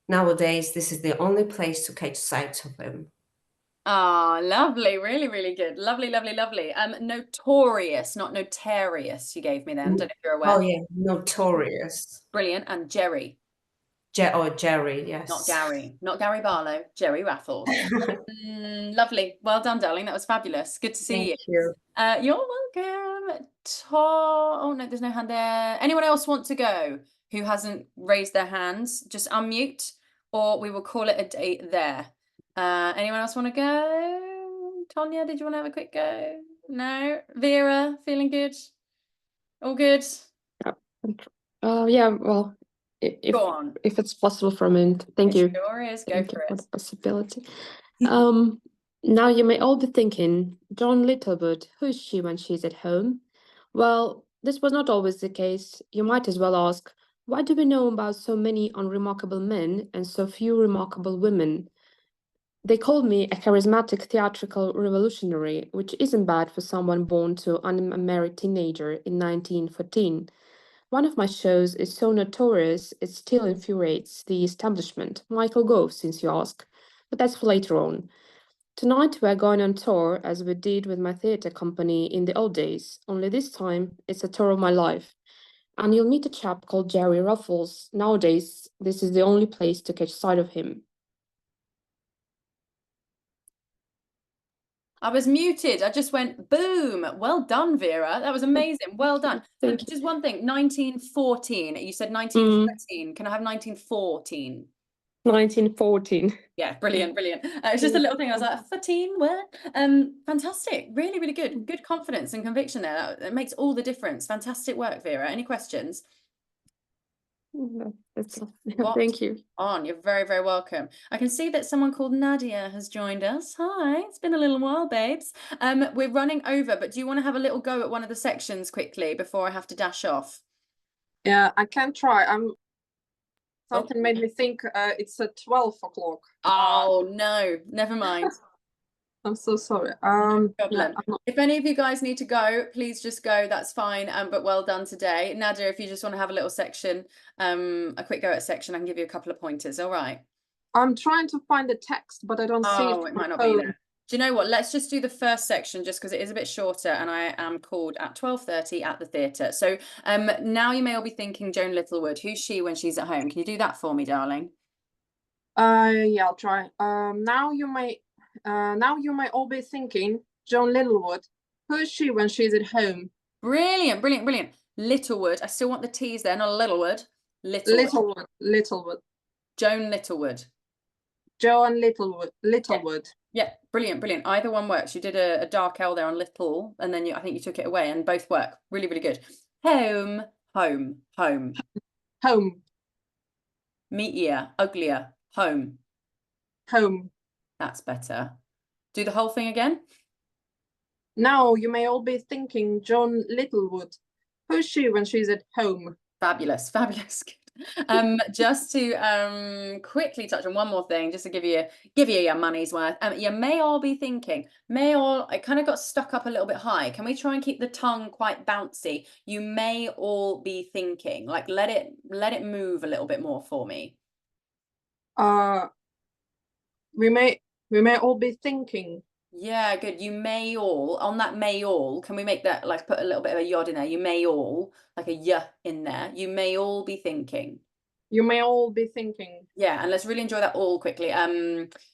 Nowadays, this is the only place to catch sight of him. Ah, lovely. Really, really good. Lovely, lovely, lovely. Notorious, not notarious, you gave me then. Don't know if you're aware. Oh, yeah, notorious. Brilliant. And Jerry. Jerry, yes. Not Gary. Not Gary Barlow. Jerry Raffles. Lovely. Well done, darling. That was fabulous. Good to see Thank you. You're welcome. Oh, no, there's no hand there. Anyone else want to go who hasn't raised their hands? Just unmute, or we will call it a day there. Anyone else want to go? Tonya, did you want to have a quick go? No? Vera, feeling good? All good? Yeah, well, Go on. if it's possible for a minute. Thank It you. sure is. Go Thank for you for it. the possibility. Now you may all be thinking, Joan Littlewood, who is she when she's at home? Well, this was not always the case. You might as well ask, why do we know about so many unremarkable men and so few remarkable women? They called me a charismatic theatrical revolutionary, which isn't bad for someone born to an unmarried teenager in 1914. One of my shows is so notorious it still infuriates the establishment. Michael Gove, since you ask, but that's for later on. Tonight we're going on tour as we did with my theatre company in the old days, only this time it's a tour of my life. And you'll meet a chap called Jerry Ruffles. Nowadays, this is the only place to catch sight of him. I was muted. I just went boom. Well done, Vera. That was amazing. Well done. Thank you. Just one thing. 1914. You said 1913. Can I have 1914? 1914. Yeah, brilliant, brilliant. It's just a little thing. I was like, 13, what? Fantastic. Really, really good. Good confidence and conviction there. It makes all the difference. Fantastic work, Vera. Any questions? That's What thank you. on? You're very, very welcome. I can see that someone called Nadia has joined us. Hi, it's been a little while, babes. We're running over, but do you want to have a little go at one of the sections quickly before I have to dash off? Yeah, I can try. Something made me think it's at 12 o'clock. Oh no, never mind. I'm so sorry. No problem. Yeah, If any of you guys need to go, please just go. That's fine. But well done today. Nadia, if you just want to have a little section, a quick go at section, I can give you a couple of pointers. All right. I'm trying to find the text, but I don't see it. Oh, it might not be there. Do you know what? Let's just do the first section just because it is a bit shorter and I am called at 12:30 at the theatre. So now you may all be thinking, Joan Littlewood, who's she when she's at home? Can you do that for me, darling? Yeah, I'll try. Now you may all be thinking, Joan Littlewood, who is she when she's at home? Brilliant, brilliant, brilliant. Littlewood. I still want the T's there, not Littlewood. Littlewood. Littlewood. Joan Littlewood. Joan Littlewood. Yeah, brilliant, brilliant. Either one works. You did a dark L there on little, and then I think you took it away, and both work. Really, really good. Home, home, home. Home. Meatier, uglier, home. Home. That's better. Do the whole thing again. Now you may all be thinking, John Littlewood, who's she when she's at home? Fabulous, fabulous. Just to quickly touch on one more thing, just to give you your money's worth. You may all be thinking, I kind of got stuck up a little bit high. Can we try and keep the tongue quite bouncy? You may all be thinking, like let it move a little bit more for me. We may all be thinking. Yeah, good. You may all, on that may all, can we make that, like put a little bit of a yod in there? You may all, like a y in there. You may all be thinking. You may all be thinking. Yeah, and let's really enjoy that all quickly.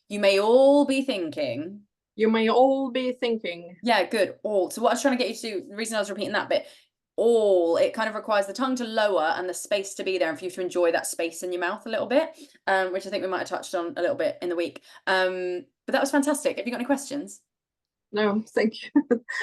You may all be thinking. You may all be thinking. Yeah, good. All. So what I was trying to get you to do, the reason I was repeating that bit, all, it kind of requires the tongue to lower and the space to be there and for you to enjoy that space in your mouth a little bit, which I think we might have touched on a little bit in the week. But that was fantastic. Have you got any questions? No, thank you.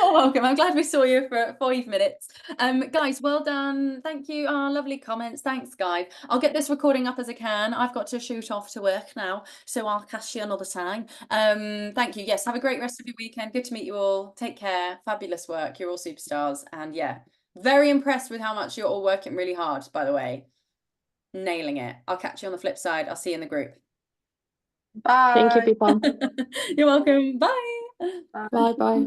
Oh, welcome. I'm glad we saw you for 5 minutes. Guys, well done. Thank you. Oh, lovely comments. Thanks, guys. I'll get this recording up as I can. I've got to shoot off to work now, so I'll catch you another time. Thank you. Yes, have a great rest of your weekend. Good to meet you all. Take care. Fabulous work. You're all superstars. And yeah, very impressed with how much you're all working really hard, by the way. Nailing it. I'll catch you on the flip side. I'll see you in the group. Bye. Thank you, people. You're welcome. Bye. Bye bye.